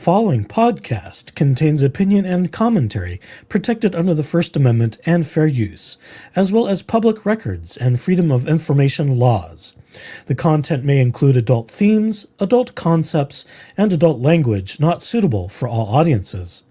following podcast contains opinion and commentary protected under the First Amendment and fair use, as well as public records and freedom of information laws. The content may include adult themes, adult concepts, and adult language not suitable for all audiences.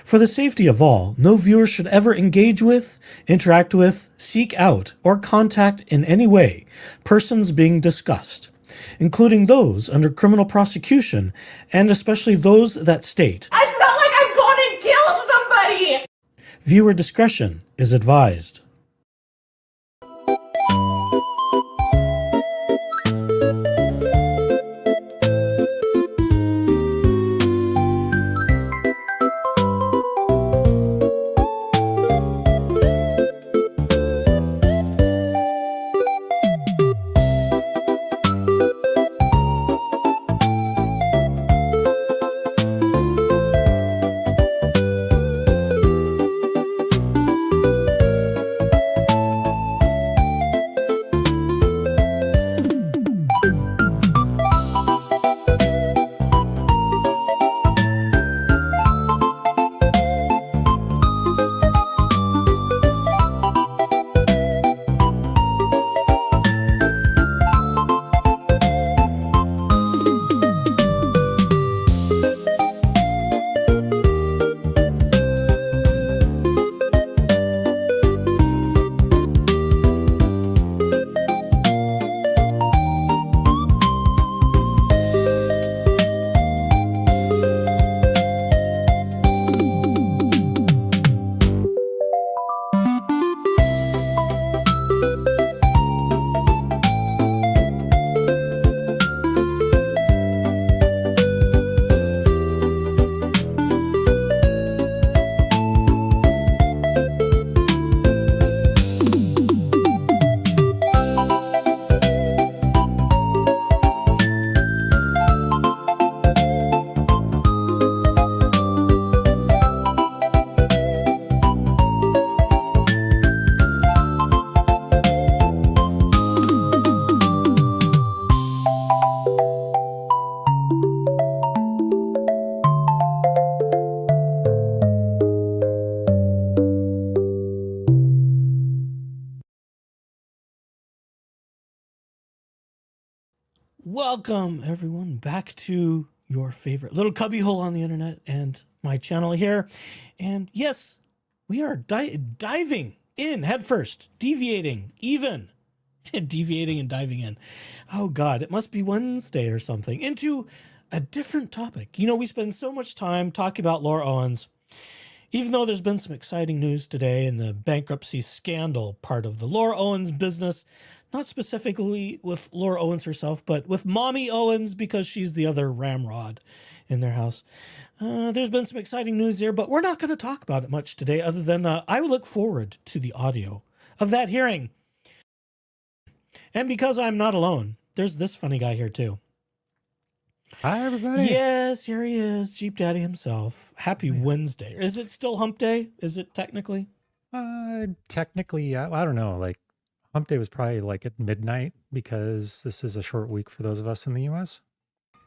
For the safety of all, no viewer should ever engage with, interact with, seek out, or contact in any way persons being discussed, including those under criminal prosecution, and especially those that state, "It's not like I've gone and killed somebody!" Viewer discretion is advised. Welcome, everyone, back to your favorite little cubbyhole on the internet and my channel here. And yes, we are diving in headfirst, deviating even, deviating and diving in. Oh, God, it must be Wednesday or something, into a different topic. You know, we spend so much time talking about Laura Owens, even though there's been some exciting news today in the bankruptcy scandal part of the Laura Owens business. Not specifically with Laura Owens herself, but with Mommy Owens, because she's the other ramrod in their house. There's been some exciting news there, but we're not going to talk about it much today, other than I look forward to the audio of that hearing. And because I'm not alone, there's this funny guy here too. Hi, everybody. Yes, here he is, Jeep Daddy himself. Happy Wednesday. Is it still hump day? Is it technically? Technically, I don't know, like, Hump Day was probably like at midnight because this is a short week for those of us in the U.S.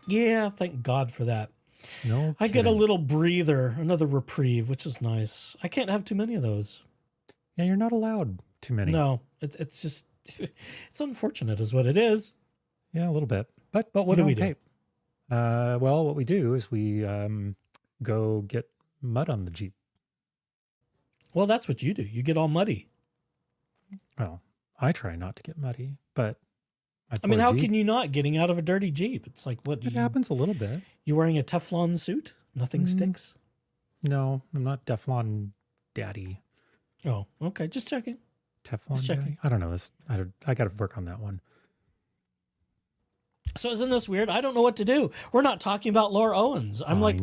Yeah, thank God for that. No, I get a little breather, another reprieve, which is nice. I can't have too many of those. Yeah, you're not allowed too many. No, it's just, it's unfortunate is what it is. Yeah, a little bit. But what do we do? Hey, well, what we do is we go get mud on the Jeep. Well, that's what you do. You get all muddy. Well, I try not to get muddy, but I mean, how can you not, getting out of a dirty Jeep? It's like, what? It happens a little bit. You wearing a Teflon suit? Nothing sticks? No, I'm not Teflon daddy. Oh, okay. Just checking. Teflon daddy? I don't know. I got to work on that one. So isn't this weird? I don't know what to do. We're not talking about Laura Owens. I'm like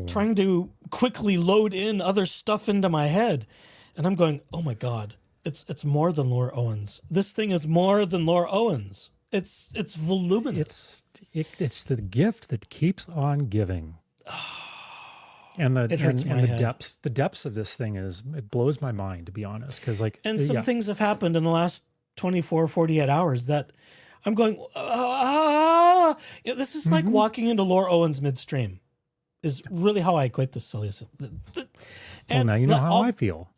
trying to quickly load in other stuff into my head. And I'm going, oh my God. It's more than Laura Owens. This thing is more than Laura Owens. It's voluminous. It's the gift that keeps on giving. And the depths of this thing it blows my mind, to be honest. Because some things have happened in the last 24, 48 hours that I'm going, this is like walking into Laura Owens midstream. is really how I equate this silliness. Well, now you know how I feel.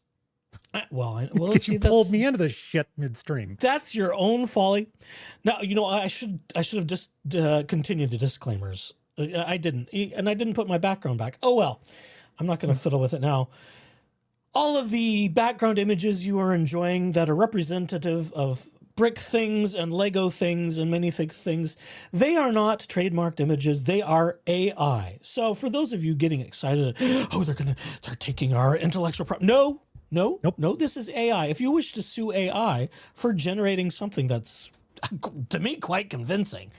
Well, because you pulled me into this shit midstream. That's your own folly. Now, I should have just continued the disclaimers. I didn't, and I didn't put my background back. Oh well, I'm not going to fiddle with it now. All of the background images you are enjoying that are representative of brick things and Lego things and minifig things, they are not trademarked images. They are AI. So for those of you getting excited, oh, they're taking our intellectual property. No, this is AI. If you wish to sue AI for generating something that's, to me, quite convincing,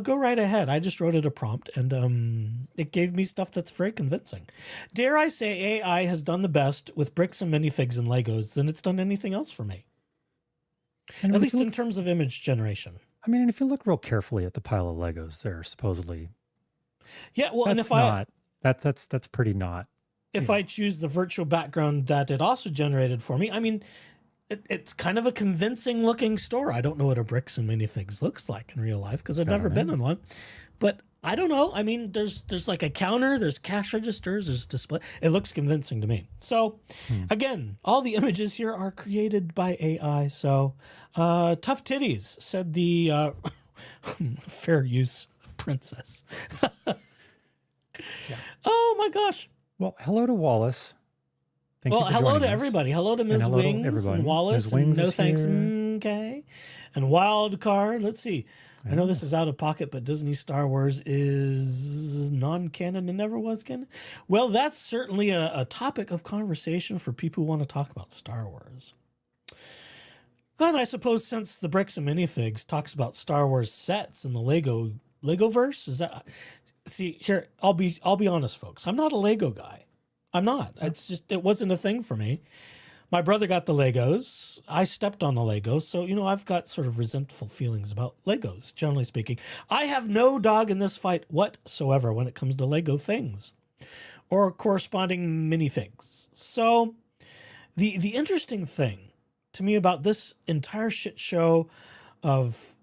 go right ahead. I just wrote it a prompt, and it gave me stuff that's very convincing. Dare I say AI has done the best with bricks and minifigs and Legos than it's done anything else for me. And at least in terms of image generation. I mean, and if you look real carefully at the pile of Legos, they're supposedly... Yeah, well, and if that's pretty not... If I choose the virtual background that it also generated for me, I mean, it's kind of a convincing looking store. I don't know what a bricks and minifigs looks like in real life because I've never been in one. But I don't know. I mean, there's like a counter, there's cash registers, there's display. It looks convincing to me. So again, all the images here are created by AI. So tough titties, said the fair use princess. Yeah. Oh my gosh. Well, hello to Wallace. Hello to everybody. Hello to Ms. Wings and Wallace and No Thanks, okay. And Wild Card. Let's see. Yeah. I know this is out of pocket, but Disney Star Wars is non-canon and never was canon. Well, that's certainly a topic of conversation for people who want to talk about Star Wars. And I suppose since the Bricks and Minifigs talks about Star Wars sets and the Legoverse, is that... See, here, I'll be honest, folks. I'm not a Lego guy. I'm not. It's just, it wasn't a thing for me. My brother got the Legos. I stepped on the Legos. So, I've got sort of resentful feelings about Legos, generally speaking. I have no dog in this fight whatsoever when it comes to Lego things or corresponding minifigs. So the interesting thing to me about this entire shit show of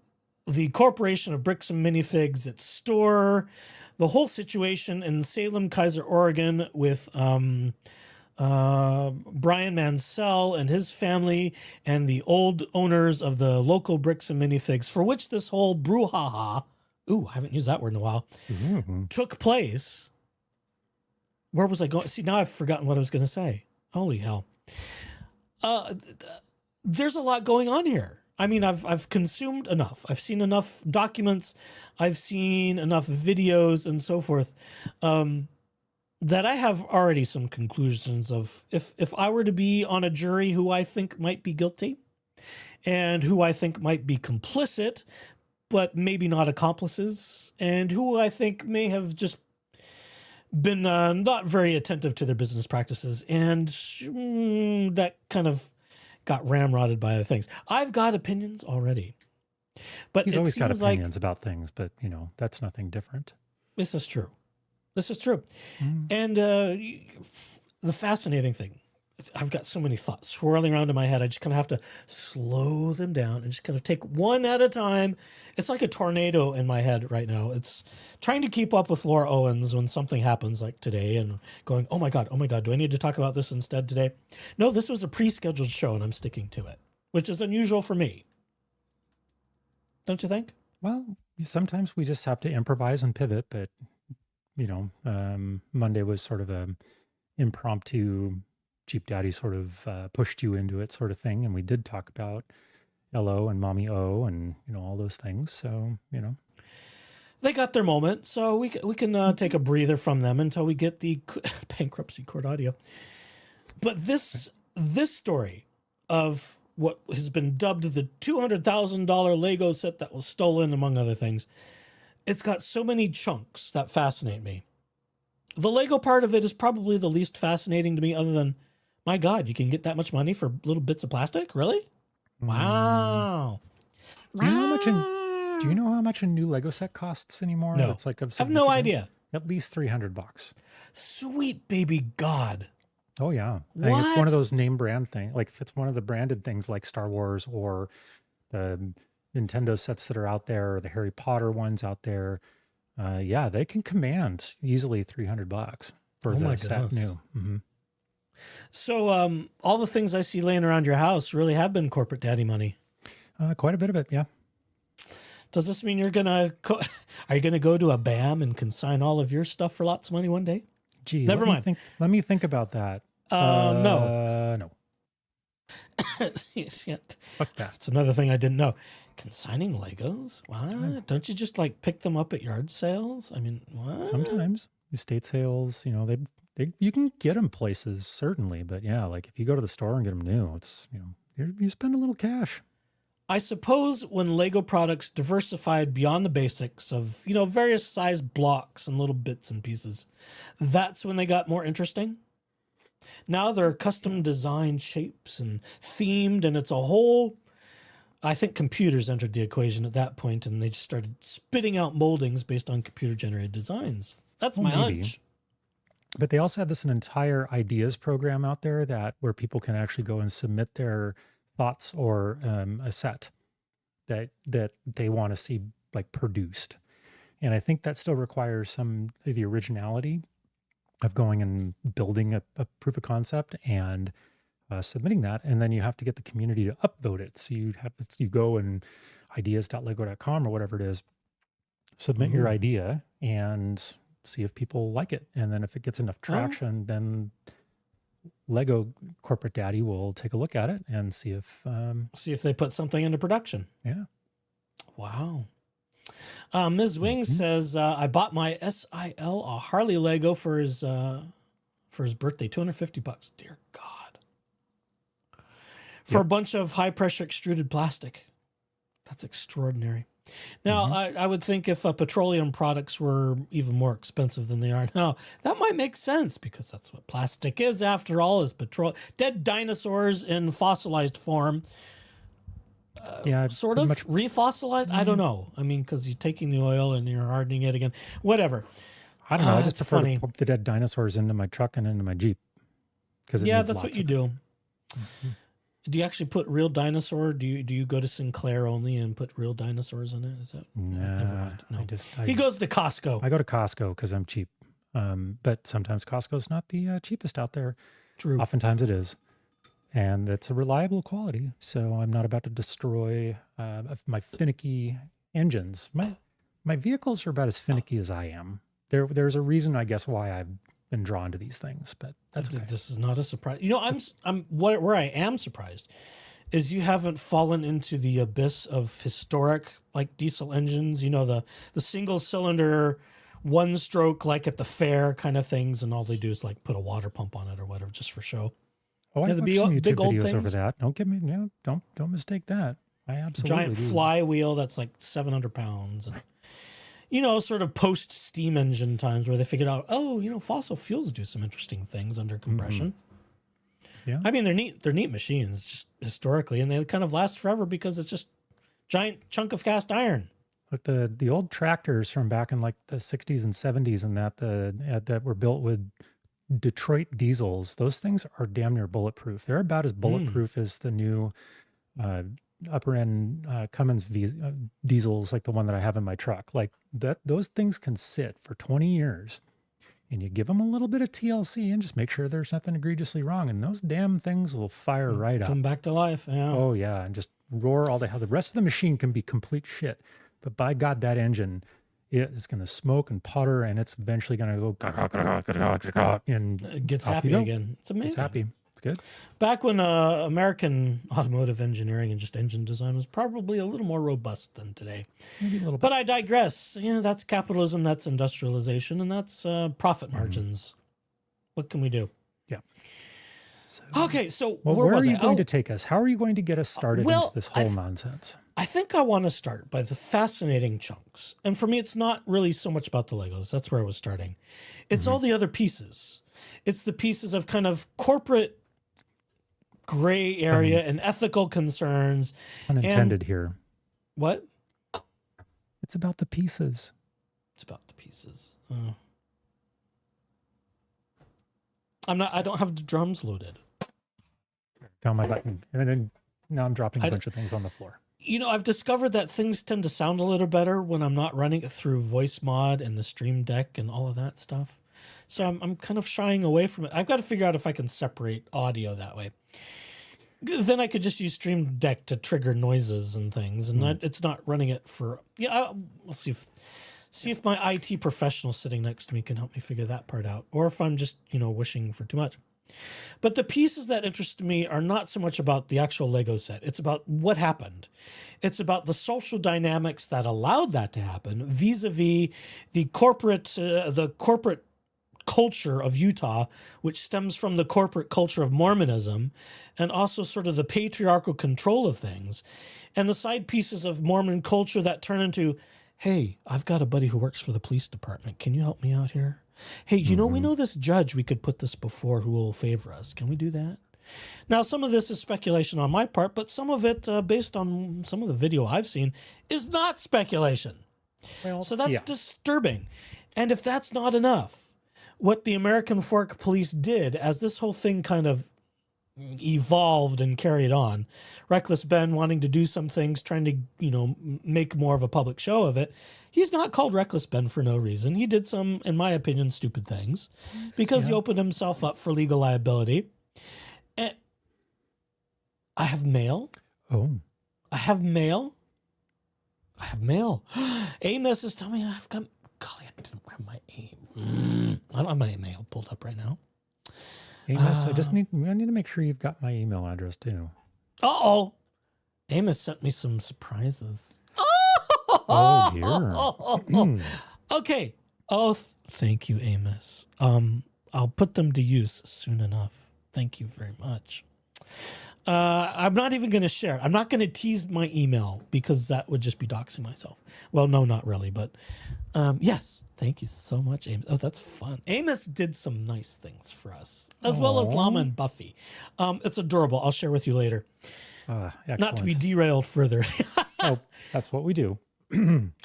the corporation of Bricks and Minifigs, its store, the whole situation in Salem-Kizer, Oregon with Brian Mansell and his family and the old owners of the local Bricks and Minifigs, for which this whole brouhaha, I haven't used that word in a while, took place. Where was I going? See, now I've forgotten what I was going to say. Holy hell. There's a lot going on here. I mean, I've consumed enough. I've seen enough documents. I've seen enough videos and so forth that I have already some conclusions of if I were to be on a jury who I think might be guilty and who I think might be complicit, but maybe not accomplices, and who I think may have just been not very attentive to their business practices, and that kind of got ramrodded by other things. I've got opinions already. But he's always got opinions about things, but, that's nothing different. This is true. And the fascinating thing, I've got so many thoughts swirling around in my head. I just kind of have to slow them down and just kind of take one at a time. It's like a tornado in my head right now. It's trying to keep up with Laura Owens when something happens like today and going, oh my God, do I need to talk about this instead today? No, this was a pre-scheduled show and I'm sticking to it, which is unusual for me. Don't you think? Well, sometimes we just have to improvise and pivot, but, Monday was sort of a impromptu Jeep Daddy sort of pushed you into it sort of thing. And we did talk about LO and Mommy O and, all those things. So, They got their moment. So we can take a breather from them until we get the bankruptcy court audio. But this story of what has been dubbed the $200,000 Lego set that was stolen, among other things, it's got so many chunks that fascinate me. The Lego part of it is probably the least fascinating to me, other than, my God, you can get that much money for little bits of plastic? Really? Wow. Do you know how much a new Lego set costs anymore? No. It's like I have no idea. At least $300. Sweet baby God. Oh, yeah. What? I think it's one of those name brand things. Like if it's one of the branded things like Star Wars or the Nintendo sets that are out there or the Harry Potter ones out there, yeah, they can command easily $300 for the set new. Mm-hmm. So all the things I see laying around your house really have been corporate daddy money. Quite a bit of it, yeah. Does this mean are you gonna go to a BAM and consign all of your stuff for lots of money one day? Gee, never mind. Let me think about that. No. Yeah. Fuck that. That's another thing I didn't know. Consigning Legos? What? Don't you just like pick them up at yard sales? I mean, what? Sometimes estate sales, you can get them places certainly, but yeah, like if you go to the store and get them new, it's you spend a little cash. I suppose when Lego products diversified beyond the basics of various size blocks and little bits and pieces, that's when they got more interesting. Now they're custom designed shapes and themed, and it's a whole. I think computers entered the equation at that point, and they just started spitting out moldings based on computer-generated designs. That's my hunch. But they also have an entire ideas program out there where people can actually go and submit their thoughts or a set that they want to see like produced. And I think that still requires some of the originality of going and building a proof of concept and submitting that, and then you have to get the community to upvote it. So you go and ideas.lego.com or whatever it is, submit your idea and see if people like it. And then if it gets enough traction, then Lego corporate daddy will take a look at it and see if they put something into production. Yeah. Wow. Ms. Wing says, I bought my SIL a Harley Lego for his birthday, $250. Dear God. For a bunch of high pressure extruded plastic. That's extraordinary. Now, I would think if petroleum products were even more expensive than they are now, that might make sense because that's what plastic is after all, is dead dinosaurs in fossilized form. Sort of refossilized. I don't know. I mean, because you're taking the oil and you're hardening it again. Whatever. I don't know. I just prefer to put the dead dinosaurs into my truck and into my Jeep. That's what you do. Mm-hmm. Do you actually put real dinosaur? Do you go to Sinclair only and put real dinosaurs in it? Is that never mind. No. He goes to Costco. I go to Costco because I'm cheap. But sometimes Costco's not the cheapest out there. True. Oftentimes it is. And it's a reliable quality. So I'm not about to destroy my finicky engines. My vehicles are about as finicky as I am. There's a reason, I guess, why I've been drawn to these things, but that's okay. This is not a surprise. Where I am surprised is you haven't fallen into the abyss of historic like diesel engines. The single cylinder, one stroke like at the fair kind of things, and all they do is like put a water pump on it or whatever just for show. Oh, I've watched some YouTube videos over that. Don't mistake that. I absolutely giant flywheel that's like 700 pounds and. Sort of post-steam engine times where they figured out, fossil fuels do some interesting things under compression. Mm-hmm. Yeah. I mean, they're neat machines just historically, and they kind of last forever because it's just giant chunk of cast iron. Like the old tractors from back in like the 60s and 70s and that were built with Detroit diesels, those things are damn near bulletproof. They're about as bulletproof as the new upper end Cummins diesels, like the one that I have in my truck. Like those things can sit for 20 years, and you give them a little bit of TLC and just make sure there's nothing egregiously wrong, and those damn things will fire right up. Come back to life. Yeah. Oh yeah, and just roar all the hell. The rest of the machine can be complete shit, but by God, that engine, it is going to smoke and putter, and it's eventually going to go and it gets happy again. It's amazing. It's happy. Good. Back when American automotive engineering and just engine design was probably a little more robust than today. Maybe a little bit. But I digress. That's capitalism, that's industrialization, and that's profit margins. What can we do? Yeah. Okay, so where are you going to take us? How are you going to get us started into this whole nonsense? I think I want to start by the fascinating chunks. And for me, it's not really so much about the Legos. That's where I was starting. It's all the other pieces. It's the pieces of kind of corporate gray area and ethical concerns. Unintended here. What? It's about the pieces. It's about the pieces. I don't have the drums loaded. Found my button. And then now I'm dropping a bunch of things on the floor. I've discovered that things tend to sound a little better when I'm not running it through voice mod and the Stream Deck and all of that stuff. So I'm kind of shying away from it. I've got to figure out if I can separate audio that way. Then I could just use Stream Deck to trigger noises and things, and it's not running it for. Yeah, we'll see if my IT professional sitting next to me can help me figure that part out, or if I'm just wishing for too much. But the pieces that interest me are not so much about the actual Lego set. It's about what happened. It's about the social dynamics that allowed that to happen vis-a-vis the corporate culture of Utah, which stems from the corporate culture of Mormonism, and also sort of the patriarchal control of things, and the side pieces of Mormon culture that turn into, hey, I've got a buddy who works for the police department. Can you help me out here? Hey, we know this judge we could put this before who will favor us. Can we do that? Now, some of this is speculation on my part, but some of it, based on some of the video I've seen, is not speculation. Well, so that's disturbing. And if that's not enough, what the American Fork Police did as this whole thing kind of evolved and carried on, RecklessBen wanting to do some things, trying to, make more of a public show of it. He's not called RecklessBen for no reason. He did some, in my opinion, stupid things because he opened himself up for legal liability. And I have mail. Oh. I have mail. Amos is telling me I've got, golly, I didn't have my I don't have my email pulled up right now. Amos, I need to make sure you've got my email address too. Uh-oh. Amos sent me some surprises. Oh, dear. Okay. Oh, thank you, Amos. I'll put them to use soon enough. Thank you very much. I'm not even going to share. I'm not going to tease my email because that would just be doxing myself. Well, no, not really, but yes. Thank you so much, Amos. Oh, that's fun. Amos did some nice things for us, as well as Llama and Buffy. It's adorable. I'll share with you later. Not to be derailed further. Oh, that's what we do.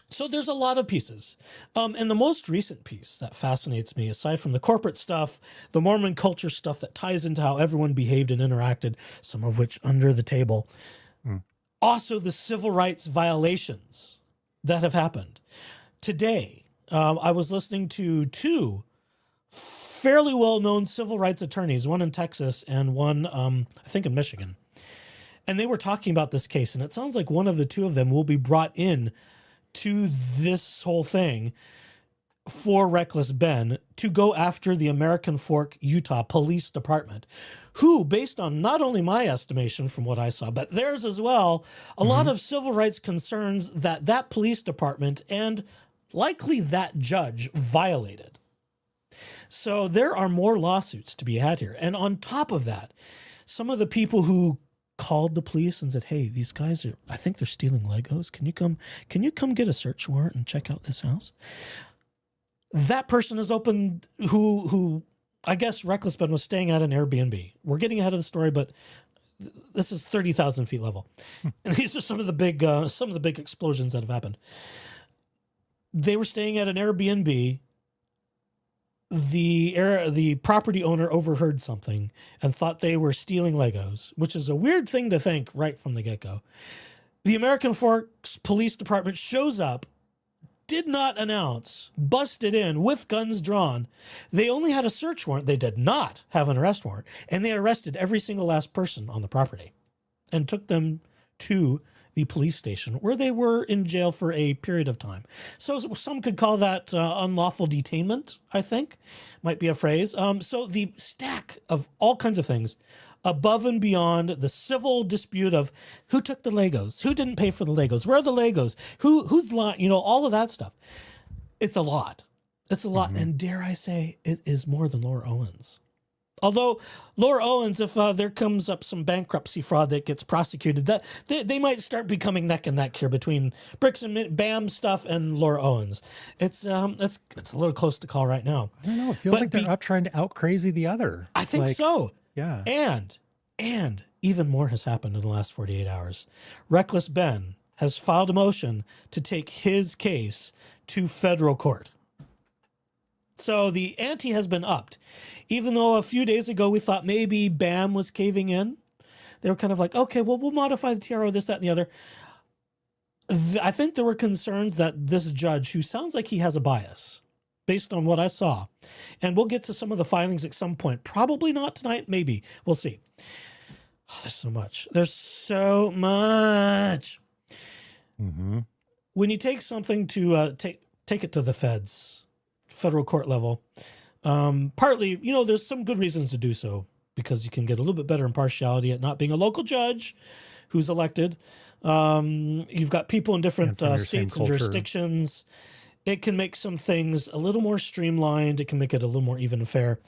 So there's a lot of pieces. And the most recent piece that fascinates me, aside from the corporate stuff, the Mormon culture stuff that ties into how everyone behaved and interacted, some of which under the table. Also the civil rights violations that have happened. Today, I was listening to two fairly well-known civil rights attorneys, one in Texas and one, I think, in Michigan. And they were talking about this case, and it sounds like one of the two of them will be brought in to this whole thing for RecklessBen to go after the American Fork, Utah Police Department, who, based on not only my estimation from what I saw, but theirs as well, a lot of civil rights concerns that police department and likely that judge violated. So there are more lawsuits to be had here. And on top of that, some of the people who called the police and said, hey, these guys I think they're stealing Legos. Can you come get a search warrant and check out this house? That person is open who I guess RecklessBen was staying at an Airbnb. We're getting ahead of the story, but this is 30,000 feet level. And these are some of the big explosions that have happened. They were staying at an Airbnb. The property owner overheard something and thought they were stealing Legos, which is a weird thing to think right from the get-go. The American Forks Police Department shows up, did not announce, busted in with guns drawn. They only had a search warrant. They did not have an arrest warrant. And they arrested every single last person on the property and took them to the police station where they were in jail for a period of time. So some could call that unlawful detainment, I think, might be a phrase. So the stack of all kinds of things above and beyond the civil dispute of who took the Legos, who didn't pay for the Legos, where are the Legos, who's lying, all of that stuff. It's a lot. It's a lot. And dare I say, it is more than Laura Owens. Although Laura Owens, if there comes up some bankruptcy fraud that gets prosecuted, that they might start becoming neck and neck here between Bricks and Bam stuff and Laura Owens. It's a little close to call right now. I don't know. It feels like they're out trying to out crazy the other. I think so. Yeah. And even more has happened in the last 48 hours. RecklessBen has filed a motion to take his case to federal court. So the ante has been upped. Even though a few days ago we thought maybe BAM was caving in. They were kind of like, okay, well, we'll modify the TRO, this, that, and the other. I think there were concerns that this judge, who sounds like he has a bias based on what I saw, and we'll get to some of the filings at some point, probably not tonight, maybe, we'll see. Oh, there's so much. There's so much. Mm-hmm. When you take something to take it to the federal court level, partly, there's some good reasons to do so, because you can get a little bit better impartiality at not being a local judge who's elected. You've got people in different states and jurisdictions. It can make some things a little more streamlined. It can make it a little more even and fair,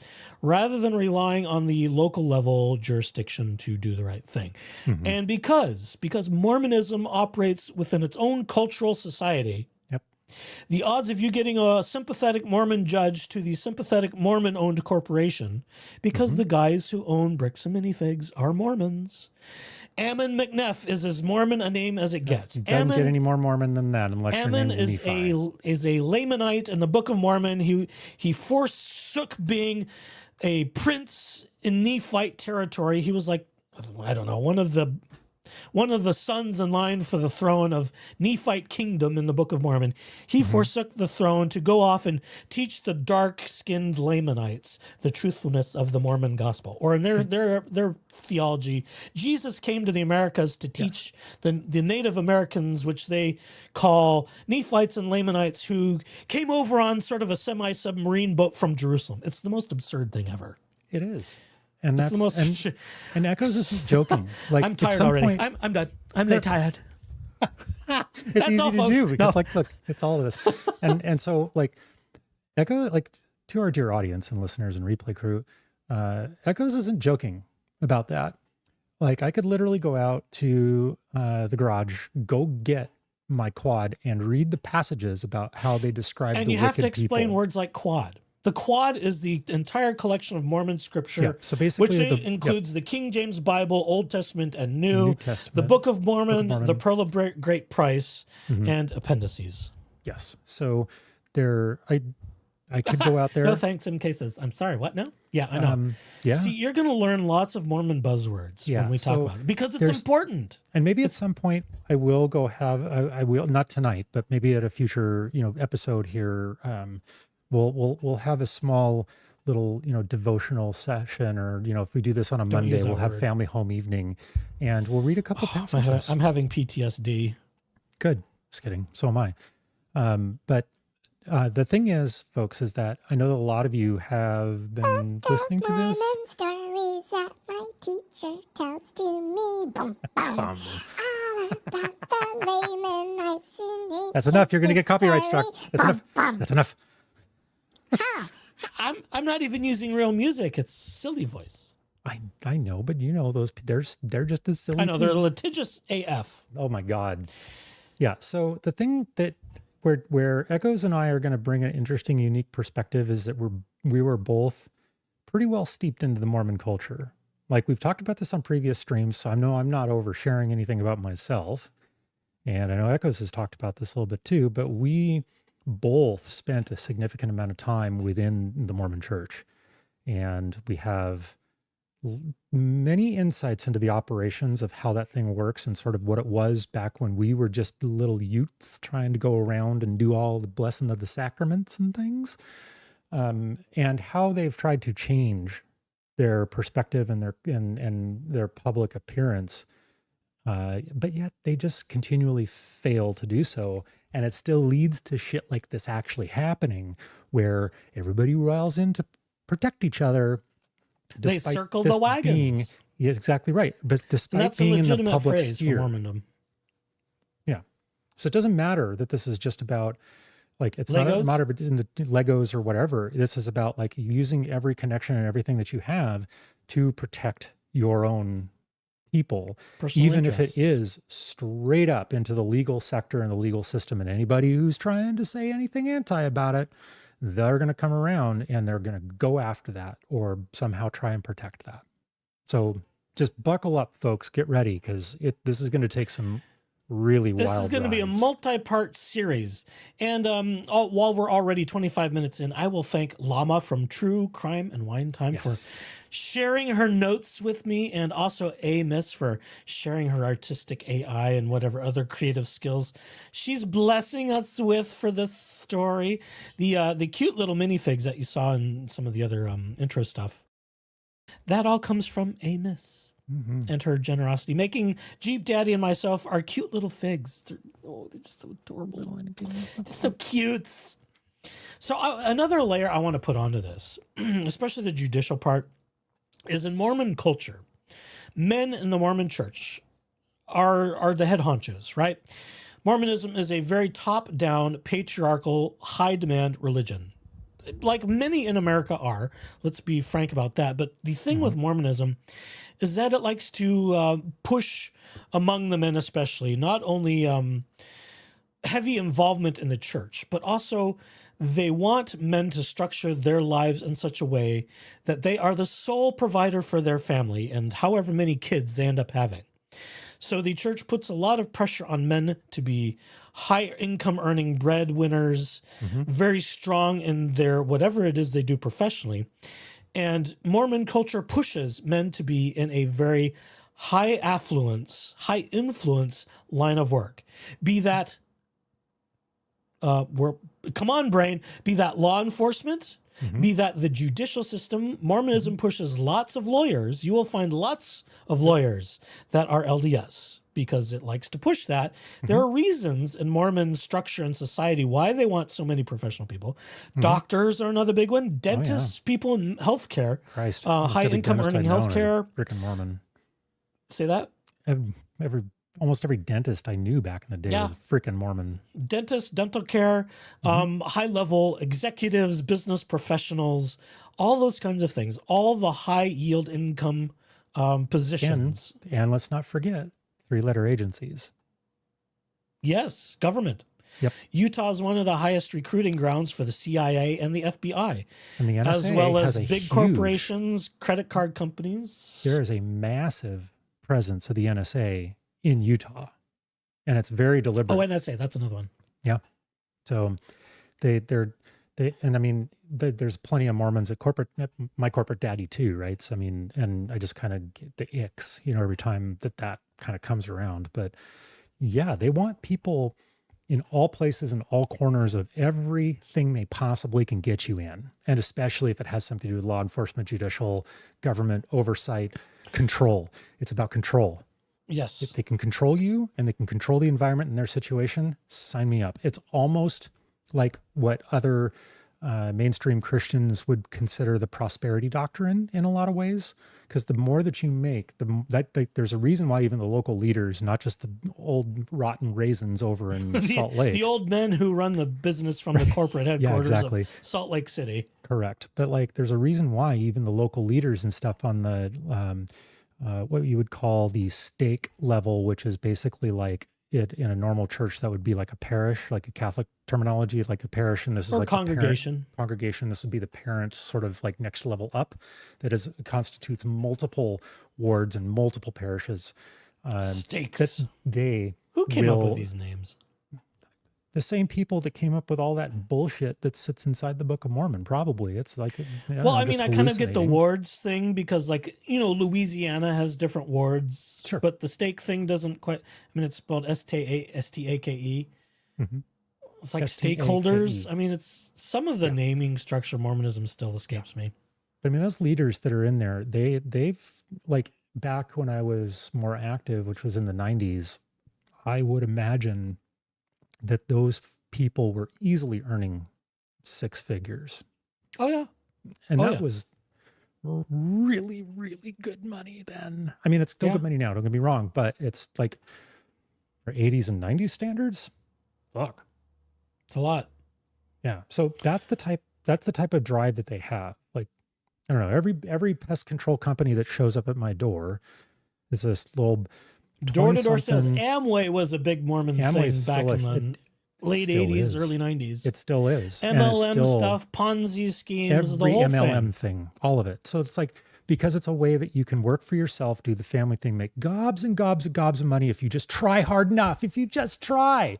rather than relying on the local level jurisdiction to do the right thing. Mm-hmm. And because Mormonism operates within its own cultural society, yep, the odds of you getting a sympathetic Mormon judge to the sympathetic Mormon-owned corporation, because the guys who own Bricks and Minifigs are Mormons. Ammon McNeff is as Mormon a name as it gets. It doesn't get any more Mormon than that, unless Ammon your name is a Lamanite in the Book of Mormon. He forsook being a prince in Nephite territory. He was like, I don't know, one of the sons in line for the throne of Nephite kingdom in the Book of Mormon. He forsook the throne to go off and teach the dark-skinned Lamanites the truthfulness of the Mormon gospel. Or in their theology, Jesus came to the Americas to teach the Native Americans, which they call Nephites and Lamanites, who came over on sort of a semi-submarine boat from Jerusalem. It's the most absurd thing ever. It is. And that's the most, and Echoes isn't joking. Like, I'm tired already. I'm done. I'm tired. It's easy to do because look, it's all of this. And so like Echo, like, to our dear audience and listeners and replay crew, Echoes isn't joking about that. Like, I could literally go out to the garage, go get my quad and read the passages about how they describe the wicked people. And you have to explain words like quad. The quad is the entire collection of Mormon scripture, yeah, so basically which includes the King James Bible, Old Testament and New Testament, the Book of Mormon, the Pearl of Great Price, and appendices. Yes. So there, I could go out there. No thanks in cases. I'm sorry. What now? Yeah, I know. Yeah. See, you're going to learn lots of Mormon buzzwords when we talk about it, because it's important. And maybe at some point I will go have, I will, not tonight, but maybe at a future, episode here, We'll have a small little, devotional session, or, if we do this on a Monday, we'll have family home evening and we'll read a couple passages. I'm having PTSD. Good. Just kidding. So am I. But the thing is, folks, is that I know that a lot of you have been listening to this. Stories that my teacher tells to me. Bum, bum. All about the Lamanites and That's enough. You're going to get copyright struck. That's enough. That's enough. I'm not even using real music. It's silly voice. I know, but those they're just as silly. I know, they're litigious AF. Oh my God. Yeah. So the thing that where Echoes and I are going to bring an interesting, unique perspective is that we were both pretty well steeped into the Mormon culture. Like, we've talked about this on previous streams, so I know I'm not oversharing anything about myself. And I know Echoes has talked about this a little bit too, but we both spent a significant amount of time within the Mormon church, and we have many insights into the operations of how that thing works and sort of what it was back when we were just little youths trying to go around and do all the blessing of the sacraments and things, and how they've tried to change their perspective and their public appearance, but yet they just continually fail to do so. And it still leads to shit like this actually happening, where everybody riles in to protect each other. They circle the wagons. Yes, exactly right. But despite being in the public sphere. For Mormondom. Yeah. So it doesn't matter that this is just about, like, it's Legos? Not a matter of in the Legos or whatever. This is about, like, using every connection and everything that you have to protect your own people, even if it is straight up into the legal sector and the legal system, and anybody who's trying to say anything anti about it, they're going to come around and they're going to go after that or somehow try and protect that. So just buckle up, folks, get ready, because this is going to take some really this wild is going to be a multi-part series. And while we're already 25 minutes in, I will thank Llama from True Crime and Wine Time for sharing her notes with me, and also Miss for sharing her artistic AI and whatever other creative skills she's blessing us with for this story. The cute little minifigs that you saw in some of the other intro stuff, that all comes from Miss. And her generosity, making Jeep Daddy and myself our cute little figs. They're just so adorable. They're so cute. So another layer I want to put onto this, especially the judicial part, is in Mormon culture. Men in the Mormon church are the head honchos, right? Mormonism is a very top-down, patriarchal, high-demand religion. Like many in America are. Let's be frank about that. But the thing with Mormonism is that it likes to push among the men especially, not only heavy involvement in the church, but also they want men to structure their lives in such a way that they are the sole provider for their family and however many kids they end up having. So the church puts a lot of pressure on men to be high income earning breadwinners, very strong in their whatever it is they do professionally. And Mormon culture pushes men to be in a very high affluence, high influence line of work. Be that, come on, brain, be that law enforcement, be that the judicial system. Mormonism pushes lots of lawyers. You will find lots of lawyers that are LDS because it likes to push that. There are reasons in Mormon structure and society why they want so many professional people. Doctors are another big one. Dentists, people in healthcare, high income earning healthcare. Brick and Mormon. Say that? Almost every dentist I knew back in the day was a freaking Mormon. Dentists, dental care, high-level executives, business professionals, all those kinds of things, all the high-yield income positions. And let's not forget, 3-letter agencies. Yes, government. Yep. Utah is one of the highest recruiting grounds for the CIA and the FBI. And the NSA as well as has big corporations, credit card companies. There is a massive presence of the NSA in Utah, and it's very deliberate. Oh, NSA, that's another one. Yeah. So they're and I mean, there's plenty of Mormons at my corporate daddy too, right? So, I mean, and I just kind of get the icks, every time that kind of comes around. But yeah, they want people in all places and all corners of everything they possibly can get you in. And especially if it has something to do with law enforcement, judicial, government oversight, control. It's about control. Yes. If they can control you and they can control the environment in their situation, sign me up. It's almost like what other mainstream Christians would consider the prosperity doctrine in a lot of ways. Because the more that you make, there's a reason why even the local leaders, not just the old rotten raisins over in Salt Lake. The old men who run the business from the corporate headquarters of Salt Lake City. Correct. But there's a reason why even the local leaders and stuff on the what you would call the stake level, which is basically like it in a normal church, that would be like a parish, like a Catholic terminology, like a parish. And this is like congregation. Congregation. This would be the parent sort of like next level up that constitutes multiple wards and multiple parishes. Stakes. Who came up with these names? The same people that came up with all that bullshit that sits inside the Book of Mormon, probably. It's like, I mean, I kind of get the wards thing because, Louisiana has different wards, sure, but the stake thing doesn't quite. I mean, it's spelled Stake. It's like stakeholders. I mean, it's some of the naming structure of Mormonism still escapes me. But I mean, those leaders that are in there, they've like back when I was more active, which was in the 90s, I would imagine that those people were easily earning 6 figures. Oh, yeah. And that was really, really good money then. I mean, it's still good money now, don't get me wrong, but it's like for 80s and 90s standards, fuck. It's a lot. Yeah. So that's the type of drive that they have. Like, I don't know, every pest control company that shows up at my door is this little door-to-door sales. Amway was a big Mormon thing back in the late 80s, early 90s. It still is. MLM stuff, Ponzi schemes, every the whole MLM thing, all of it. So it's like because it's a way that you can work for yourself, do the family thing, make gobs and gobs and gobs of money. If you just try hard enough, if you just try,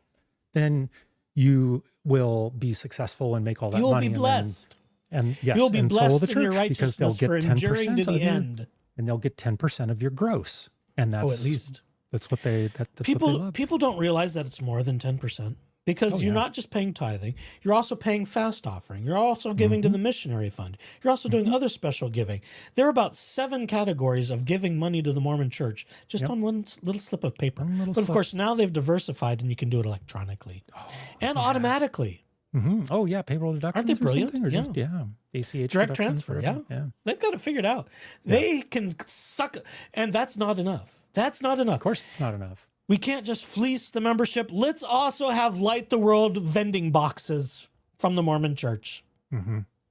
then you will be successful and make all that you will money. Be blessed. And yes, you'll be and so will blessed the in church your because they'll righteousness get for enduring to the end. And they'll get 10% of your gross. And that's at least that's what they that's people what they love. people don't realize that it's more than 10%. Because you're not just paying tithing, you're also paying fast offering. You're also giving to the missionary fund. You're also doing other special giving. There are about 7 categories of giving money to the Mormon church just on one little slip of paper. But of course, now they've diversified and you can do it electronically and automatically. Oh, yeah. Payroll deductions. Aren't they brilliant? Or just, ACH direct transfer. Yeah. They've got it figured out. They can suck. And that's not enough. That's not enough. Of course, it's not enough. We can't just fleece the membership. Let's also have Light the World vending boxes from the Mormon church.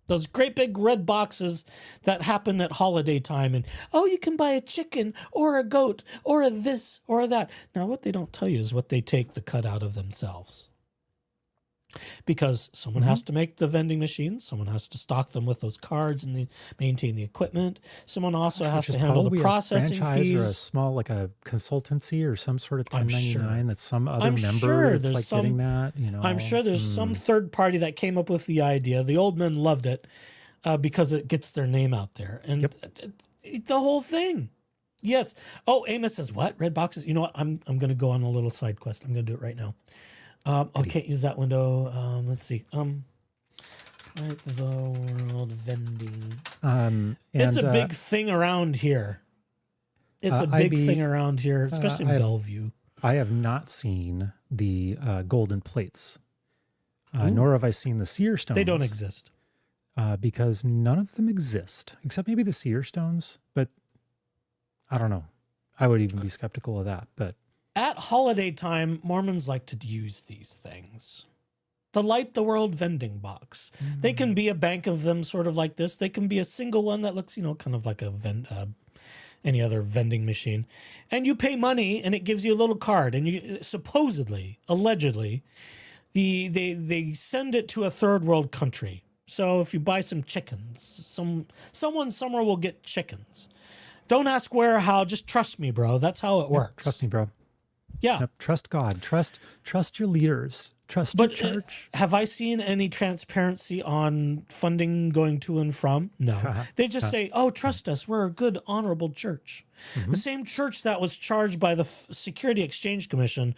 Those great big red boxes that happen at holiday time. And, you can buy a chicken or a goat or a this or a that. Now, what they don't tell you is what they take the cut out of themselves. Because someone has to make the vending machines. Someone has to stock them with those cards and maintain the equipment. Someone also has to handle the processing fees. Or a small, like a consultancy or some sort of 1099 that some other member is like getting that. I'm sure there's some third party that came up with the idea. The old men loved it because it gets their name out there. And the whole thing. Yes. Oh, Amos says, what? Red boxes? You know what? I'm going to go on a little side quest. I'm going to do it right now. Can't use that window. Let's see. Right, the world vending. It's a big thing around here. It's a big thing around here, especially in Bellevue. I have not seen the golden plates, nor have I seen the seer stones. They don't exist. Because none of them exist, except maybe the seer stones. But I don't know. I would even be skeptical of that, but. At holiday time, Mormons like to use these things. The Light the World vending box. They can be a bank of them sort of like this. They can be a single one that looks, kind of like any other vending machine. And you pay money and it gives you a little card. And you supposedly, allegedly, they send it to a third world country. So if you buy some chickens, someone somewhere will get chickens. Don't ask where or how. Just trust me, bro. That's how it works. Trust me, bro. Yeah. Yep. Trust God. Trust your leaders. Trust your church. Have I seen any transparency on funding going to and from? No. They just say, trust us. We're a good, honorable church. The same church that was charged by the Security Exchange Commission,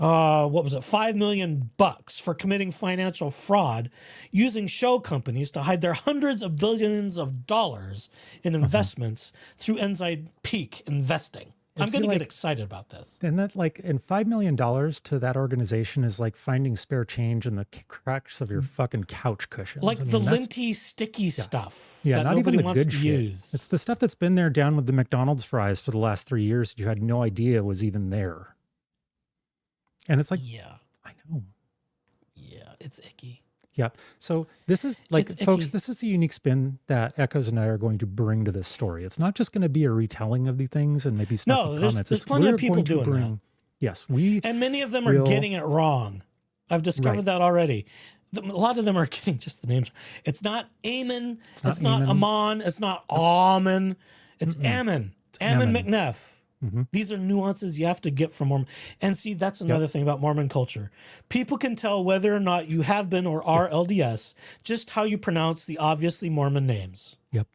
$5 million for committing financial fraud using show companies to hide their hundreds of billions of dollars in investments through Inside Peak Investing. I'm going to get excited about this. And that and $5 million to that organization is like finding spare change in the cracks of your fucking couch cushions. Like the linty, sticky stuff that not even nobody the wants good to shit. use. It's the stuff that's been there down with the McDonald's fries for the last 3 years that you had no idea was even there. And it's like, I know. Yeah, it's icky. Yeah. So this is folks, this is the unique spin that Echoes and I are going to bring to this story. It's not just going to be a retelling of the things and maybe snappy comments. There's plenty of people doing that. Yes. And many of them are getting it wrong. I've discovered that already. A lot of them are getting just the names. It's not Ammon. It's not Amon. It's not Ammon. It's Ammon. Ammon McNeff. These are nuances you have to get from Mormon. And see, that's another thing about Mormon culture. People can tell whether or not you have been or are LDS just how you pronounce the obviously Mormon names. Yep.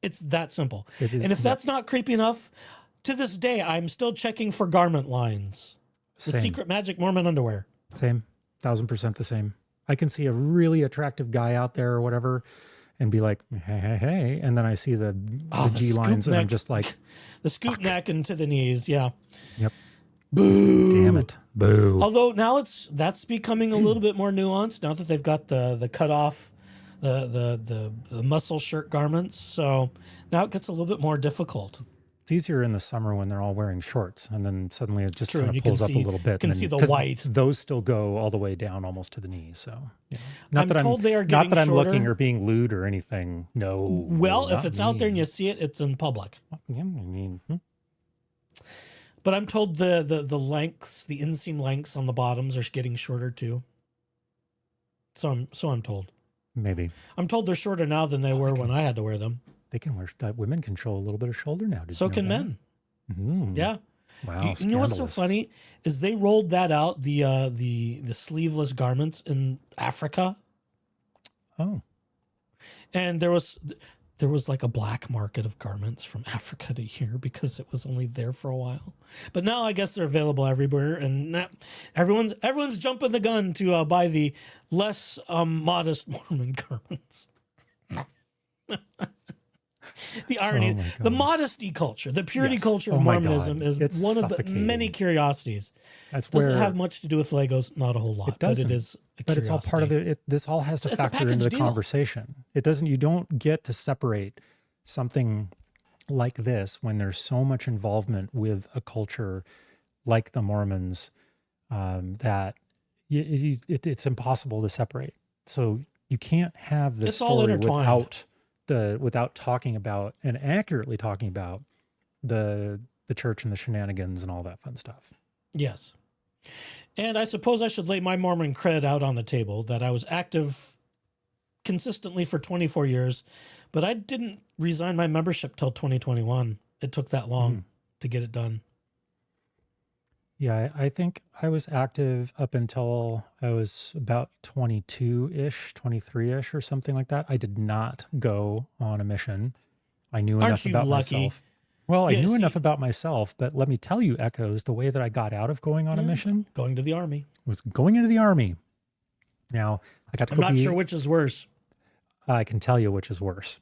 It's that simple. And if that's not creepy enough, to this day, I'm still checking for garment lines. The secret magic Mormon underwear. Same. 1000% the same. I can see a really attractive guy out there or whatever and be like, hey. And then I see the G lines and I'm just like. The scoop neck into the knees, yeah. Yep. Boo. Damn it. Boo. Although now that's becoming a little bit more nuanced now that they've got the cut off, the muscle shirt garments. So now it gets a little bit more difficult. It's easier in the summer when they're all wearing shorts, and then suddenly it just kind of pulls up a little bit. You can see the white. Those still go all the way down almost to the knees. So, I'm told they are getting not that shorter. I'm looking or being lewd or anything. No. Well, if it's out there and you see it, it's in public. But I'm told the lengths, the inseam lengths on the bottoms are getting shorter too. So I'm told. Maybe. I'm told they're shorter now than they were when I had to wear them. They can wear that. Women can show a little bit of shoulder now. So can men. Yeah. Wow. You know what's so funny is they rolled that out, the sleeveless garments in Africa. Oh. And there was like a black market of garments from Africa to here because it was only there for a while. But now I guess they're available everywhere, and now everyone's jumping the gun to buy the less modest Mormon garments. The irony, the modesty culture, the purity culture of Mormonism is one of the many curiosities. Doesn't have much to do with Legos, not a whole lot, but it is a curiosity. But it's all part of it. This all has to factor into the conversation. It doesn't. You don't get to separate something like this when there's so much involvement with a culture like the Mormons that it's impossible to separate. So you can't have this story without talking about and accurately talking about the church and the shenanigans and all that fun stuff. Yes. And I suppose I should lay my Mormon credit out on the table that I was active consistently for 24 years, but I didn't resign my membership till 2021. It took that long to get it done. Yeah, I think I was active up until I was about 22-ish, 23-ish or something like that. I did not go on a mission. I knew enough about myself. Well, I knew enough about myself, but let me tell you, Echoes, the way that I got out of going on a mission, going to the Army, was going into the Army. Now, I got to I'm not sure which is worse. I can tell you which is worse,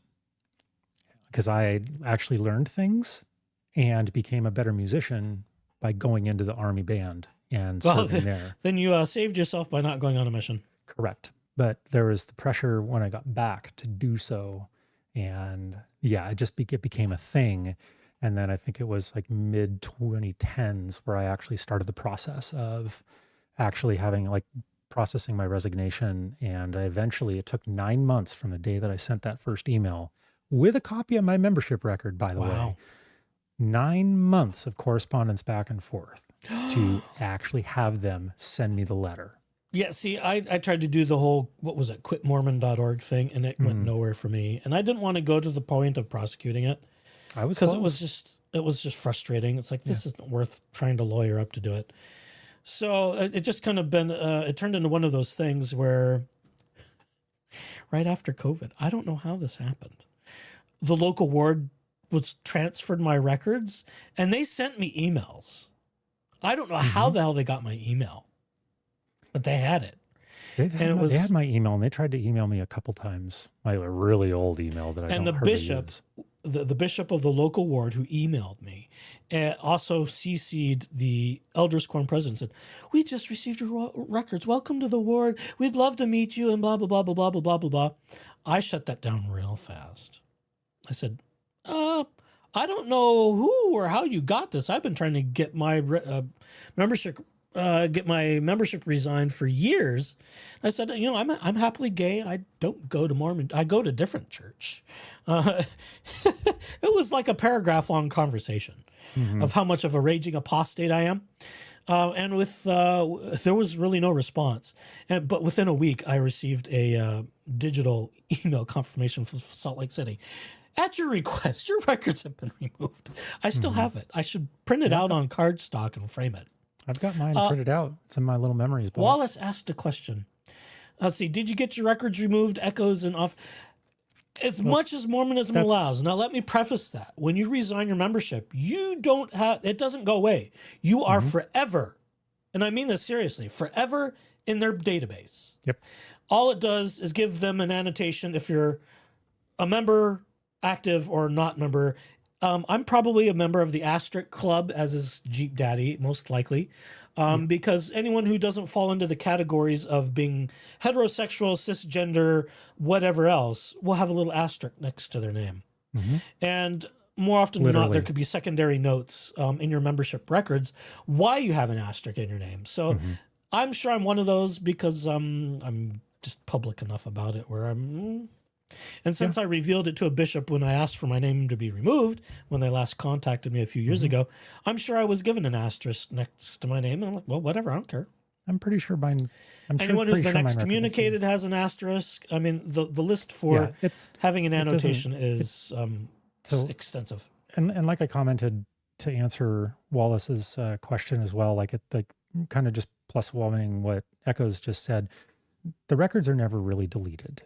because I actually learned things and became a better musician by going into the Army band and serving there. Then you saved yourself by not going on a mission. Correct. But there was the pressure when I got back to do so. And yeah, it became a thing. And then I think it was like mid 2010s where I actually started the process of actually processing my resignation. And it took 9 months from the day that I sent that first email with a copy of my membership record, by the way. 9 months of correspondence back and forth to actually have them send me the letter. Yeah, see, I tried to do the whole, quitmormon.org thing, and it went nowhere for me. And I didn't want to go to the point of prosecuting it. Because it was just frustrating. It's like, this isn't worth trying to lawyer up to do it. So it just kind of it turned into one of those things where right after COVID, I don't know how this happened. The local ward was transferred my records and they sent me emails. I don't know how the hell they got my email, but they had it. They had my email and they tried to email me a couple times. My really old email that I don't hardly use. The bishop of the local ward who emailed me also CC'd the Elders Quorum president, said, "We just received your records. Welcome to the ward. We'd love to meet you," and blah, blah, blah, blah, blah, blah, blah, blah, blah. I shut that down real fast. I said, I don't know who or how you got this. I've been trying to get my membership resigned for years. I said, I'm happily gay. I don't go to Mormon. I go to different church. It was like a paragraph long conversation of how much of a raging apostate I am. And there was really no response. But within a week, I received a digital email confirmation from Salt Lake City. At your request, your records have been removed. I still have it. I should print it out on cardstock and frame it. I've got mine printed out. It's in my little memories box. Wallace asked a question. Let's see. Did you get your records removed? Echoes and off. As much as Mormonism allows. Now, let me preface that. When you resign your membership, it doesn't go away. You are forever, and I mean this seriously, forever in their database. Yep. All it does is give them an annotation if you're a member, active or not member. I'm probably a member of the Asterisk Club, as is Jeep Daddy, most likely, because anyone who doesn't fall into the categories of being heterosexual, cisgender, whatever else, will have a little asterisk next to their name. And more often than not, there could be secondary notes in your membership records why you have an asterisk in your name. So I'm sure I'm one of those because I'm just public enough about it where I'm... And since I revealed it to a bishop when I asked for my name to be removed, when they last contacted me a few years ago, I'm sure I was given an asterisk next to my name. And I'm like, well, whatever, I don't care. I'm pretty sure mine. Anyone who's been excommunicated has an asterisk. I mean, the list for having an annotation is so extensive. And like I commented to answer Wallace's question as well, like kind of just plus one what Echoes just said, the records are never really deleted.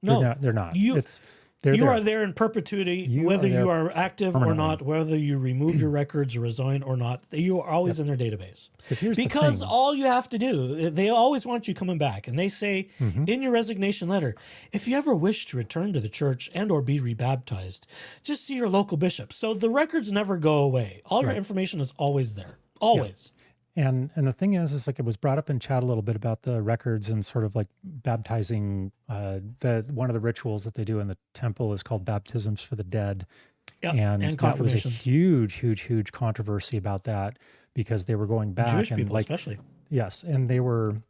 No, they're not. You are there in perpetuity, whether you are active or not, whether you remove your records or resign or not. You are always in their database. Because all you have to do, they always want you coming back. And they say in your resignation letter, if you ever wish to return to the church and or be rebaptized, just see your local bishop. So the records never go away. All your information is always there. Always. Yeah. And the thing is like it was brought up in chat a little bit about the records and sort of like baptizing. One of the rituals that they do in the temple is called baptisms for the dead. Yep. And that was a huge controversy about that because they were going back. Jewish people especially. Yes. And they were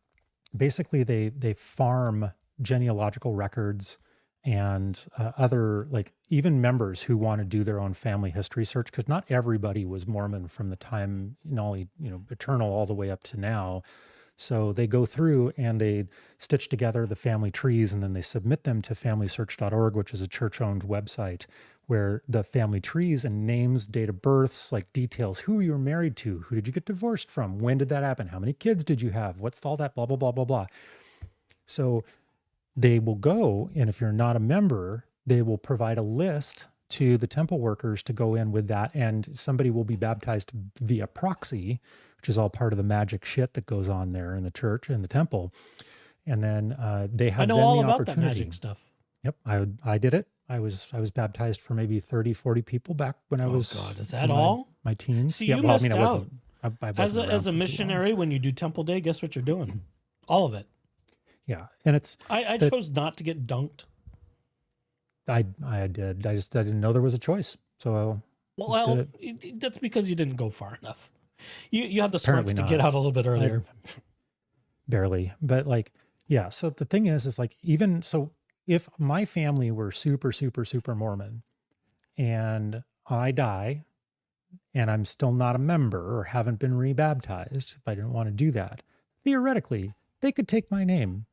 basically, they farm genealogical records and other, like even members who want to do their own family history search, because not everybody was Mormon from the time, eternal all the way up to now. So they go through and they stitch together the family trees and then they submit them to familysearch.org, which is a church-owned website where the family trees and names, date of births, like details, who you were married to, who did you get divorced from, when did that happen, how many kids did you have, what's all that, blah, blah, blah, blah, blah. So they will go, and if you're not a member, they will provide a list to the temple workers to go in with that, and somebody will be baptized via proxy, which is all part of the magic shit that goes on there in the church, in the temple. And then they have I know all about that magic stuff. Yep, I did it. I was baptized for maybe 30, 40 people back when I was. Oh God, is that all? My teens. See, you missed out. I wasn't as a missionary, when you do Temple Day, guess what you're doing? All of it. Yeah, and it's. I chose not to get dunked. I did. I didn't know there was a choice. So that's because you didn't go far enough. You had the smarts to get out a little bit earlier. Barely, but like, yeah. So the thing is like, even so, if my family were super, super, super Mormon, and I die, and I'm still not a member or haven't been rebaptized, if I didn't want to do that, theoretically, they could take my name.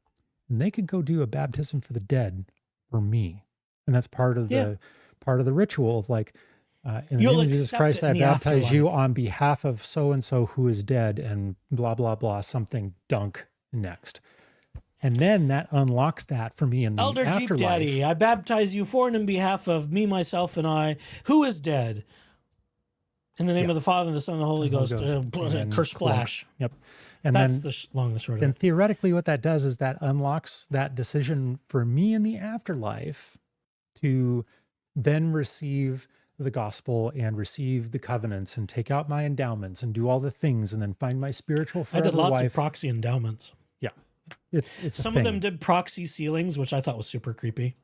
And they could go do a baptism for the dead for me. And that's part of the ritual of like, in the name of Jesus Christ, I baptize you on behalf of so-and-so who is dead and blah, blah, blah, something dunk next. And then that unlocks that for me in the Elder afterlife. Jeep Daddy, I baptize you for and in behalf of me, myself, and I, who is dead. In the name of the Father, and the Son, and the Holy Ghost. Curse splash. Yep. And that's the long and short of it. And theoretically what that does is that unlocks that decision for me in the afterlife to then receive the gospel and receive the covenants and take out my endowments and do all the things and then find my spiritual forever I did lots wife. of proxy endowments. Yeah. It's some of them did proxy sealings, which I thought was super creepy.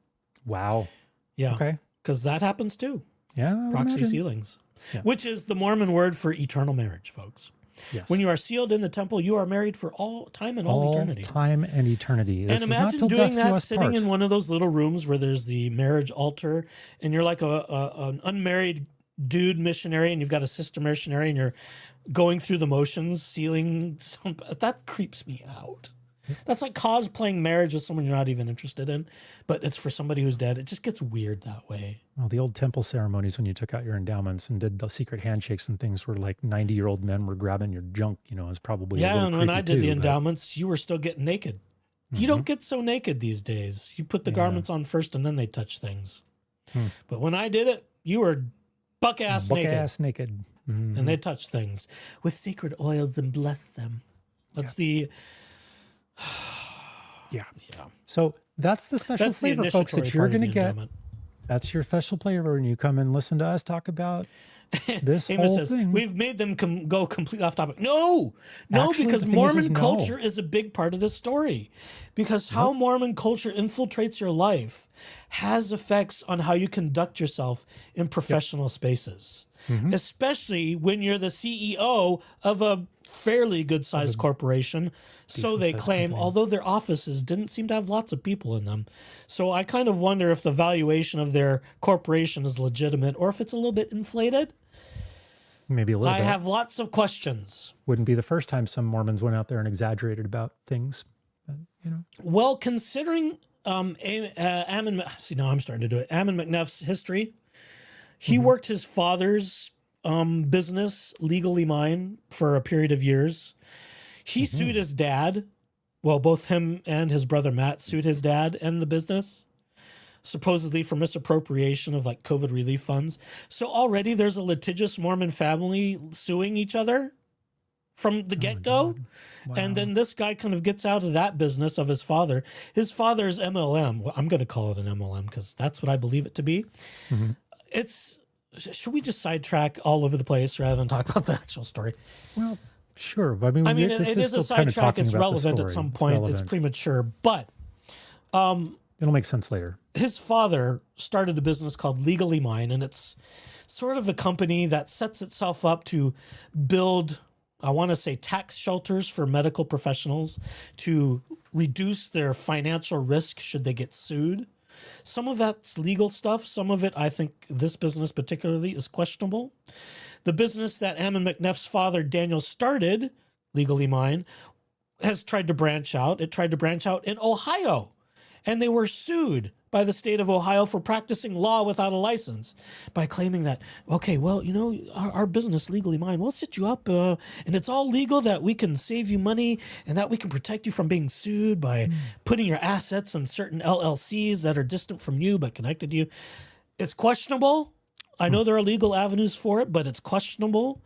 Wow. Yeah. Okay. Because that happens too. Yeah. Proxy sealings, which is the Mormon word for eternal marriage, folks. Yes. When you are sealed in the temple, you are married for all time and all eternity. Time and eternity. And imagine doing that sitting in one of those little rooms where there's the marriage altar and you're like an unmarried dude missionary and you've got a sister missionary and you're going through the motions, sealing some. That creeps me out. That's like cosplaying marriage with someone you're not even interested in, but it's for somebody who's dead. It just gets weird that way. Well, the old temple ceremonies when you took out your endowments and did the secret handshakes and things where like 90-year-old men were grabbing your junk, is probably a little and when I did the endowments, you were still getting naked. You don't get so naked these days. You put the garments on first and then they touch things. But when I did it, you were buck-ass naked. And they touch things with sacred oils and bless them. That's the... Yeah. So that's the special flavor, folks, that you're going to get. That's your special flavor when you come and listen to us talk about this whole thing. We've made them go completely off topic. No, actually, because Mormon culture is a big part of this story. Because how Mormon culture infiltrates your life has effects on how you conduct yourself in professional spaces. Especially when you're the CEO of a fairly good-sized corporation, so they claim, although their offices didn't seem to have lots of people in them. So I kind of wonder if the valuation of their corporation is legitimate or if it's a little bit inflated. Maybe a little I bit. have lots of questions. Wouldn't be the first time some Mormons went out there and exaggerated about things. But, Well, considering Ammon, see, now I'm starting to do it. Ammon McNeff's history, he worked his father's business, Legally Mine, for a period of years. He sued his dad. Well, both him and his brother Matt sued his dad and the business, supposedly for misappropriation of like COVID relief funds. So already there's a litigious Mormon family suing each other from the get-go. Wow. And then this guy kind of gets out of that business of his father. His father's MLM. Well, I'm going to call it an MLM because that's what I believe it to be. Should we just sidetrack all over the place rather than talk about the actual story? Well, sure. I mean, it is a sidetrack. It's relevant at some point. It's premature, but it'll make sense later. His father started a business called Legally Mine, and it's sort of a company that sets itself up to build, I want to say, tax shelters for medical professionals to reduce their financial risk should they get sued. Some of that's legal stuff. Some of it, I think this business particularly, is questionable. The business that Ammon McNeff's father, Daniel, started, Legally Mine, has tried to branch out. It tried to branch out in Ohio, and they were sued by the state of Ohio for practicing law without a license by claiming that, okay, well, you know, our business, Legally Mine, we'll set you up and it's all legal, that we can save you money and that we can protect you from being sued by putting your assets in certain LLCs that are distant from you but connected to you. It's questionable. I know there are legal avenues for it, but it's questionable.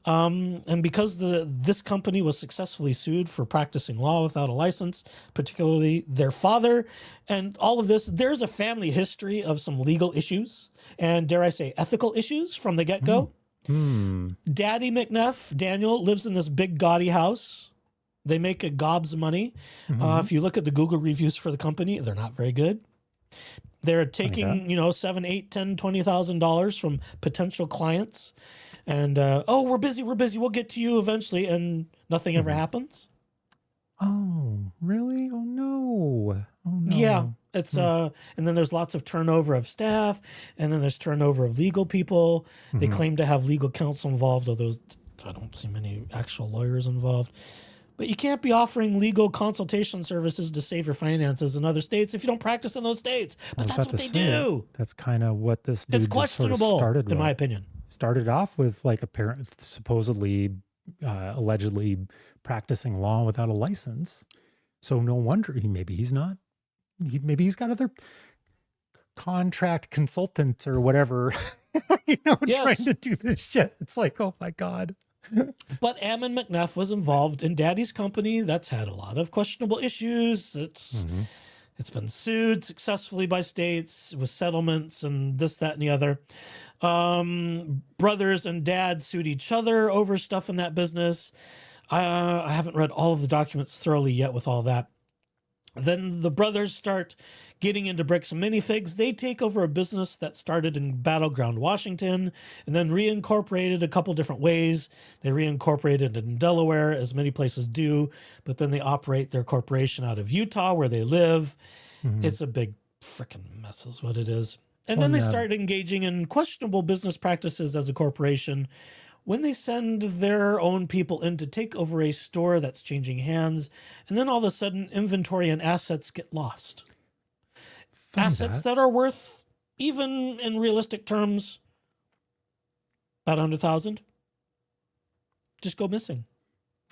And because this company was successfully sued for practicing law without a license, particularly their father, and all of this, there's a family history of some legal issues and, dare I say, ethical issues from the get-go. Daddy McNeff, Daniel, lives in this big gaudy house. They make a gobs of money. If you look at the Google reviews for the company, they're not very good. They're taking, you know, $7,000, $8,000, $10,000, $20,000 from potential clients. And, we're busy, we'll get to you eventually. And nothing ever happens. Oh, really? Oh, no. Oh, no. Yeah. It's, and then there's lots of turnover of staff. And then there's turnover of legal people. They claim to have legal counsel involved, although I don't see many actual lawyers involved. But you can't be offering legal consultation services to save your finances in other states if you don't practice in those states. But that's what they do. That's kind of what this dude It's questionable, sort of started with. in my opinion. Started off with like a parent supposedly, allegedly practicing law without a license. So no wonder maybe he's not. Maybe he's got other contract consultants or whatever, trying to do this shit. It's like, oh my God. But Ammon McNeff was involved in Daddy's company that's had a lot of questionable issues. It's been sued successfully by states with settlements and this, that, and the other. Brothers and dad sued each other over stuff in that business. I haven't read all of the documents thoroughly yet with all that. Then the brothers start getting into Bricks and Minifigs. They take over a business that started in Battleground, Washington, and then reincorporated a couple different ways. They reincorporated in Delaware, as many places do, but then they operate their corporation out of Utah, where they live. It's a big freaking mess is what it is. And then they start engaging in questionable business practices as a corporation when they send their own people in to take over a store that's changing hands, and then all of a sudden inventory and assets get lost. Assets that are worth, even in realistic terms, about 100,000 just go missing.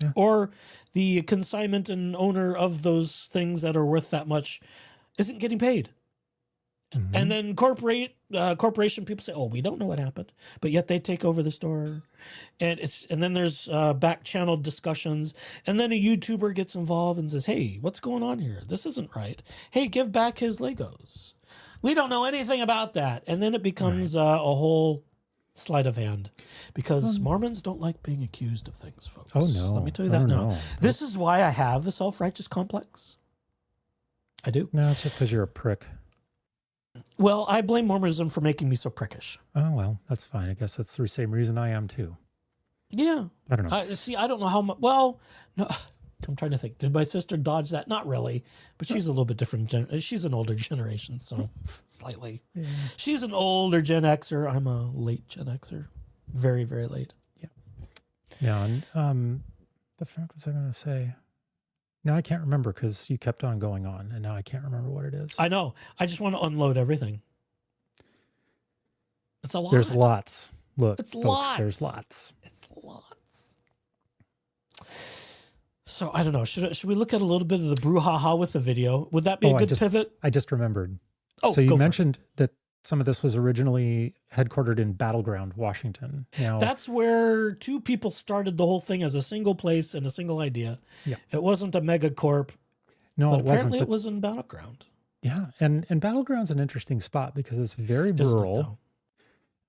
Yeah. Or the consignment and owner of those things that are worth that much isn't getting paid. And then corporation people say, "Oh, we don't know what happened," but yet they take over the store, and then there's back channel discussions, and then a YouTuber gets involved and says, "Hey, what's going on here? This isn't right. Hey, give back his Legos. We don't know anything about that," and then it becomes a whole sleight of hand, because Mormons don't like being accused of things, folks. Oh no, let me tell you that now. This is why I have a self-righteous complex. I do. No, it's just because you're a prick. Well, I blame Mormonism for making me so prickish. Oh, well, that's fine. I guess that's the same reason I am too. Yeah. I don't know. I don't know how much. Well, no, I'm trying to think. Did my sister dodge that? Not really, but she's a little bit different. She's an older generation, so slightly. Yeah. She's an older Gen Xer. I'm a late Gen Xer. Very, very late. Yeah. And the fuck was I going to say? Now I can't remember because you kept on going on, and now I can't remember what it is. I know. I just want to unload everything. It's a lot. There's lots. Look, it's folks, lots. There's lots. It's lots. So I don't know. Should we look at a little bit of the brouhaha with the video? Would that be a good pivot? I just remembered. Oh, so you mentioned that some of this was originally headquartered in Battleground, Washington. Now, that's where two people started the whole thing as a single place and a single idea. Yeah. It wasn't a megacorp. No, but it wasn't. Apparently it was in Battleground. Yeah. And Battleground's an interesting spot because it's very rural.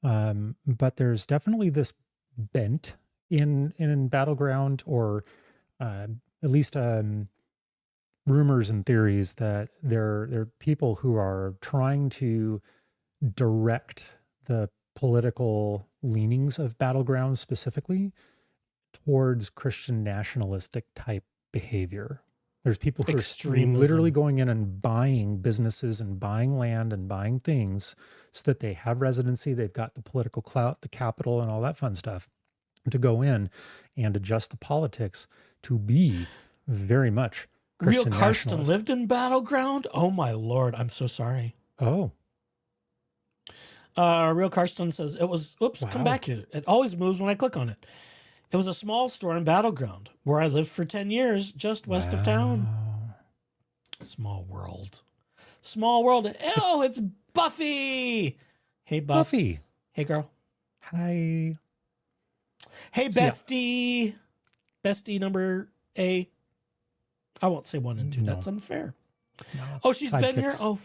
But there's definitely this bent in Battleground, or at least rumors and theories that there are people who are trying to direct the political leanings of Battleground specifically towards Christian nationalistic type behavior. There's people who are literally going in and buying businesses and buying land and buying things so that they have residency, they've got the political clout, the capital, and all that fun stuff to go in and adjust the politics to be very much Christian Real Karsten nationalist. lived in Battleground? Oh my Lord, I'm so sorry. Oh. Real Karsten says it was, come back here. It always moves when I click on it. It was a small store in Battleground where I lived for 10 years, just west of town. Small world. Small world. Oh, it's Buffy. Hey, Buffy. Hey, girl. Hi. Hey, bestie. Bestie number A. I won't say 1 and 2. No. That's unfair. No. Oh, she's been here? Oh,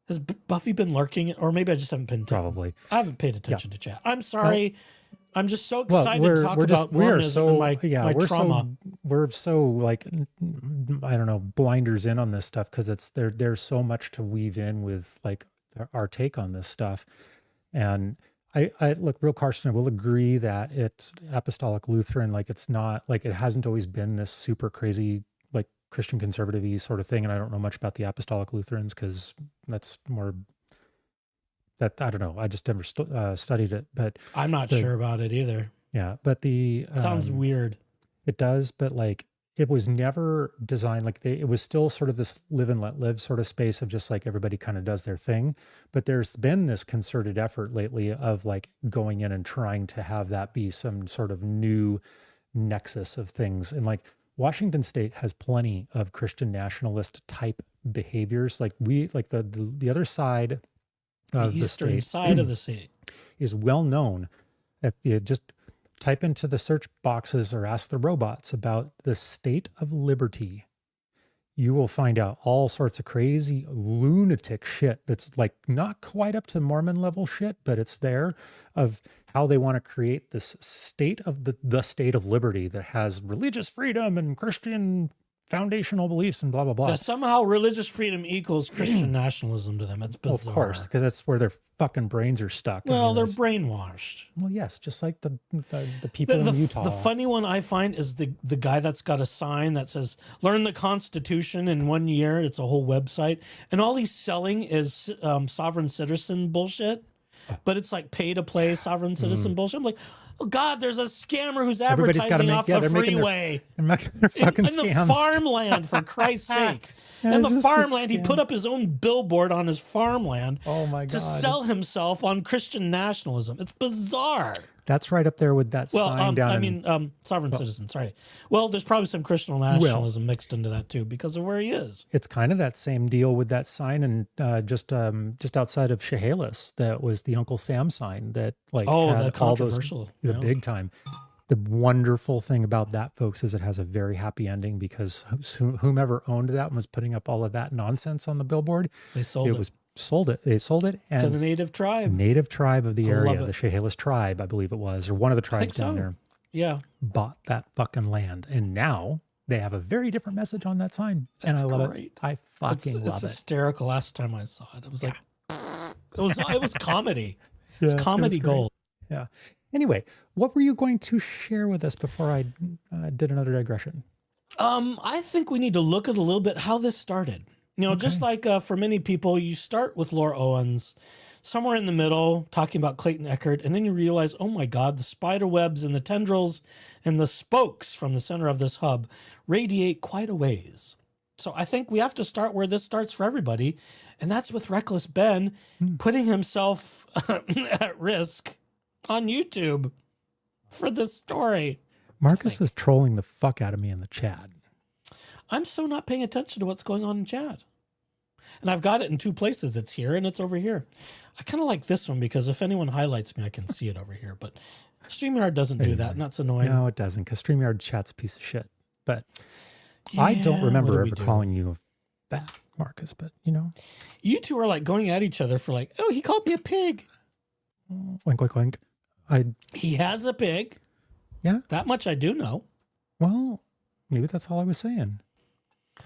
has Buffy been lurking? Or maybe I just haven't been. Probably. I haven't paid attention to chat. I'm sorry. I'm just so excited to talk about Mormonism and my trauma. We're so like, I don't know, blinders in on this stuff because there's so much to weave in with like our take on this stuff. And I look, Real Karsten, I will agree that it's Apostolic Lutheran. Like it's not like, it hasn't always been this super crazy like Christian conservative-y sort of thing. And I don't know much about the Apostolic Lutherans because that's more that, I don't know. I just never studied it, but I'm not sure about it either. Yeah. But sounds weird. It does. But like, it was never designed like it was still sort of this live and let live sort of space of just like everybody kind of does their thing. But there's been this concerted effort lately of like going in and trying to have that be some sort of new nexus of things. And like Washington State has plenty of Christian nationalist type behaviors. Like the other side of the eastern side of the state is well known. If you just type into the search boxes or ask the robots about the state of liberty, you will find out all sorts of crazy lunatic shit that's like not quite up to Mormon level shit, but it's there of how they want to create this state of the state of liberty that has religious freedom and Christian foundational beliefs and blah, blah, blah. Yeah, somehow religious freedom equals Christian nationalism to them. It's bizarre. Well, of course, because that's where their fucking brains are stuck. Well, they're brainwashed. Well, yes, just like the people in Utah. The funny one I find is the guy that's got a sign that says, learn the Constitution in 1 year. It's a whole website. And all he's selling is sovereign citizen bullshit. But it's like pay to play sovereign citizen bullshit. I'm like, oh God, there's a scammer who's advertising off the freeway. They're making their fucking in the farmland, for Christ's sake. In the farmland, he put up his own billboard on his farmland to sell himself on Christian nationalism. It's bizarre. That's right up there with that sign down. Sovereign citizen, sorry. Well, there's probably some Christian nationalism mixed into that too because of where he is. It's kind of that same deal with that sign and just outside of Chehalis that was the Uncle Sam sign that like had the controversial, the big time. The wonderful thing about that, folks, is it has a very happy ending because whomever owned that and was putting up all of that nonsense on the billboard, they sold it. They sold it and to the native tribe of the area, the Chehalis tribe, I believe it was, or one of the tribes down there. Yeah, bought that fucking land, and now they have a very different message on that sign, and I love it. I fucking love it. It's hysterical. Last time I saw it, it was like it was comedy. It's comedy gold. Yeah. Anyway, what were you going to share with us before I did another digression? I think we need to look at a little bit how this started. You know, just like for many people, you start with Laura Owens. somewhere in the middle talking about Clayton Echard, and then you realize, oh my God, the spider webs and the tendrils and the spokes from the center of this hub radiate quite a ways. So I think we have to start where this starts for everybody, and that's with RecklessBen putting himself at risk on YouTube for this story. Marcus is trolling the fuck out of me in the chat. I'm so not paying attention to what's going on in chat. And I've got it in two places. It's here and it's over here. I kind of like this one because if anyone highlights me, I can see it over here. But StreamYard doesn't do that, and that's annoying. No, it doesn't, because StreamYard chat's a piece of shit. But yeah, I don't remember ever calling you that, Marcus. But, you know. You two are like going at each other for like, oh, he called me a pig. Wink, wink, wink. He has a pig. Yeah. That much I do know. Well, maybe that's all I was saying.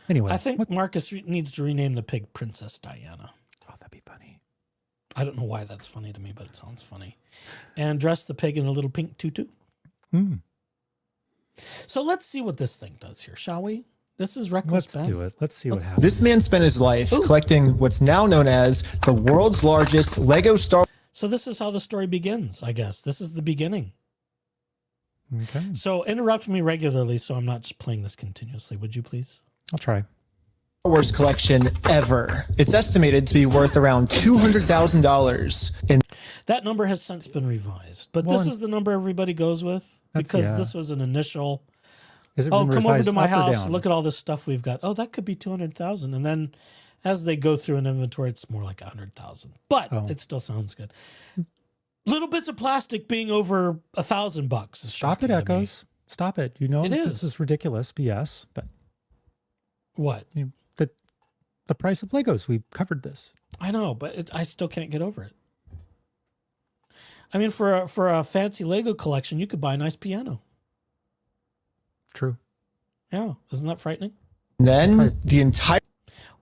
Anyway. I think Marcus needs to rename the pig Princess Diana. Oh, that'd be funny. I don't know why that's funny to me, but it sounds funny. And dress the pig in a little pink tutu. So let's see what this thing does here, shall we? This is RecklessBen. Let's do it. Let's see what happens. This man spent his life collecting what's now known as the world's largest Lego Star. So this is how the story begins, I guess. This is the beginning. Okay. So interrupt me regularly so I'm not just playing this continuously. Would you please? I'll try. Wars collection ever. It's estimated to be worth around $200,000. And that number has since been revised, but this is the number everybody goes with because this was an initial. Come over to my house, look at all this stuff we've got. Oh, that could be 200,000, and then as they go through an inventory, it's more like 100,000. But it still sounds good. Little bits of plastic being over $1,000 is Stop it, Echoes. Stop it. You know this is ridiculous BS, but what? The price of Legos. We've covered this. I know, but I still can't get over it. I mean, for a fancy Lego collection, you could buy a nice piano. True. Yeah, isn't that frightening? Then the entire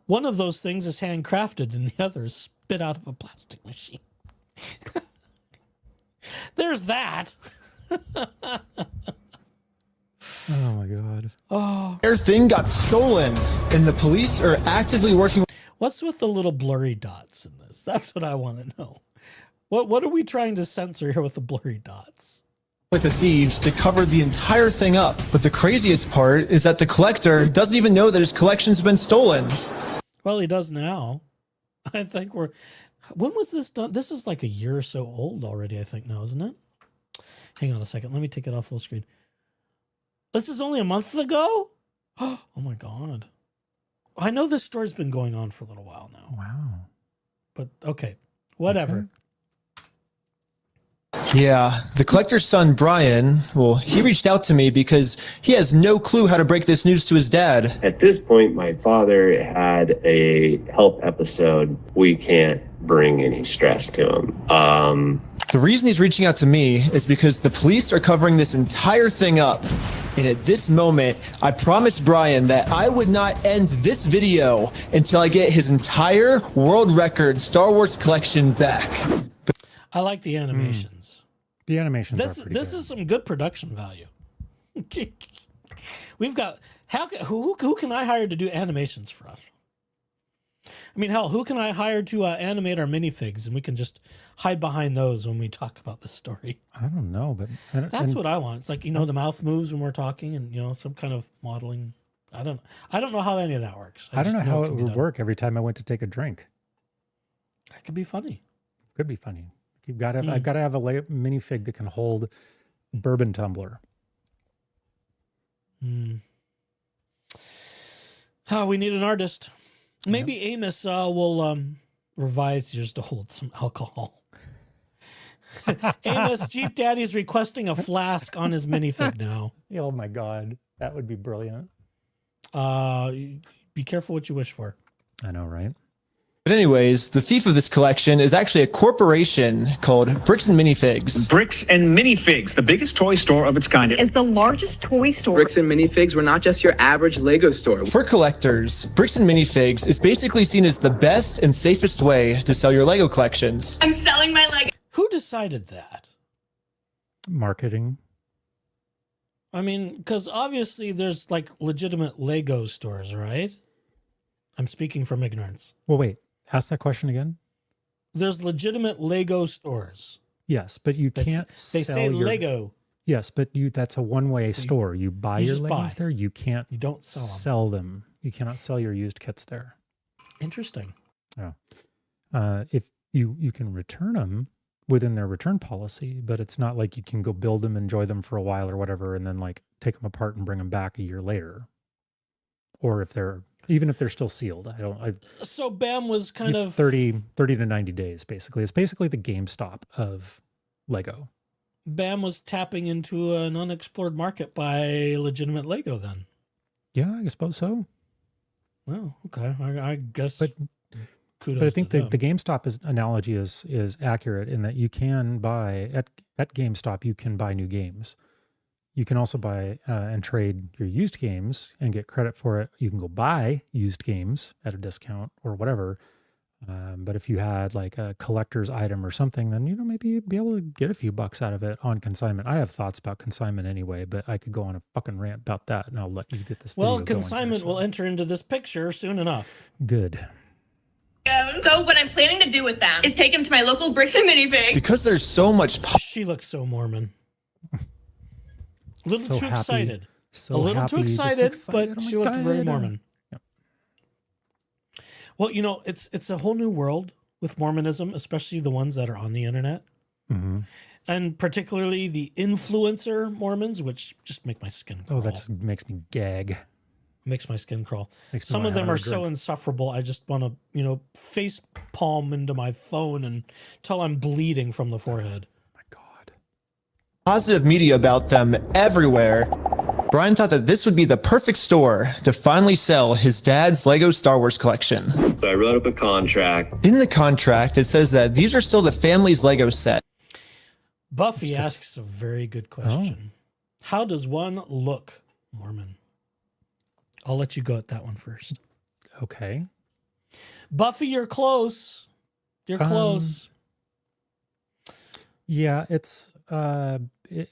one of those things is handcrafted, and the other is spit out of a plastic machine. There's that. Oh my God. Oh, thing got stolen, and the police are actively working. What's with the little blurry dots in this? That's what I want to know. What are we trying to censor here with the blurry dots? With the thieves to cover the entire thing up. But the craziest part is that the collector doesn't even know that his collection's been stolen. Well, he does now. I think when was this done? This is like a year or so old already, I think now, isn't it? Hang on a second. Let me take it off full screen. This is only a month ago? Oh my God. I know this story's been going on for a little while now. Wow. But okay, whatever. Okay. Yeah, the collector's son, Brian, well, he reached out to me because he has no clue how to break this news to his dad. At this point, my father had a health episode. We can't bring any stress to him. The reason he's reaching out to me is because the police are covering this entire thing up. And at this moment, I promised Brian that I would not end this video until I get his entire world record Star Wars collection back. I like the animations. The animations are pretty This good. is some good production value. We've got who can I hire to do animations for us? I mean, hell, who can I hire to animate our minifigs, and we can just hide behind those when we talk about this story? I don't know, but That's what I want. It's like, the mouth moves when we're talking, and some kind of modeling. I don't know how any of that works. I don't know how it would work every time I went to take a drink. That could be funny. Could be funny. I've got to have a minifig that can hold a bourbon tumbler. Oh, we need an artist. Maybe Amos will revise yours to hold some alcohol. Amos, Jeep Daddy's requesting a flask on his minifig now. Oh my God, that would be brilliant. Be careful what you wish for. I know, right? But anyways, the thief of this collection is actually a corporation called Bricks and Minifigs. Bricks and Minifigs, the biggest toy store of its kind. Is the largest toy store. Bricks and Minifigs were not just your average Lego store. For collectors, Bricks and Minifigs is basically seen as the best and safest way to sell your Lego collections. I'm selling my Lego. Who decided that? Marketing. I mean, because obviously there's like legitimate Lego stores, right? I'm speaking from ignorance. Well, wait. Ask that question again. there's legitimate Lego stores. Yes, but you can't They sell say your, Lego. Yes, but that's a one-way store. You buy you your just Legos buy. there. You can't You don't sell them. sell them. You cannot sell your used kits there. Interesting. Yeah. If you can return them within their return policy, but it's not like you can go build them, enjoy them for a while or whatever, and then like take them apart and bring them back a year later. Or even if they're still sealed. So BAM was kind of 30 to 90 days, basically. It's basically the GameStop of Lego. BAM was tapping into an unexplored market by legitimate Lego then. Yeah, I suppose so. Well, okay. I guess kudos But I think to the GameStop analogy is accurate in that you can buy at GameStop, you can buy new games. You can also buy and trade your used games and get credit for it. You can go buy used games at a discount or whatever. But if you had like a collector's item or something, then, maybe you'd be able to get a few bucks out of it on consignment. I have thoughts about consignment anyway, but I could go on a fucking rant about that, and I'll let you get this video going here, consignment will enter into this picture soon enough. Good. So what I'm planning to do with them is take them to my local Bricks and Minifigs. Because there's so much She looks so Mormon. A little So too happy. excited. So A little too happy, just excited, but Oh my she looked very God. Mormon. Yep. Well, it's a whole new world with Mormonism, especially the ones that are on the internet. Mm-hmm. And particularly the influencer Mormons, which just make my skin crawl. Oh, that just makes me gag. Makes my skin crawl. Makes me Some of wanna them have are a so drink. insufferable. I just want to, face palm into my phone until I'm bleeding from the forehead. My God. positive media about them everywhere, Brian thought that this would be the perfect store to finally sell his dad's Lego Star Wars collection. So I wrote up a contract. In the contract, it says that these are still the family's Lego set. Buffy asks a very good question. How does one look Mormon? I'll let you go at that one first. Okay. Buffy, you're close. You're close. Yeah, it's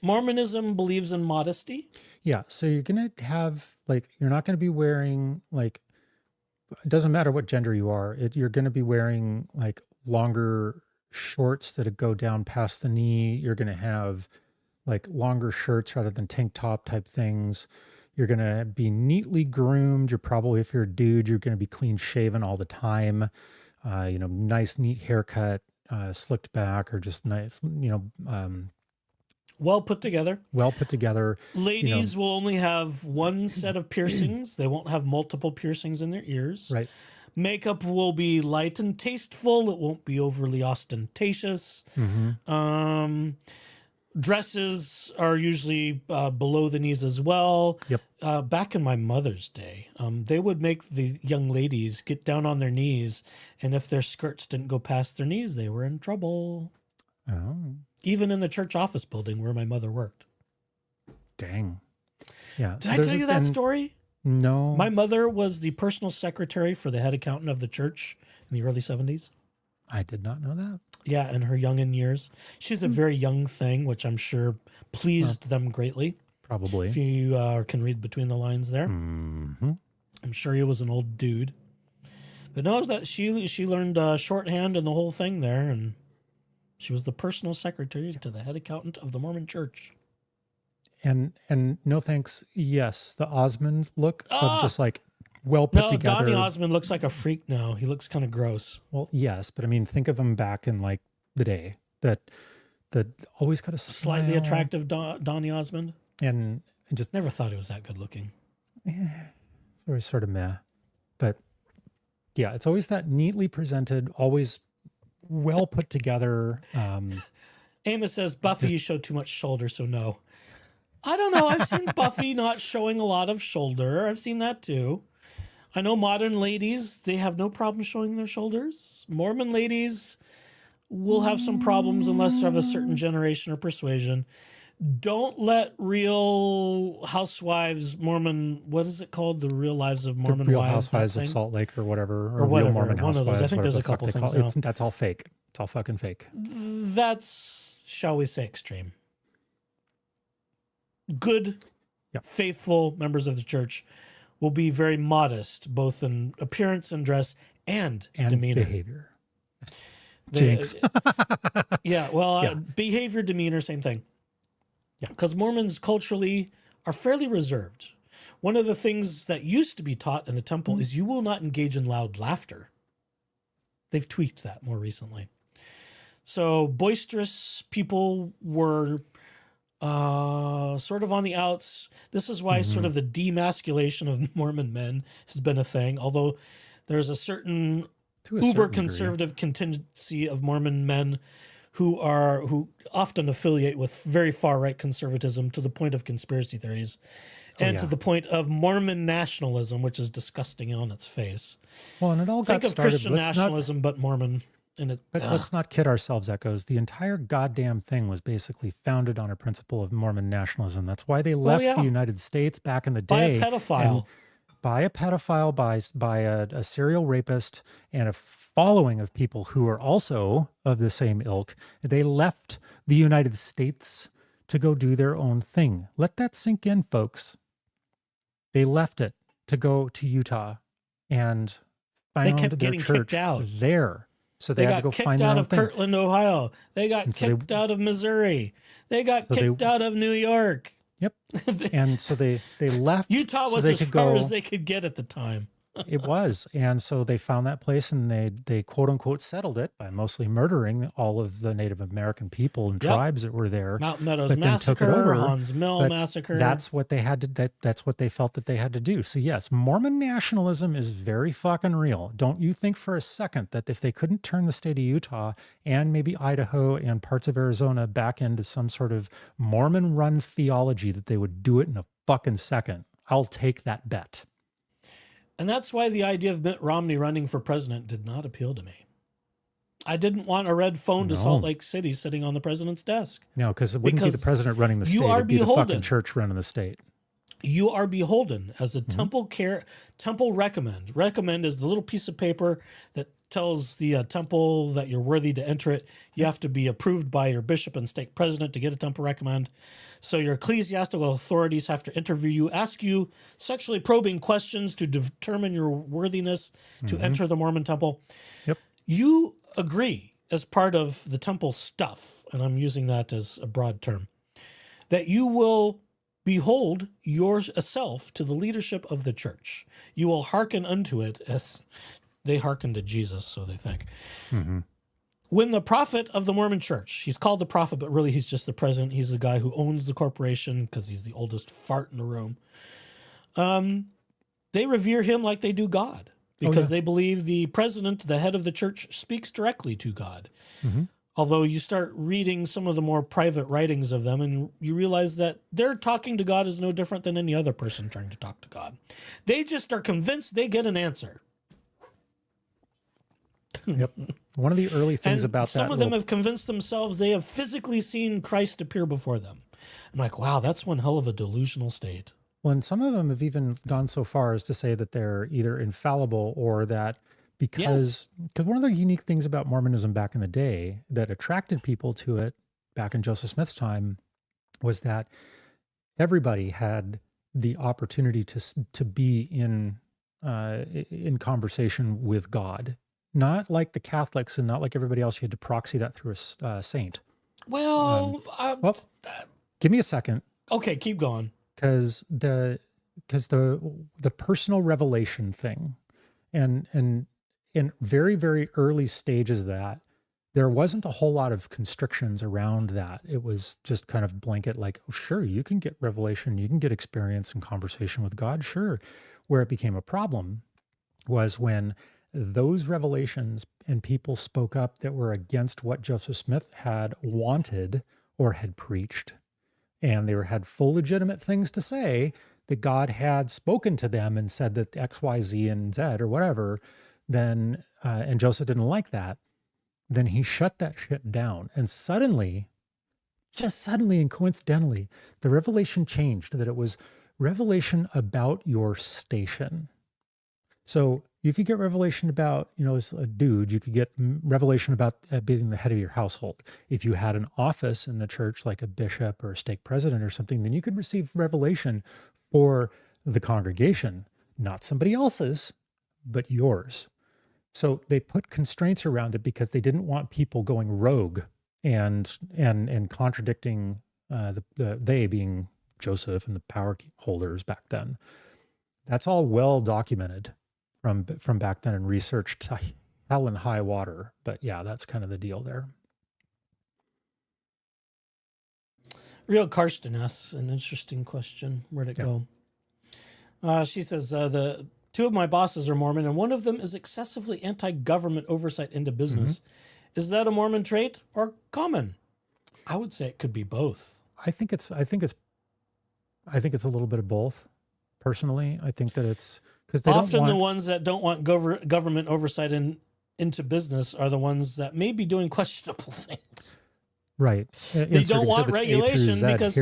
Mormonism believes in modesty. yeah, so you're gonna have you're not gonna be wearing it doesn't matter what gender you are, you're gonna be wearing longer shorts that go down past the knee. You're gonna have longer shirts rather than tank top type things. You're gonna be neatly groomed. You're probably, if you're a dude, you're gonna be clean shaven all the time. Nice neat haircut, slicked back, or just nice, Well put together. well put together. Ladies will only have one set of piercings. They won't have multiple piercings in their ears. Right. Makeup will be light and tasteful. It won't be overly ostentatious. Dresses are usually below the knees as well. Yep. Back in my mother's day, they would make the young ladies get down on their knees, and if their skirts didn't go past their knees, they were in trouble. Oh, Even in the church office building where my mother worked. dang. Yeah. Did I tell you that story? No. My mother was the personal secretary for the head accountant of the church in the early 70s. I did not know that. Yeah, in her young years. She's a very young thing, which I'm sure pleased them greatly. Probably. If you can read between the lines there. Mm-hmm. I'm sure he was an old dude. But no, that she learned shorthand and the whole thing there, and she was the personal secretary to the head accountant of the Mormon Church. And no thanks. Yes, the Osmond look of just well put No, together. Donny Osmond looks like a freak now. He looks kind of gross. Well, yes, but I mean, think of him back in the day that always got a Slightly smile attractive Donny Osmond. and just Never thought he was that good looking. it's always sort of meh. But yeah, it's always that neatly presented, always well put together. Amos says, Buffy, you show too much shoulder, so no. I don't know. I've seen Buffy not showing a lot of shoulder. I've seen that too. I know modern ladies, they have no problem showing their shoulders. Mormon ladies will have some problems unless they're of a certain generation or persuasion. Don't let Real Housewives, Mormon, what is it called? The Real Lives of Mormon the Real Wives. Housewives that of thing? Salt Lake or whatever. Or whatever, Real Mormon one of those. I Housewives, think there's whatever a the fuck couple they things call it. now. That's all fake. It's all fucking fake. That's, shall we say, extreme. Good, Yep. faithful members of the church will be very modest, both in appearance and dress and demeanor. behavior. Jinx. Behavior, demeanor, same thing. Yeah, because Mormons culturally are fairly reserved. One of the things that used to be taught in the temple is you will not engage in loud laughter. They've tweaked that more recently. So boisterous people were sort of on the outs. This is why sort of the demasculation of Mormon men has been a thing, although there's a certain uber-conservative contingency of Mormon men who often affiliate with very far-right conservatism to the point of conspiracy theories and to the point of Mormon nationalism, which is disgusting on its face. Well, and it all Think got of started. Christian nationalism, but Mormon. But let's not kid ourselves, Echoes. The entire goddamn thing was basically founded on a principle of Mormon nationalism. That's why they left the United States back in the day. By a pedophile. By a serial rapist and a following of people who are also of the same ilk. They left the United States to go do their own thing. Let that sink in, folks. They left it to go to Utah and found their church there. So they had to go find their own thing. They got kicked out of Kirtland, Ohio. They got kicked out of Missouri. They got kicked out of New York. Yep. And so they left. Utah was as far as they could get at the time. It was. And so they found that place and they quote unquote settled it by mostly murdering all of the Native American people and tribes that were there. Mountain Meadows Massacre, Hans Mill Massacre. That's what they had to, that's what they felt that they had to do. So yes, Mormon nationalism is very fucking real. Don't you think for a second that if they couldn't turn the state of Utah and maybe Idaho and parts of Arizona back into some sort of Mormon run theology that they would do it in a fucking second? I'll take that bet. And that's why the idea of Mitt Romney running for president did not appeal to me. I didn't want a red phone to Salt Lake City sitting on the president's desk. No, because it wouldn't be the president running the state. It'd be the fucking church running the state. You are beholden as a temple recommend. Recommend is the little piece of paper that tells the temple that you're worthy to enter it. You have to be approved by your bishop and stake president to get a temple recommend. So your ecclesiastical authorities have to interview you, ask you sexually probing questions to determine your worthiness to enter the Mormon temple. Yep. You agree as part of the temple stuff, and I'm using that as a broad term, that you will behold yourself to the leadership of the church. You will hearken unto it as they hearken to Jesus, so they think. When the prophet of the Mormon church, he's called the prophet, but really he's just the president. He's the guy who owns the corporation because he's the oldest fart in the room. They revere him like they do God because they believe the president, the head of the church, speaks directly to God. Although you start reading some of the more private writings of them and you realize that their talking to God is no different than any other person trying to talk to God. They just are convinced they get an answer. Yep. One of the early things about that. Some of them have convinced themselves they have physically seen Christ appear before them. I'm like, wow, that's one hell of a delusional state. Well, and some of them have even gone so far as to say that they're either infallible or that because one of the unique things about Mormonism back in the day that attracted people to it back in Joseph Smith's time was that everybody had the opportunity to be in conversation with God. Not like the Catholics and not like everybody else. You had to proxy that through a saint. Well, give me a second. Okay, keep going. Because the personal revelation thing, and in very, very early stages of that, there wasn't a whole lot of constrictions around that. It was just kind of blanket, like, oh, sure, you can get revelation, you can get experience and conversation with God, sure. Where it became a problem was when those revelations and people spoke up that were against what Joseph Smith had wanted or had preached. And they had full legitimate things to say that God had spoken to them and said that X, Y, Z, and Z or whatever, then, and Joseph didn't like that, then he shut that shit down. And suddenly, just suddenly and coincidentally, the revelation changed, that it was revelation about your station. So you could get revelation about, as a dude, you could get revelation about being the head of your household. If you had an office in the church, like a bishop or a stake president or something, then you could receive revelation for the congregation, not somebody else's, but yours. So they put constraints around it because they didn't want people going rogue and contradicting they being Joseph and the power holders back then. That's all well documented from back then and researched to hell and high water. But yeah, that's kind of the deal there. Real Karsten asks an interesting question. Where'd it go? She says, the two of my bosses are Mormon, and one of them is excessively anti-government oversight into business. Mm-hmm. Is that a Mormon trait or common? I would say it could be both. I think it's a little bit of both. Personally, I think that it's because they often the ones that don't want government oversight into business are the ones that may be doing questionable things. Right. They don't want regulation because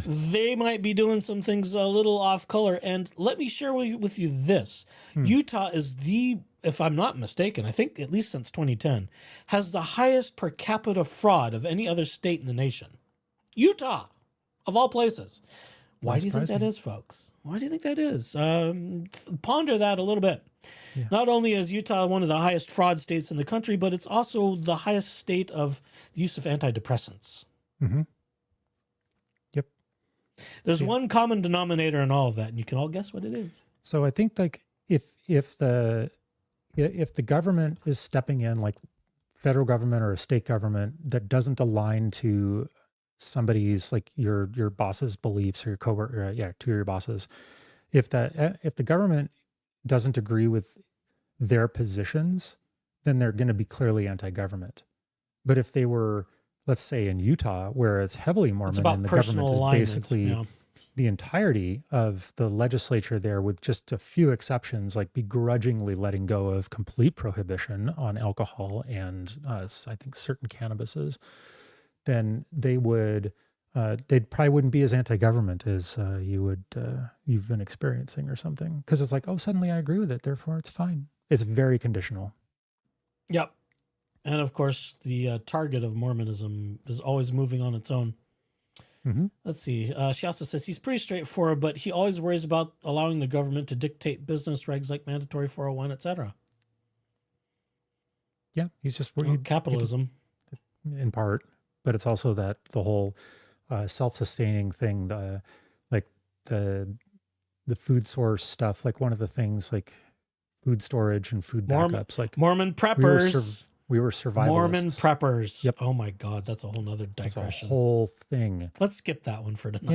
they might be doing some things a little off color. And let me share with you this. Utah is if I'm not mistaken, I think at least since 2010, has the highest per capita fraud of any other state in the nation. Utah, of all places. Why do you think that is, folks? Why do you think that is? Ponder that a little bit. Yeah. Not only is Utah one of the highest fraud states in the country, but it's also the highest state of the use of antidepressants. Mm-hmm. Yep. There's one common denominator in all of that, and you can all guess what it is. So I think like if the government is stepping in, like federal government or a state government that doesn't align to somebody's like your boss's beliefs or your coworker, to your bosses, if the government doesn't agree with their positions, then they're going to be clearly anti-government. But if they were, let's say in Utah, where it's heavily Mormon and the government is basically the entirety of the legislature there, with just a few exceptions, like begrudgingly letting go of complete prohibition on alcohol and I think certain cannabises, then they probably wouldn't be as anti-government as you've been experiencing or something. Because it's like, oh, suddenly I agree with it, therefore it's fine. It's very conditional. Yep. And of course, the target of Mormonism is always moving on its own. Mm-hmm. Let's see. She also says he's pretty straightforward, but he always worries about allowing the government to dictate business regs like mandatory 401, etc. Yeah, he's just capitalism in part. But it's also that the whole self-sustaining thing, the food source stuff, like one of the things like food storage and food backups, like Mormon preppers. We were survivalists. Mormon preppers. Yep. Oh my God, that's a whole nother digression. That's a whole thing. Let's skip that one for tonight.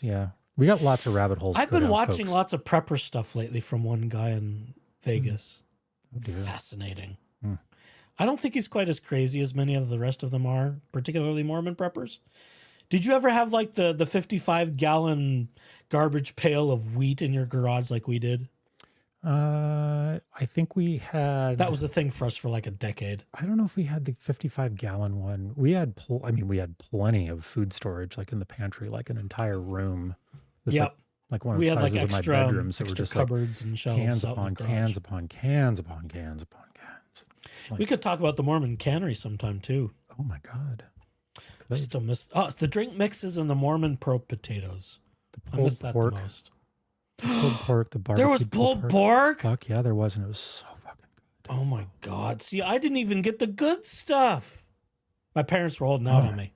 Yeah, we got lots of rabbit holes. I've been watching lots of prepper stuff lately from one guy in Vegas. Fascinating. I don't think he's quite as crazy as many of the rest of them are, particularly Mormon preppers. Did you ever have like the 55-gallon garbage pail of wheat in your garage like we did? I think we had... That was a thing for us for like a decade. I don't know if we had the 55-gallon one. We had plenty of food storage, like in the pantry, like an entire room. Yep. Like one of the sizes of my bedrooms that were just cupboards and shelves, cans upon cans upon cans upon cans upon cans. Like, we could talk about the Mormon cannery sometime too. Oh my God. I still miss the drink mixes and the Mormon pulled potatoes. I miss that the most. Pulled pork, the barbecue. There was pulled pork? Fuck yeah, there was, and it was so fucking good. Oh my God. See, I didn't even get the good stuff. My parents were holding out on me.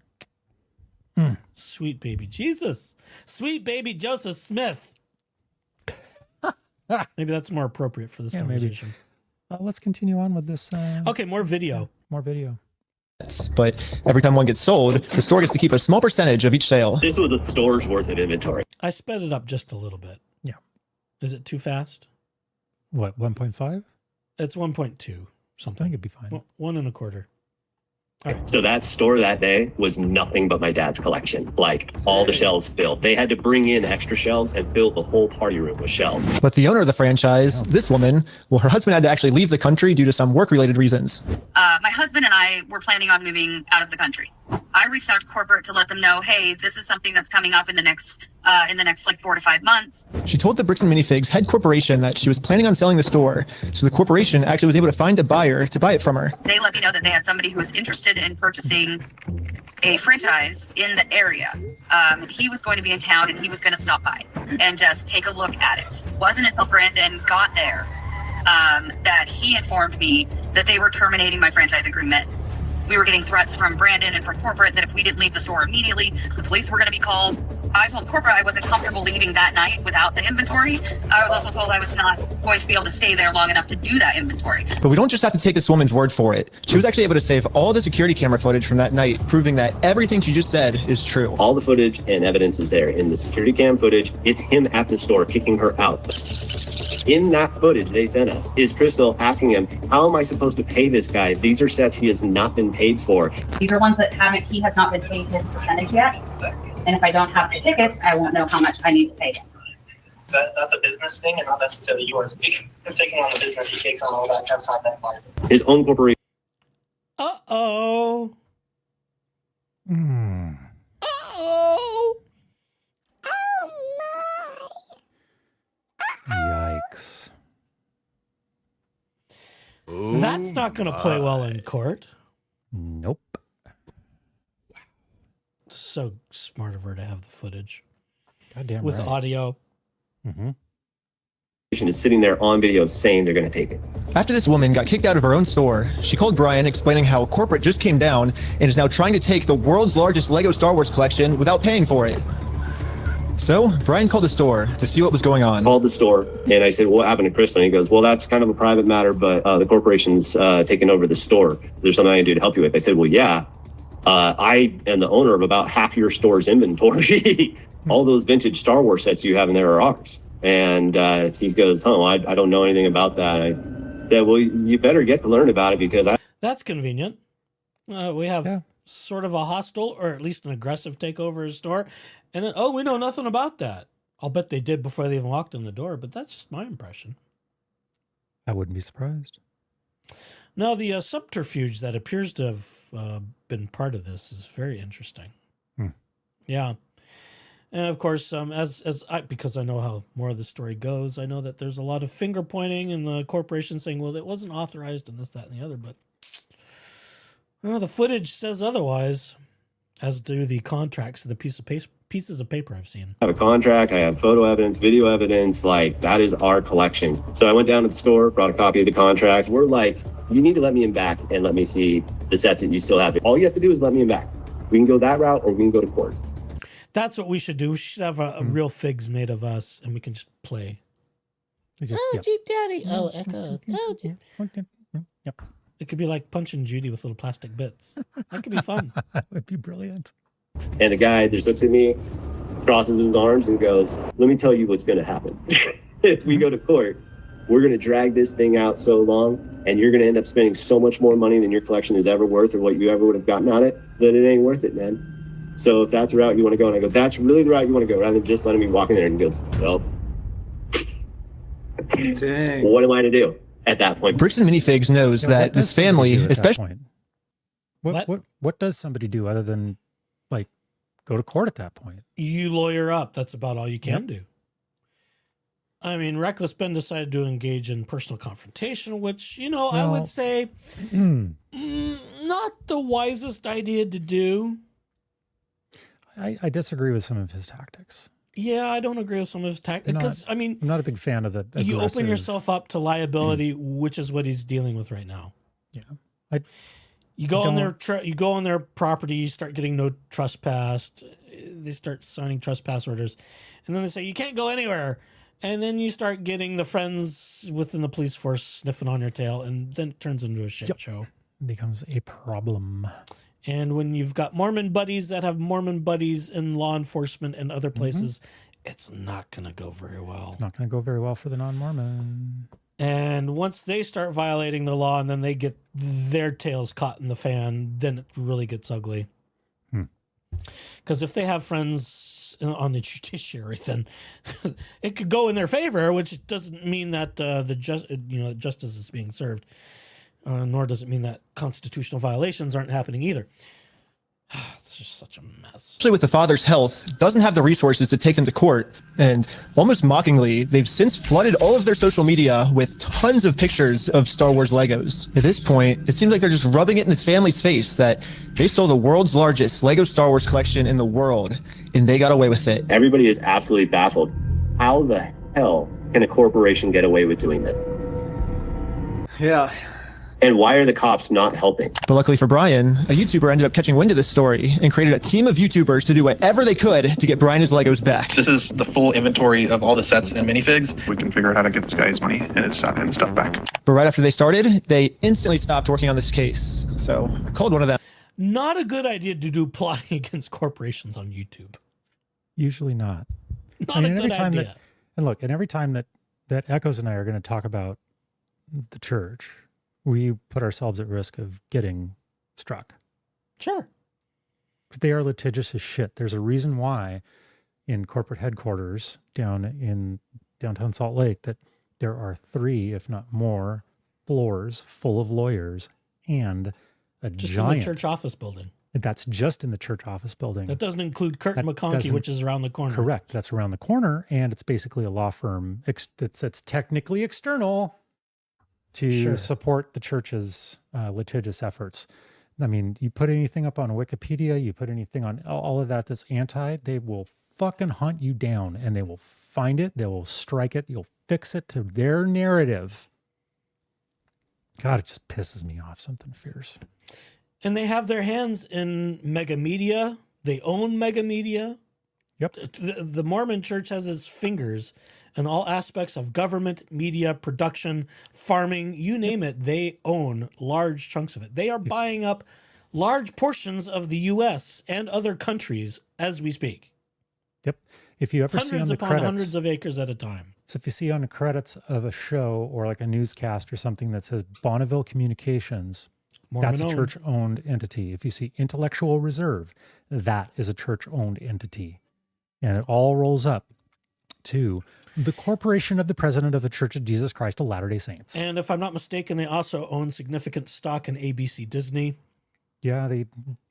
Sweet baby Jesus. Sweet baby Joseph Smith. Maybe that's more appropriate for this conversation. Let's continue on with this. Okay, more video. More video. But every time one gets sold, the store gets to keep a small percentage of each sale. This was a store's worth of inventory. I sped it up just a little bit. Yeah. Is it too fast? What, 1.5? It's 1.2 something. I think it'd be fine. 1 1/4. Right. So that store that day was nothing but my dad's collection. Like all the shelves filled. They had to bring in extra shelves and fill the whole party room with shelves. But the owner of the franchise, this woman, her husband had to actually leave the country due to some work-related reasons. My husband and I were planning on moving out of the country. I reached out to corporate to let them know, hey, this is something that's coming up in the next like 4 to 5 months. She told the Bricks and Minifigs head corporation that she was planning on selling the store, so the corporation actually was able to find a buyer to buy it from her. They let me know that they had somebody who was interested in purchasing a franchise in the area. He was going to be in town and he was going to stop by and just take a look at it. Wasn't until Brandon got there that he informed me that they were terminating my franchise agreement. We were getting threats from Brandon and from corporate that if we didn't leave the store immediately, the police were going to be called. I told corporate I wasn't comfortable leaving that night without the inventory. I was also told I was not going to be able to stay there long enough to do that inventory. But we don't just have to take this woman's word for it. She was actually able to save all the security camera footage from that night, proving that everything she just said is true. All the footage and evidence is there. In the security cam footage, it's him at the store kicking her out. In that footage they sent us is Crystal asking him, how am I supposed to pay this guy? These are sets he has not been paid for. These are ones that he has not been paid his percentage yet. And if I don't have the tickets, I won't know how much I need to pay him. That's a business thing and not necessarily yours. He's taking on the business, he takes on all that. That's not that part. His own corporation. Uh-oh. Hmm. Uh-oh. Yikes. That's not going to play well in court. Nope. So smart of her to have the footage. Goddamn with right. audio. Mm-hmm. Is sitting there on video saying they're going to take it. After this woman got kicked out of her own store, she called Brian explaining how corporate just came down and is now trying to take the world's largest Lego Star Wars collection without paying for it. So Brian called the store to see what was going on. Called the store and I said, what happened to Crystal? And he goes, well, that's kind of a private matter, but the corporation's taking over the store. There's something I can do to help you with. I said, well, yeah. I am the owner of about half your store's inventory. All those vintage Star Wars sets you have in there are ours. And he goes, oh, I don't know anything about that. I said, well, you better get to learn about it because That's convenient. We have sort of a hostile or at least an aggressive takeover of a store. And then, oh, we know nothing about that. I'll bet they did before they even walked in the door, but that's just my impression. I wouldn't be surprised. No, the subterfuge that appears to have been part of this is very interesting. Yeah. And of course, because I know how more of the story goes, I know that there's a lot of finger pointing and the corporation saying, well, it wasn't authorized and this, that, and the other. But well, the footage says otherwise, as do the contracts of the pieces of paper I've seen. I have a contract, I have photo evidence, video evidence, like that is our collection. So I went down to the store, brought a copy of the contract. We're like, you need to let me in back and let me see the sets that you still have. All you have to do is let me in back. We can go that route or we can go to court. That's what we should do. We should have a real figs made of us and we can just play. Jeep Daddy. Oh, Echo. Oh, Jeep. Yep. It could be like Punch and Judy with little plastic bits. That could be fun. That would be brilliant. And the guy just looks at me, crosses his arms and goes, let me tell you what's going to happen. If we go to court, we're going to drag this thing out so long and you're going to end up spending so much more money than your collection is ever worth or what you ever would have gotten out of it, that it ain't worth it, man. So if that's the route you want to go, and I go, that's really the route you want to go, rather than just letting me walk in there and he goes, well, what am I to do at that point? Bricks and Minifigs knows that this family, especially... What does somebody do other than, like, go to court at that point? You lawyer up. That's about all you can do. I mean, RecklessBen decided to engage in personal confrontation, which, I would say not the wisest idea to do. I disagree with some of his tactics. Yeah, I don't agree with some of his tactics. Because, I'm not a big fan of the aggressive... You open yourself up to liability, which is what he's dealing with right now. Yeah. You go on their property, you start getting no trespass. They start signing trespass orders. And then they say, you can't go anywhere. And then you start getting the friends within the police force sniffing on your tail. And then it turns into a shit show. It becomes a problem. And when you've got Mormon buddies that have Mormon buddies in law enforcement and other places, it's not going to go very well. It's not going to go very well for the non-Mormon. And once they start violating the law and then they get their tails caught in the fan, then it really gets ugly. Because if they have friends on the judiciary, then it could go in their favor, which doesn't mean that justice is being served. Nor does it mean that constitutional violations aren't happening either. It's just such a mess. Especially with the father's health, doesn't have the resources to take them to court. And almost mockingly, they've since flooded all of their social media with tons of pictures of Star Wars Legos. At this point, it seems like they're just rubbing it in this family's face that they stole the world's largest Lego Star Wars collection in the world, and they got away with it. Everybody is absolutely baffled. How the hell can a corporation get away with doing this? Yeah. And why are the cops not helping? But luckily for Brian, a YouTuber ended up catching wind of this story and created a team of YouTubers to do whatever they could to get Brian his Legos back. This is the full inventory of all the sets and minifigs. We can figure out how to get this guy his money and his stuff back. But right after they started, they instantly stopped working on this case. So I called one of them. Not a good idea to do plotting against corporations on YouTube. Usually not. Not a good idea. And every time that Echoes and I are going to talk about the church, we put ourselves at risk of getting struck. Sure. Because they are litigious as shit. There's a reason why in corporate headquarters down in downtown Salt Lake that there are 3, if not more, floors full of lawyers and a just giant... in the church office building. That's just in the church office building. That doesn't include Curtin McConkie, which is around the corner. Correct. That's around the corner, and it's basically a law firm that's technically external to support the church's litigious efforts. I mean, you put anything up on Wikipedia, you put anything on all of that that's anti, they will fucking hunt you down, and they will find it, they will strike it, you'll fix it to their narrative. God, it just pisses me off, something fierce. And they have their hands in mega media. They own mega media. Yep. The Mormon church has its fingers in all aspects of government, media, production, farming, you name it. They own large chunks of it. They are buying up large portions of the U.S. and other countries as we speak. Yep. If you ever see on the credits, hundreds of acres at a time. So if you see on the credits of a show or like a newscast or something that says Bonneville Communications, that's a church-owned entity. If you see Intellectual Reserve, that is a church-owned entity. And it all rolls up to the Corporation of the President of the Church of Jesus Christ of Latter-day Saints. And if I'm not mistaken, they also own significant stock in ABC Disney. Yeah,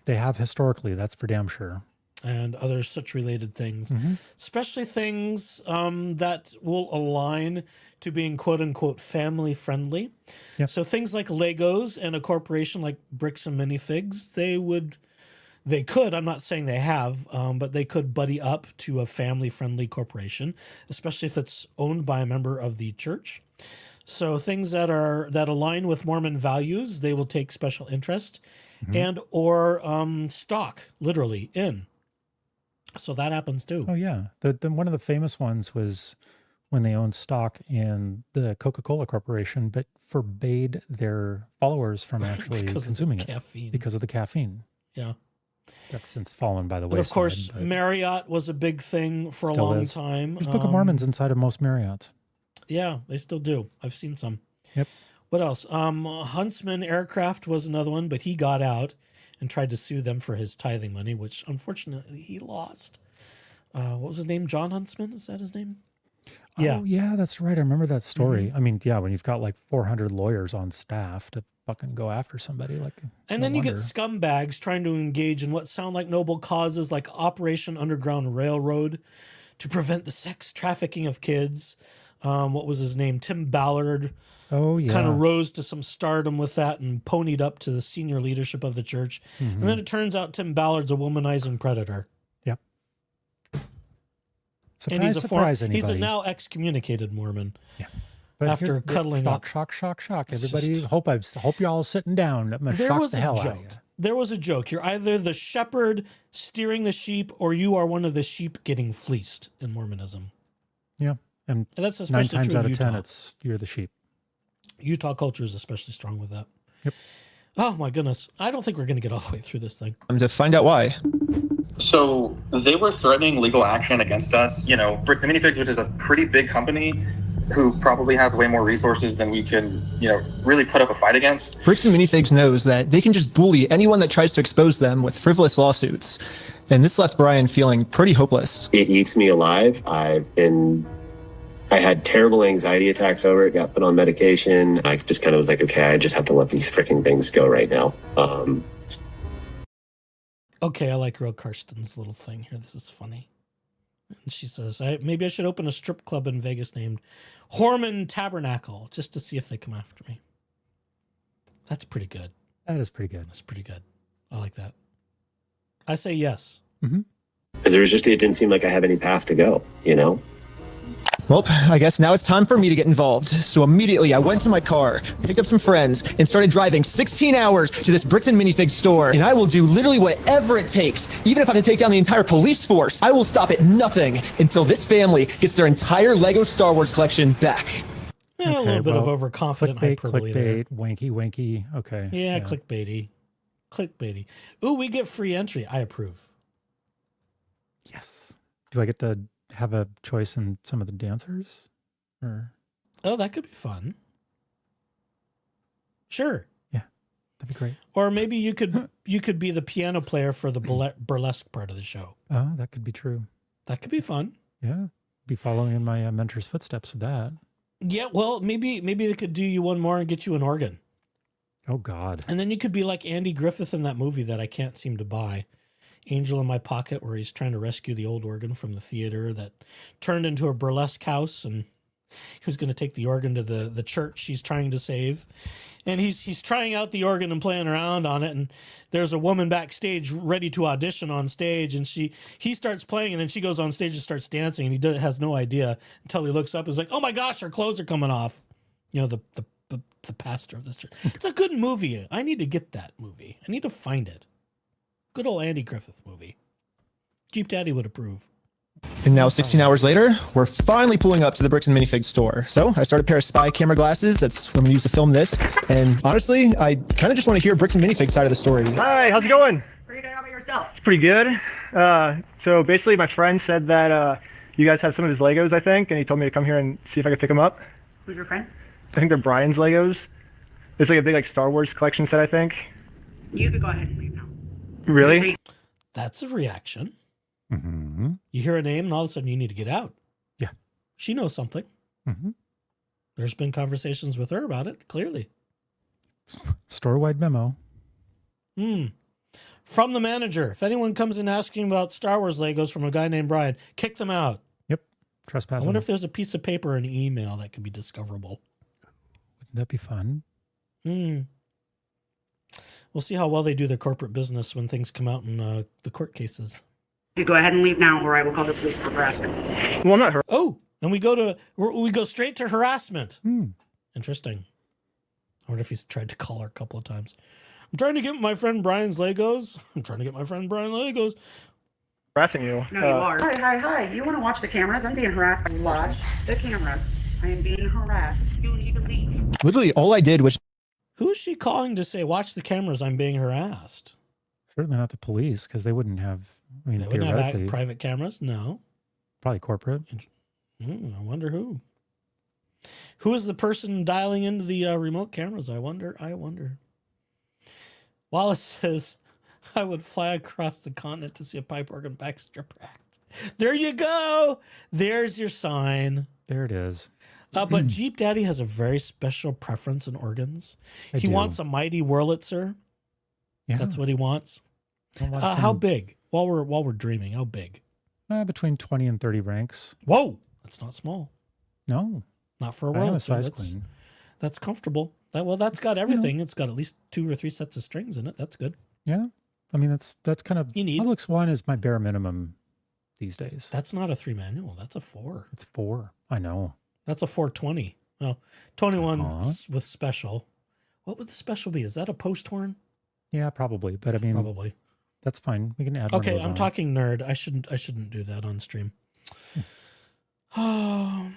they have historically, that's for damn sure. And other such related things, especially things that will align to being quote unquote family friendly. Yep. So things like Legos and a corporation like Bricks and Minifigs, they could, I'm not saying they have, but they could buddy up to a family friendly corporation, especially if it's owned by a member of the church. So things that align with Mormon values, they will take special interest and or stock literally in. So that happens too. Oh yeah. The one of the famous ones was when they owned stock in the Coca-Cola Corporation, but forbade their followers from actually consuming it because of the caffeine. Yeah. That's since fallen by the way. But of course, Marriott was a big thing for a long time. There's Book of Mormons inside of most Marriotts. Yeah, they still do. I've seen some. Yep. What else? Huntsman Aircraft was another one, but he got out and tried to sue them for his tithing money, which unfortunately he lost. What was his name? John Huntsman? Is that his name? Yeah. Oh, yeah, that's right. I remember that story. I mean, yeah, when you've got like 400 lawyers on staff to fucking go after somebody, like, and then you get scumbags trying to engage in what sound like noble causes like Operation Underground Railroad to prevent the sex trafficking of kids. What was his name? Tim Ballard. Oh, yeah. Kind of rose to some stardom with that and ponied up to the senior leadership of the church. And then it turns out Tim Ballard's a womanizing predator. Yep. And he's a now excommunicated Mormon. Yeah. But after cuddling up. Shock. Everybody, hope y'all sitting down. I'm gonna shock the hell out of you. There was a joke. You're either the shepherd steering the sheep or you are one of the sheep getting fleeced in Mormonism. Yeah. And that's especially 9 times true out of Utah. 10, you're the sheep. Utah culture is especially strong with that. Yep. Oh my goodness. I don't think we're going to get all the way through this thing. To find out why. So they were threatening legal action against us. You know, Bricks and Minifigs, which is a pretty big company who probably has way more resources than we can, really put up a fight against. Bricks and Minifigs knows that they can just bully anyone that tries to expose them with frivolous lawsuits. And this left Brian feeling pretty hopeless. It eats me alive. I had terrible anxiety attacks over it, got put on medication. I just kind of was like, okay, I just have to let these freaking things go right now. Okay, I like Real Karsten's little thing here. This is funny. And she says, maybe I should open a strip club in Vegas named Horman Tabernacle just to see if they come after me. That's pretty good. That is pretty good. That's pretty good. I like that. I say yes. Because it didn't seem like I have any path to go, Well, I guess now it's time for me to get involved. So immediately I went to my car, picked up some friends, and started driving 16 hours to this Bricks and Minifigs store. And I will do literally whatever it takes. Even if I have to take down the entire police force, I will stop at nothing until this family gets their entire Lego Star Wars collection back. Yeah, a little bit of overconfident hyperbole there. Wanky. Okay. Yeah, clickbaity. Ooh, we get free entry. I approve. Yes. Do I get to have a choice in some of the dancers? Or oh, that could be fun. Sure. Yeah, that'd be great. Or maybe you could be the piano player for the burlesque part of the show. Oh, that could be true. That could be fun. Yeah, be following in my mentor's footsteps with that. Yeah, well, maybe they could do you one more and get you an organ. Oh God! And then you could be like Andy Griffith in that movie that I can't seem to buy, Angel in My Pocket, where he's trying to rescue the old organ from the theater that turned into a burlesque house, and he was going to take the organ to the church he's trying to save. And he's trying out the organ and playing around on it, and there's a woman backstage ready to audition on stage, and he starts playing, and then she goes on stage and starts dancing, and he has no idea until he looks up and is like, oh my gosh, her clothes are coming off. You know, the pastor of this church. It's a good movie. I need to get that movie. I need to find it. Good old Andy Griffith movie. Jeep Daddy would approve. And now 16 hours later, we're finally pulling up to the Bricks and Minifigs store. So I started a pair of spy camera glasses. That's what I'm gonna use to film this. And honestly, I kind of just want to hear Bricks and Minifigs side of the story. Hi, how's it going? Pretty good. How about yourself? It's pretty good. So basically my friend said that you guys have some of his Legos, I think, and he told me to come here and see if I could pick them up. Who's your friend? I think they're Brian's Legos. It's like a big Star Wars collection set, I think. You could go ahead and leave now. Really? That's a reaction. Mm-hmm. You hear a name and all of a sudden you need to get out. Yeah. She knows something. Mm-hmm. There's been conversations with her about it, clearly. Store-wide memo. From the manager. If anyone comes in asking about Star Wars Legos from a guy named Brian, kick them out. Yep. Trespassing. I wonder if there's a piece of paper or an email that could be discoverable. Wouldn't that be fun? We'll see how well they do their corporate business when things come out in the court cases. You go ahead and leave now, or I will call the police for harassment. Well, not her. Oh, and we go straight to harassment. Interesting. I wonder if he's tried to call her a couple of times. I'm trying to get my friend Brian's Legos. Harassing you. No, you are. Hi. You want to watch the cameras? I'm being harassed. Watch the cameras. I am being harassed. You need to leave. Literally, all I did was... Who is she calling to say, watch the cameras, I'm being harassed? Certainly not the police, because they wouldn't have, I mean, They wouldn't have private cameras? No. Probably corporate. I wonder who. Who is the person dialing into the remote cameras? I wonder. Wallace says, I would fly across the continent to see a pipe organ backstrip act. There you go. There's your sign. There it is. But Jeep Daddy has a very special preference in organs. He wants a mighty Wurlitzer. Yeah. That's what he wants. How big? While we're dreaming, how big? Between 20 and 30 ranks. Whoa, that's not small. No, not for a I am a Wurlitzer. size queen. That's comfortable. That's got everything. It's got at least 2 or 3 sets of strings in it. That's good. Yeah, I mean that's kind of. Publix One is my bare minimum these days. That's not a 3 manual. That's a 4. It's 4. I know. That's a 420. Well, 21 with special. What would the special be? Is that a post horn? Yeah, probably. But I mean, probably. That's fine. We can add. Okay, one of those I'm on. talking nerd. I shouldn't do that on stream. Or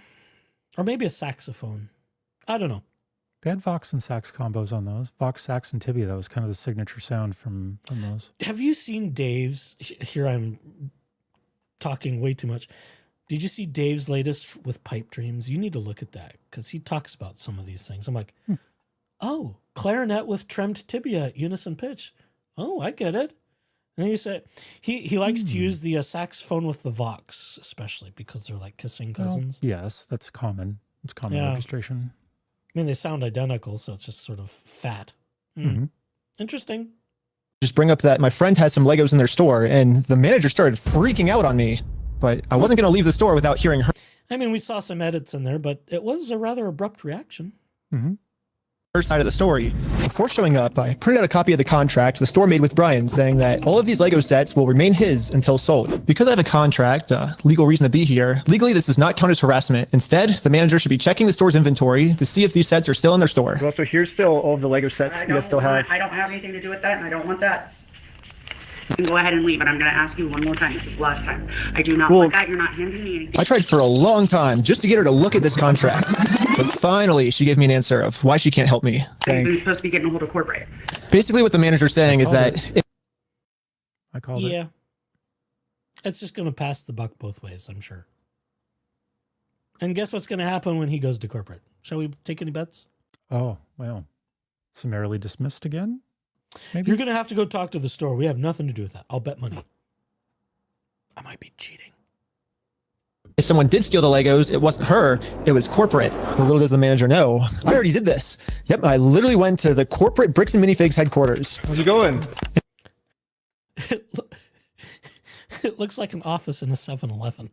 maybe a saxophone. I don't know. They had Vox and sax combos on those. Vox, sax, and tibia. That was kind of the signature sound from those. Have you seen Dave's? Here I'm talking way too much. Did you see Dave's latest with Pipe Dreams? You need to look at that because he talks about some of these things. I'm like, oh, clarinet with trimmed tibia, unison pitch. Oh, I get it. And he said he likes to use the saxophone with the Vox, especially because they're like kissing cousins. Well, yes, that's common. It's common orchestration. I mean, they sound identical, so it's just sort of fat. Interesting. Just bring up that my friend has some Legos in their store, and the manager started freaking out on me. But I wasn't going to leave the store without hearing her. I mean, we saw some edits in there, but it was a rather abrupt reaction. side of the story. Before showing up, I printed out a copy of the contract the store made with Brian saying that all of these Lego sets will remain his until sold. Because I have a contract, legal reason to be here, legally this does not count as harassment. Instead, the manager should be checking the store's inventory to see if these sets are still in their store. Well, so here's still all of the Lego sets you guys still have. I don't have anything to do with that, and I don't want that. You can go ahead and leave, and I'm going to ask you one more time. This is the last time. I do not want that. You're not handing me anything. I tried for a long time just to get her to look at this contract. But finally, she gave me an answer of why she can't help me. You're supposed to be getting a hold of corporate. Basically, what the manager's saying is that... I called it. Yeah. It's just going to pass the buck both ways, I'm sure. And guess what's going to happen when he goes to corporate? Shall we take any bets? Oh, well. Summarily dismissed again? Maybe? You're going to have to go talk to the store. We have nothing to do with that. I'll bet money. I might be cheating. If someone did steal the Legos, it wasn't her, it was corporate. But little does the manager know, I already did this. Yep, I literally went to the corporate Bricks and Minifigs headquarters. How's it going? It looks like an office in a 7-Eleven.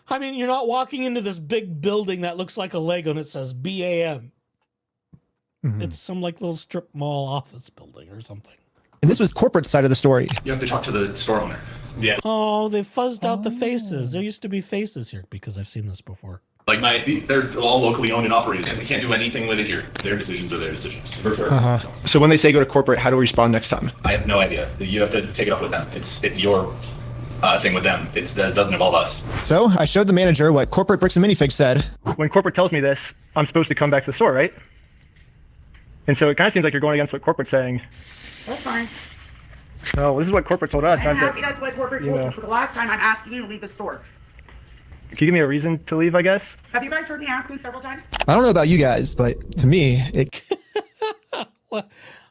I mean, you're not walking into this big building that looks like a Lego and it says BAM. Mm-hmm. It's some like little strip mall office building or something. And this was corporate side of the story. You have to talk to the store owner. Yeah. Oh, they fuzzed out the faces. There used to be faces here because I've seen this before. Like they're all locally owned and operated, and we can't do anything with it here. Their decisions are their decisions. For sure. So when they say go to corporate, how do we respond next time? I have no idea. You have to take it up with them. It's your thing with them. It doesn't involve us. So I showed the manager what corporate Bricks and Minifigs said. When corporate tells me this, I'm supposed to come back to the store, right? And so it kind of seems like you're going against what corporate's saying. That's fine. Oh, this is what corporate told us. I'm happy that's what corporate told you. For the last time, I'm asking you to leave the store. Can you give me a reason to leave, I guess? Have you guys heard me ask you several times? I don't know about you guys, but to me, it...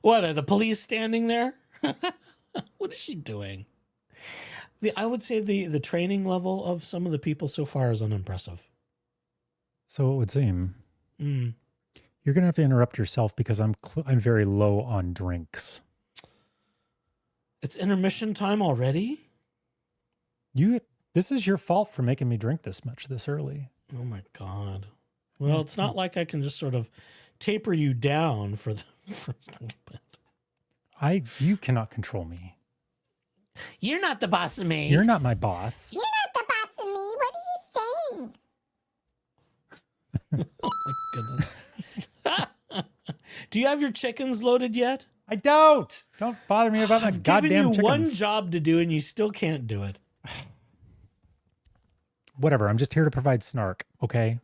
What, are the police standing there? What is she doing? I would say the training level of some of the people so far is unimpressive. So it would seem. You're going to have to interrupt yourself because I'm very low on drinks. It's intermission time already? This is your fault for making me drink this much this early. Oh my God. Well, it's not like I can just sort of taper you down for the first little bit. You cannot control me. You're not the boss of me. You're not my boss. You're not the boss of me. What are you saying? Oh my goodness. Do you have your chickens loaded yet? I don't. Don't bother me about my goddamn chickens. I've given you one job to do and you still can't do it. Whatever. I'm just here to provide snark, okay?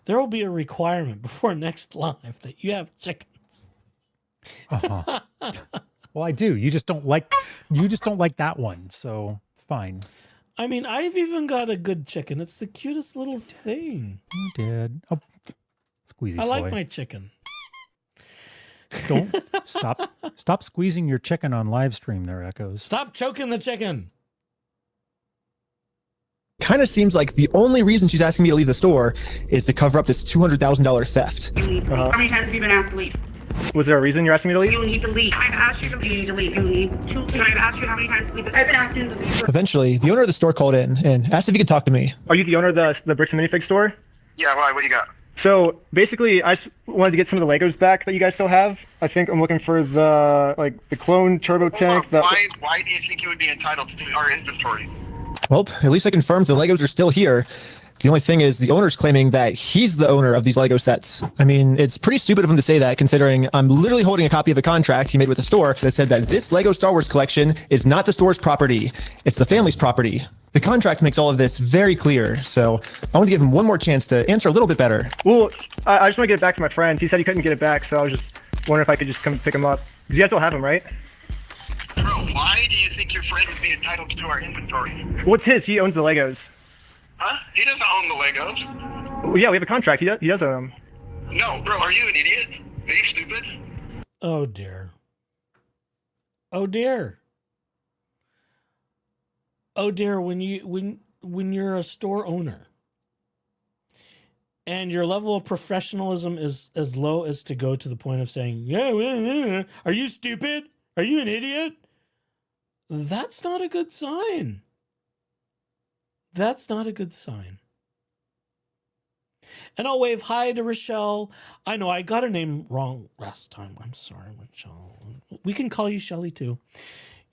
There will be a requirement before next live that you have chickens. Well, I do. You just don't like that one, so it's fine. I mean, I've even got a good chicken. It's the cutest little thing. You did. Oh, squeezy. I toy. like my chicken. Don't stop squeezing your chicken on live stream there, Echoes. Stop choking the chicken. Kind of seems like the only reason she's asking me to leave the store is to cover up this $200,000 theft. How many times have you been asked to leave? Was there a reason you're asking me to leave? You need to leave. I've asked you to leave. You need to leave. You need to leave. I've asked you how many times to leave. I've been asking to leave. Eventually, the owner of the store called in and asked if he could talk to me. Are you the owner of the Bricks and Minifigs store? Yeah, why? What you got? So basically, I just wanted to get some of the Legos back that you guys still have. I think I'm looking for the clone turbo tank. Why do you think you would be entitled to our inventory? Well, at least I confirmed the Legos are still here. The only thing is the owner's claiming that he's the owner of these Lego sets. I mean, it's pretty stupid of him to say that, considering I'm literally holding a copy of a contract he made with the store that said that this Lego Star Wars collection is not the store's property. It's the family's property. The contract makes all of this very clear, so I want to give him one more chance to answer a little bit better. Well, I just want to get it back to my friend. He said he couldn't get it back, so I was just wondering if I could just come pick him up. You guys don't have him, right? Bro, why do you think your friend would be entitled to our inventory? What's his? He owns the Legos. Huh? He doesn't own the Legos. Well, yeah, we have a contract. He does own them. No, bro, are you an idiot? Are you stupid? Oh, dear. Oh, dear. Oh, dear, when you're a store owner and your level of professionalism is as low as to go to the point of saying, yeah, are you stupid? Are you an idiot? That's not a good sign. That's not a good sign. And I'll wave hi to Rochelle. I know I got her name wrong last time. I'm sorry, Rochelle. We can call you Shelly too.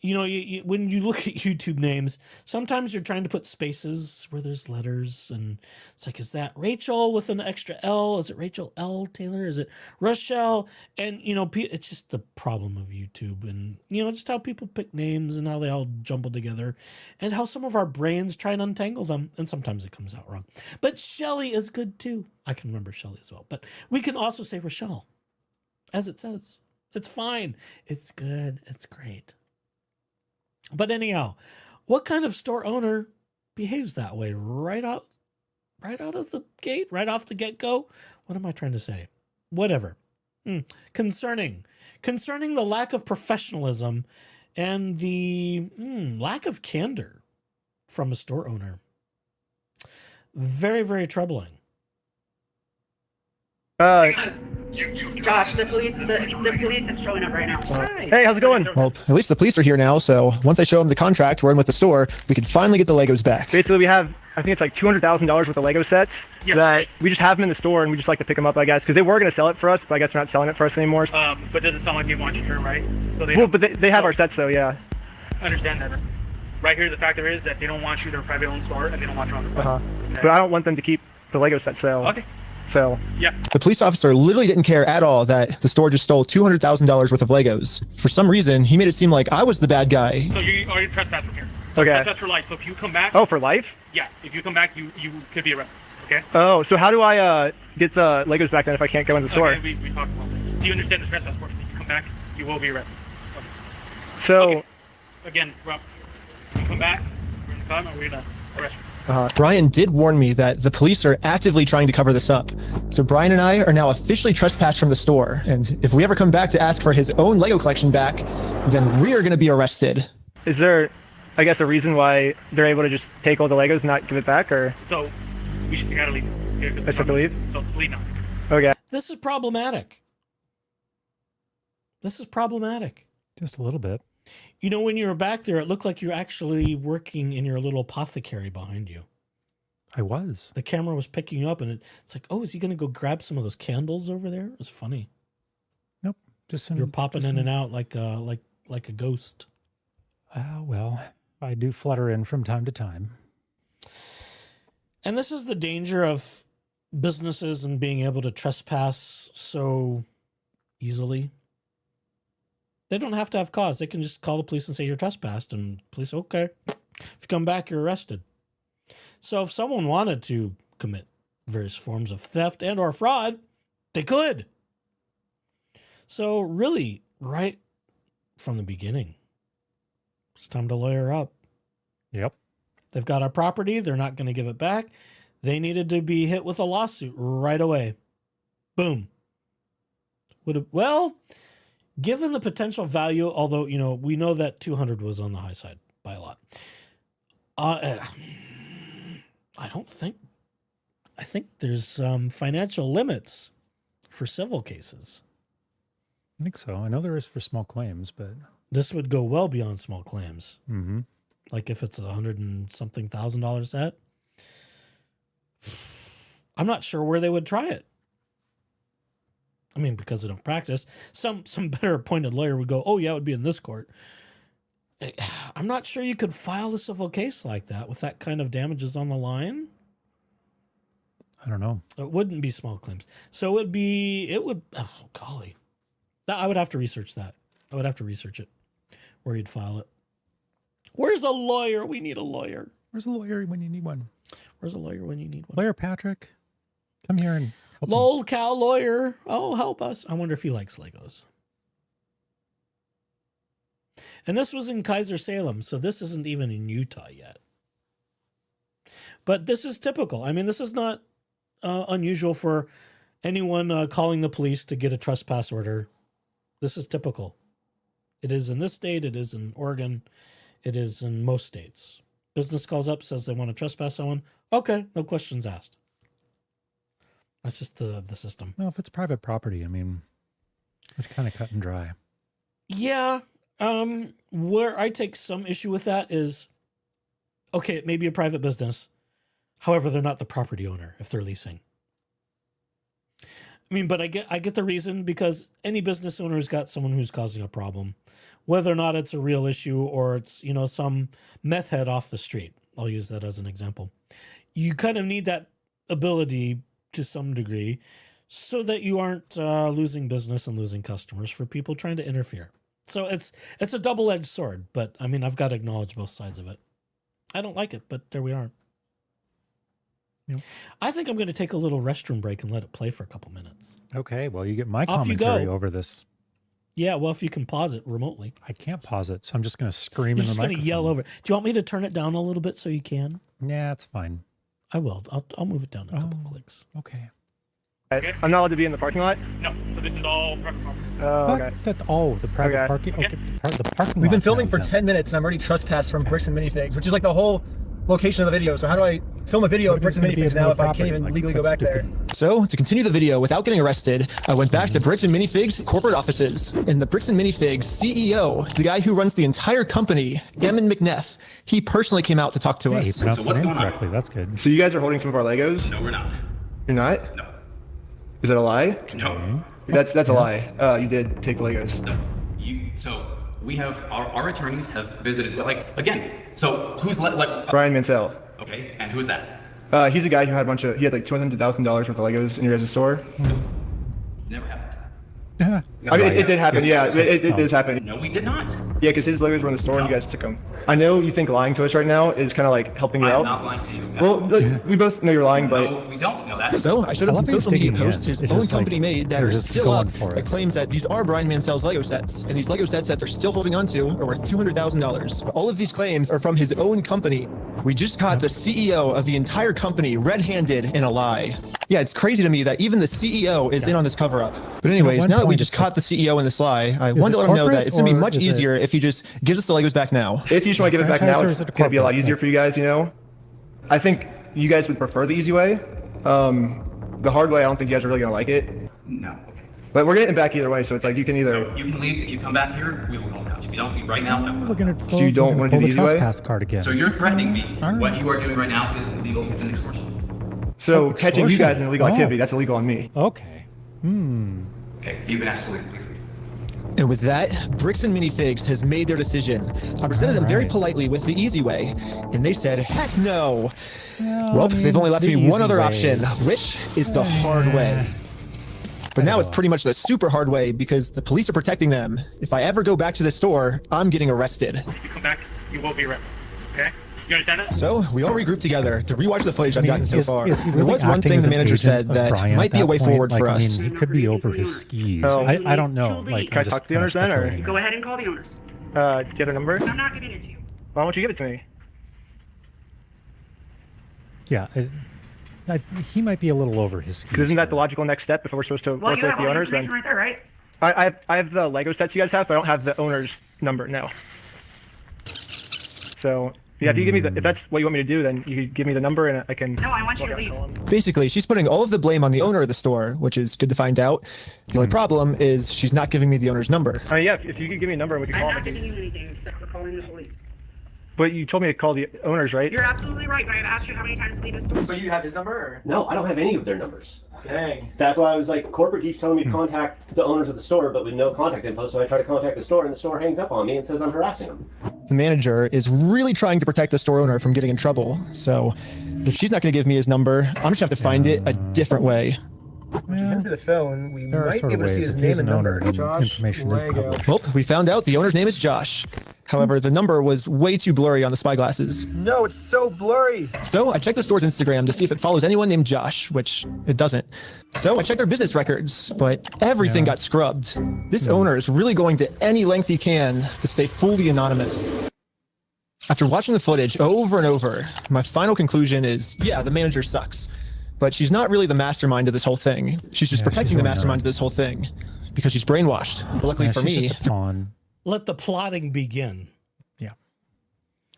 You know, when you look at YouTube names, sometimes you're trying to put spaces where there's letters, and it's like, is that Rachel with an extra L? Is it Rachel L. Taylor? Is it Rochelle? And, you know, it's just the problem of YouTube, and, you know, just how people pick names and how they all jumble together, and how some of our brains try and untangle them, and sometimes it comes out wrong. But Shelly is good too. I can remember Shelly as well. But we can also say Rochelle, as it says. It's fine. It's good. It's great. But anyhow, what kind of store owner behaves that way right out of the gate, right off the get-go? What am I trying to say? Whatever. Concerning the lack of professionalism and the lack of candor from a store owner. Very, very troubling. Josh, the police are showing up right now. Hey, how's it going? Well, at least the police are here now, so once I show them the contract we're in with the store, we can finally get the Legos back. Basically, we have, I think it's like $200,000 worth of Lego sets that we just have them in the store, and we just like to pick them up, I guess, because they were going to sell it for us, but I guess they're not selling it for us anymore. But doesn't sound like they want you here, right? So they have our sets, though, yeah. I understand that. Right here, the factor is that they don't want you, they're a private-owned store, and they don't want you on the front. Okay. But I don't want them to keep the Lego set sale. Okay. So yeah, the police officer literally didn't care at all that the store just stole $200,000 worth of Legos. For some reason, he made it seem like I was the bad guy. So you already trespassed from here. Okay. Trespass for life. So if you come back. Oh, for life? Yeah. If you come back, you could be arrested. Okay. Oh, so how do I get the Legos back then if I can't go in the store? Okay, we talked about this. Do you understand the trespass portion? If you come back, you will be arrested. Okay. So. Okay. Again, Rob, if you come back, we're in the car, and we're gonna arrest you. Brian did warn me that the police are actively trying to cover this up. So Brian and I are now officially trespassed from the store. And if we ever come back to ask for his own Lego collection back, then we are going to be arrested. Is there, I guess, a reason why they're able to just take all the Legos and not give it back, or? So we just gotta leave. I have to leave? So leave now. Okay. This is problematic. Just a little bit. You know, when you were back there, it looked like you're actually working in your little apothecary behind you. I was. The camera was picking up, and it's like, oh, is he going to go grab some of those candles over there? It was funny. Nope. Just some. You're popping in and out like a ghost. Well, I do flutter in from time to time. And this is the danger of businesses and being able to trespass so easily. They don't have to have cause. They can just call the police and say you're trespassed, and police, okay. If you come back, you're arrested. So if someone wanted to commit various forms of theft and or fraud, they could. So really, right from the beginning, it's time to lawyer up. Yep. They've got our property. They're not going to give it back. They needed to be hit with a lawsuit right away. Boom. Given the potential value, although, you know, we know that 200 was on the high side by a lot. I think there's financial limits for civil cases. I think so. I know there is for small claims, but this would go well beyond small claims. Mm-hmm. Like if it's $100 and something $1,000 set, I'm not sure where they would try it. I mean, because they don't practice, some better appointed lawyer would go, oh, yeah, it would be in this court. I'm not sure you could file a civil case like that with that kind of damages on the line. I don't know. It wouldn't be small claims. So oh, golly. I would have to research that. I would have to research it, where you'd file it. Where's a lawyer? We need a lawyer. Where's a lawyer when you need one? Where's a lawyer when you need one? Lawyer Patrick, come here and help Lol cow lawyer. Oh, help us. I wonder if he likes Legos. And this was in Kizer, Salem, so this isn't even in Utah yet. But this is typical. I mean, this is not unusual for anyone calling the police to get a trespass order. This is typical. It is in this state. It is in Oregon. It is in most states. Business calls up, says they want to trespass someone. Okay, no questions asked. That's just the system. Well, if it's private property, I mean, it's kind of cut and dry. Yeah. Where I take some issue with that is, okay, it may be a private business. However, they're not the property owner if they're leasing. mean, but I get the reason, because any business owner's got someone who's causing a problem, whether or not it's a real issue or it's, you know, some meth head off the street. I'll use that as an example. You kind of need that ability to some degree so that you aren't losing business and losing customers for people trying to interfere. So it's a double-edged sword, but I mean, I've got to acknowledge both sides of it. I don't like it, but there we are. Yep. I think I'm going to take a little restroom break and let it play for a couple minutes. Okay, well, you get my Off you commentary go. over this. Yeah, well, if you can pause it remotely. I can't pause it, so I'm just going to scream You're in the just going to microphone. yell over it. Do you want me to turn it down a little bit so you can? Yeah, it's fine. I will. I'll move it down a couple clicks. Okay. I'm not allowed to be in the parking lot? No, so this is all private property. Oh, okay. The private parking. Okay. The parking. We've been lot's filming now for exempt. 10 minutes and I'm already trespassed from Bricks and Minifigs, which is like the whole location of the video. So how do I film a video of Bricks and Minifigs now if I can't even legally go back there? So, to continue the video without getting arrested, I went back to Bricks and Minifigs corporate offices. And the Bricks and Minifigs CEO, the guy who runs the entire company, Eamon McNeff, he personally came out to talk to Hey, us. you pronounced the name correctly. That's good. So you guys are holding some of our Legos? No, we're not. You're not? No. Is that a lie? No. That's a lie. You did take the Legos. No. So we have our attorneys have visited. Like again. So who's Brian Mansell. Okay, and who is that? He's a guy who had like $200,000 worth of Legos in your guys' store. Never happened. I mean, it did happen. Yeah, it does happen. No, we did not. Yeah, because his Legos were in the store and you guys took them. I know you think lying to us right now is kind of like helping you I'm out. not lying to you. Well, we both know you're lying, but No, we don't know that. So I showed him some social media posts his own company made that they're are just still going up for it. that claims that these are Brian Mansell's Lego sets. And these Lego sets that they're still holding on to are worth $200,000. All of these claims are from his own company. We just caught the CEO of the entire company red-handed in a lie. Yeah, it's crazy to me that even the CEO is in on this cover-up. But anyways, now that we just caught the CEO in this lie, I wanted to let him know that it's going to be much easier if he just gives us the Legos back now. if you just want to give it back now, it's going to be a lot easier for you guys, you know? I think you guys would prefer the easy way. The hard way, I don't think you guys are really going to like it. No. But we're getting it back either way, so it's like you can either... You can leave. If you come back here, we will call the cops. If you don't, right now, We're going to So you don't want to do the easy way? trespass card again. So you're threatening me. What you are doing right now is illegal. It's an extortion. So catching you guys in illegal activity, that's illegal on me. Okay. Okay, you've been asked to leave. Please leave. And with that, Bricks and Minifigs has made their decision. I presented them very politely with the easy way, and they said, heck no. Well, they've only left me one other option, which is the hard way. But now it's pretty much the super hard way because the police are protecting them. If I ever go back to the store, I'm getting arrested. If you come back, you will be arrested. Okay? You understand that? So we all regrouped together to rewatch the footage I've gotten so far. Is he There really was one acting thing as the an manager agent said of that Brian might at be a that way point? forward Like, for I us. mean, he could be over his skis. Oh. I don't know. Like, Can I I'm just talk to the owners then, or? speculating. Go ahead and call the owners. Do you have their number? I'm not giving it to you. Why don't you give it to me? Yeah, he might be a little over his skis. 'Cause isn't that the logical next step if we're supposed to Well, work you with have the all the owners? Then information right there, right? I have the Lego sets you guys have, but I don't have the owner's number now. So yeah, if you give me if that's what you want me to do, then you could give me the number and I can. No, I want you to leave. Basically, she's putting all of the blame on the owner of the store, which is good to find out. The only problem is she's not giving me the owner's number. I mean, yeah, if you could give me a number, we could I'm call not them. giving you anything except for calling the police. But you told me to call the owners, right? You're absolutely right, but I've asked you how many times to leave the store. But you have his number? Or? No, I don't have any of their numbers. Dang. That's why I was like, corporate keeps telling me to contact the owners of the store, but with no contact info. So I try to contact the store, and the store hangs up on me and says I'm harassing them. The manager is really trying to protect the store owner from getting in trouble. So if she's not going to give me his number, I'm just going to have to find it a different way. When you answer the phone, we There are might sort be of able to see ways his if name he's and an number. owner, then Josh information is Lego. public. Well, we found out the owner's name is Josh. However, the number was way too blurry on the spy glasses. No, it's so blurry. So I checked the store's Instagram to see if it follows anyone named Josh, which it doesn't. So I checked their business records, but everything got scrubbed. This owner is really going to any length he can to stay fully anonymous. After watching the footage over and over, my final conclusion is, yeah, the manager sucks. But she's not really the mastermind of this whole thing. She's just protecting the mastermind of this whole thing because she's brainwashed. But luckily for she's me, just a pawn. Let the plotting begin. Yeah.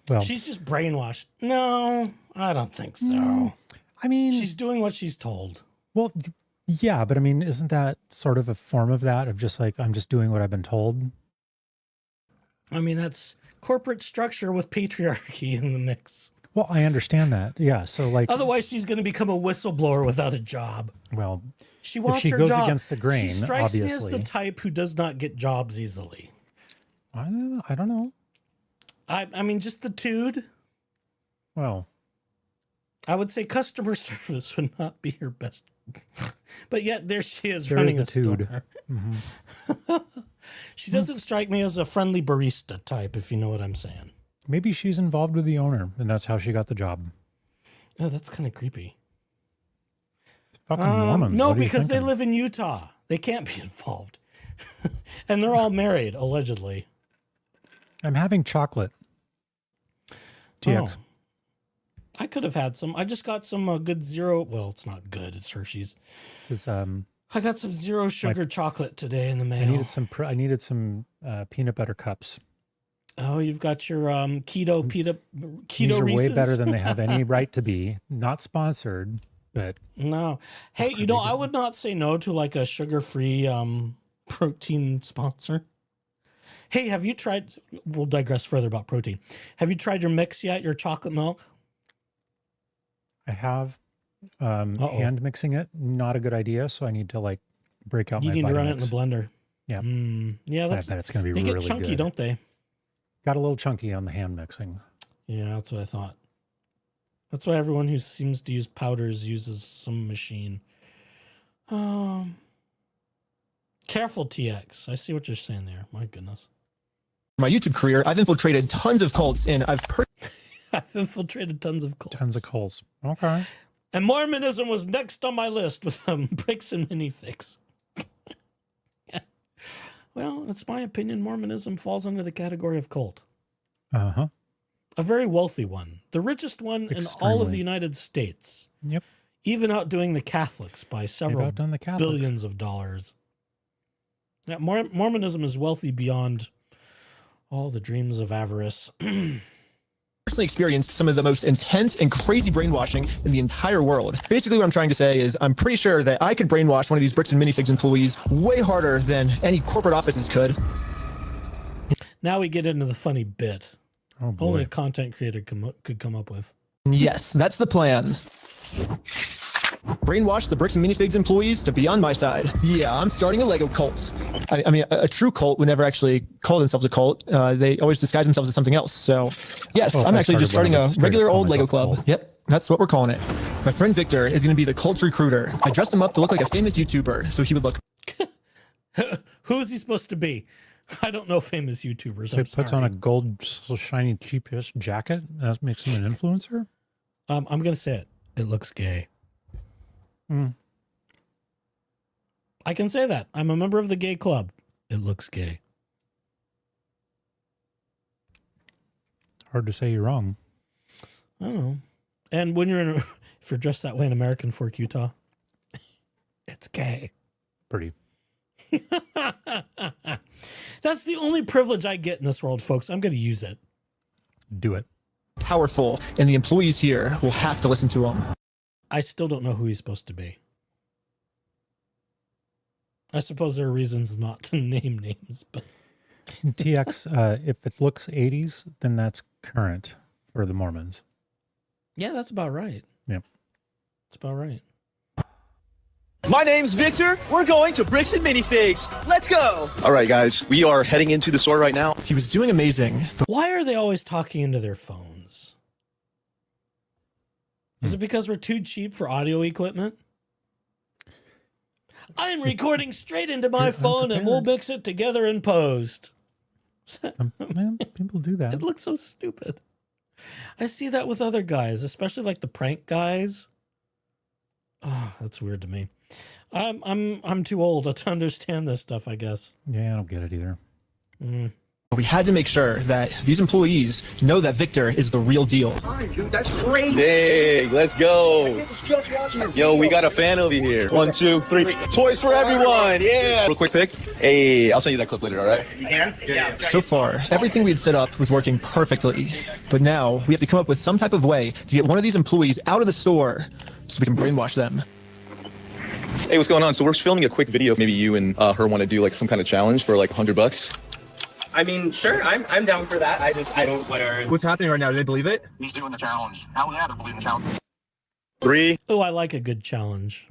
Well, She's just brainwashed. No, I don't think so. I mean, she's doing what she's told. Well, yeah, but I mean, isn't that sort of a form of that, of just like, I'm just doing what I've been told? I mean, that's corporate structure with patriarchy in the mix. Well, I understand that. Yeah. So like, otherwise she's going to become a whistleblower without a job. Well, she wants if she her goes job. against the grain, she strikes obviously. me as the type who does not get jobs easily. I don't know. I mean, just the dude. Well, I would say customer service would not be her best. But yet there she is there running is the a dude. store. Mm-hmm. She doesn't strike me as a friendly barista type, if you know what I'm saying. Maybe she's involved with the owner, and that's how she got the job. Oh, that's kind of creepy. Fucking Mormons. No, what are you because they thinking? live in Utah. They can't be involved. And they're all married, allegedly. I'm having chocolate. TX. Oh. I could have had some. I just got some good zero. Well, it's not good. It's Hershey's. This is, I got some zero sugar chocolate today in the mail. I needed some peanut butter cups. Oh, you've got your keto These are way Reese's? better than they have any right to be. Not sponsored, but no. Hey, you know, I would not say no to like a sugar-free protein sponsor. Hey, have you tried? We'll digress further about protein. Have you tried your mix yet? Your chocolate milk? I have hand mixing it. Not a good idea. So I need to like break out. You my need to run it in Vitamix. the blender. Yeah, yeah. I bet it's going to be they really get chunky, good. don't they? Got a little chunky on the hand mixing. Yeah, that's what I thought. That's why everyone who seems to use powders uses some machine. Careful, TX. I see what you're saying there. My goodness. My YouTube career, I've infiltrated tons of cults, and I've I've infiltrated tons of cults. Tons of cults. Okay. And Mormonism was next on my list with Bricks and Minifigs. Well, it's my opinion. Mormonism falls under the category of cult. Uh-huh. A very wealthy one. The richest one in all of the United States. Yep. Even outdoing the Catholics by several outdone the Catholics. billions of dollars. Yeah, Mormonism is wealthy beyond all the dreams of avarice. personally experienced some of the most intense and crazy brainwashing in the entire world. Basically, what I'm trying to say is I'm pretty sure that I could brainwash one of these Bricks and Minifigs employees way harder than any corporate offices could. Now we get into the funny bit. Oh boy. Only a content creator could come up with. Yes, that's the plan. Brainwash the Bricks and Minifigs employees to be on my side. Yeah, I'm starting a Lego cult. I mean, a true cult would never actually call themselves a cult. They always disguise themselves as something else. So, yes, I'm actually just starting a regular old Lego club. Yep, that's what we're calling it. My friend Victor is going to be the cult recruiter. I dressed him up to look like a famous YouTuber, so he would look... Who is he supposed to be? I don't know famous YouTubers. He puts on a gold, shiny, cheapish jacket. That makes him an influencer? I'm going to say it. It looks gay. I can say that. I'm a member of the gay club. It looks gay. Hard to say you're wrong. I don't know. And when you're if you're dressed that way in American Fork, Utah, it's gay. Pretty. That's the only privilege I get in this world, folks. I'm going to use it. Do it. Powerful, and the employees here will have to listen to him. I still don't know who he's supposed to be. I suppose there are reasons not to name names, but TX, if it looks 80s, then that's current for the Mormons. Yeah, that's about right. Yep. That's about right. My name's Victor. We're going to Bricks and Minifigs. Let's go. All right, guys. We are heading into the store right now. He was doing amazing. Why are they always talking into their phones? Is it because we're too cheap for audio equipment? I'm recording straight into my phone and we'll mix it together in post. Man, people do that. It looks so stupid. I see that with other guys, especially like the prank guys. Oh, that's weird to me. I'm too old to understand this stuff, I guess. Yeah, I don't get it either. We had to make sure that these employees know that Victor is the real deal. Dude, that's crazy. Hey, let's go. Yo, we got a fan over here. 1, 2, 3. Toys for everyone. Yeah. Real quick pic. Hey, I'll send you that clip later, all right? You can? Yeah. So far, everything we had set up was working perfectly. But now we have to come up with some type of way to get one of these employees out of the store so we can brainwash them. Hey, what's going on? So we're filming a quick video. Maybe you and her want to do like some kind of challenge for like $100. I mean, sure, I'm down for that. I don't whatever. What's happening right now? Do they believe it? He's doing the challenge. Hell yeah, they're believing the challenge. 3. Oh, I like a good challenge.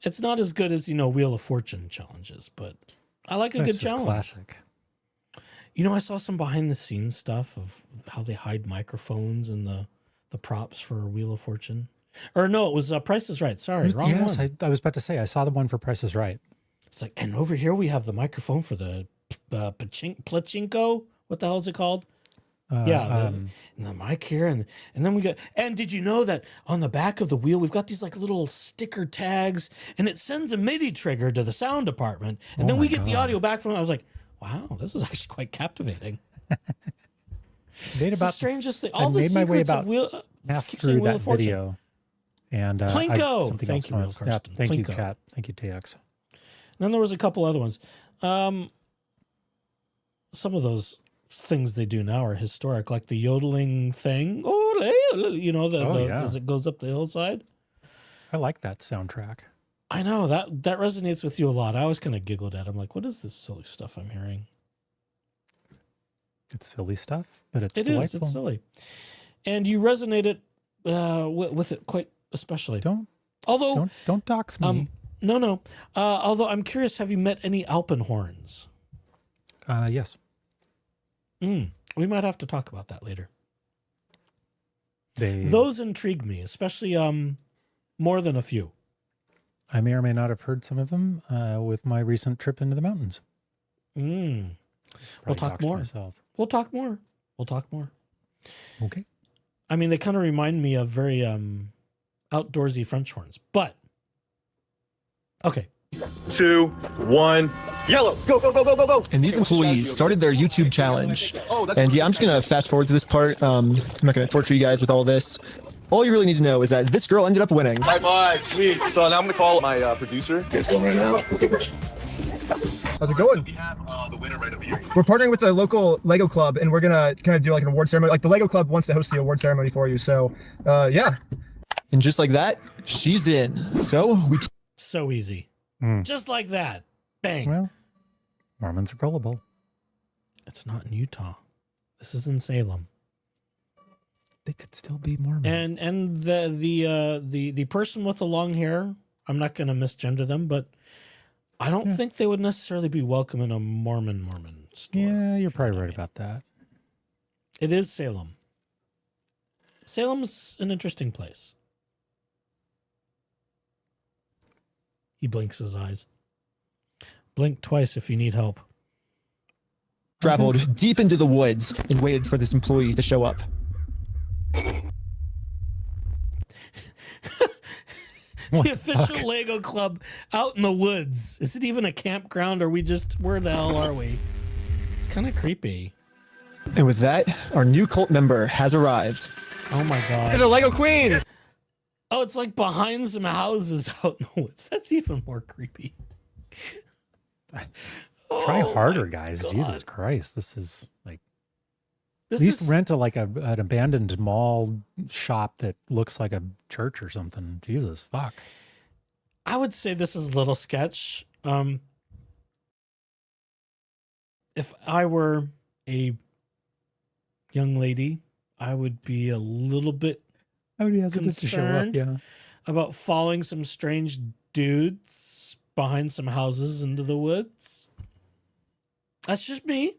It's not as good as, Wheel of Fortune challenges, but I like a good challenge. Classic. I saw some behind the scenes stuff of how they hide microphones and the props for Wheel of Fortune. Or no, it was Price is Right. Sorry, wrong one. I was about to say, I saw the one for Price is Right. It's like, and over here we have the microphone for the pachinko. What the hell is it called? And the mic here, and then we got. And did you know that on the back of the wheel we've got these like little sticker tags, and it sends a MIDI trigger to the sound department, and then we get the audio back from it. I was like, wow, this is actually quite captivating. Made it's about the strangest thing. I All the made my way secrets about of Wheel. half through that video, and Plinko. Thank you, Real Yeah, Karsten. thank you, Plinko. Kat. Thank you, TX. And then there was a couple other ones. Some of those things they do now are historic, like the yodeling thing. As it goes up the hillside. I like that soundtrack. I know that resonates with you a lot. I always kind of giggled at it. I'm like, what is this silly stuff I'm hearing? It's silly stuff, but it's It delightful. is. It's silly, and you resonated with it quite especially. Don't dox me. No. Although I'm curious, have you met any Alpenhorns? Yes. We might have to talk about that later. They Those intrigue me, especially more than a few. I may or may not have heard some of them with my recent trip into the mountains. We'll talk more. We'll talk more. Okay. I mean, they kind of remind me of very outdoorsy French horns, but okay. 2, 1, yellow. Go. And these employees started their YouTube challenge. And yeah, I'm just going to fast forward to this part. I'm not going to torture you guys with all this. All you really need to know is that this girl ended up winning. High five, sweet. So now I'm going to call my producer. How's it going? We're partnering with the local Lego club, and we're gonna kind of do like an award ceremony. Like the Lego club wants to host the award ceremony for you. So, yeah. And just like that, she's in. So easy. Just like that. Bang. Well, Mormons are gullible. It's not in Utah. This is in Salem. They could still be Mormon. And the person with the long hair, I'm not going to misgender them, but I don't think they would necessarily be welcome in a Mormon store. Yeah, you're probably right about that. It is Salem. Salem's an interesting place. He blinks his eyes. Blink twice if you need help. Traveled deep into the woods and waited for this employee to show up. The official Lego club out in the woods. Is it even a campground, or where the hell are we? It's kind of creepy. And with that, our new cult member has arrived. Oh my God. Hey, the Lego Queen! Oh, it's like behind some houses out in the woods. That's even more creepy. Try harder, guys. God. Jesus Christ. This is like... At least rent an abandoned mall shop that looks like a church or something. Jesus, fuck. I would say this is a little sketch. If I were a young lady, I would be a little bit hesitant to show up, about following some strange dudes behind some houses into the woods. That's just me.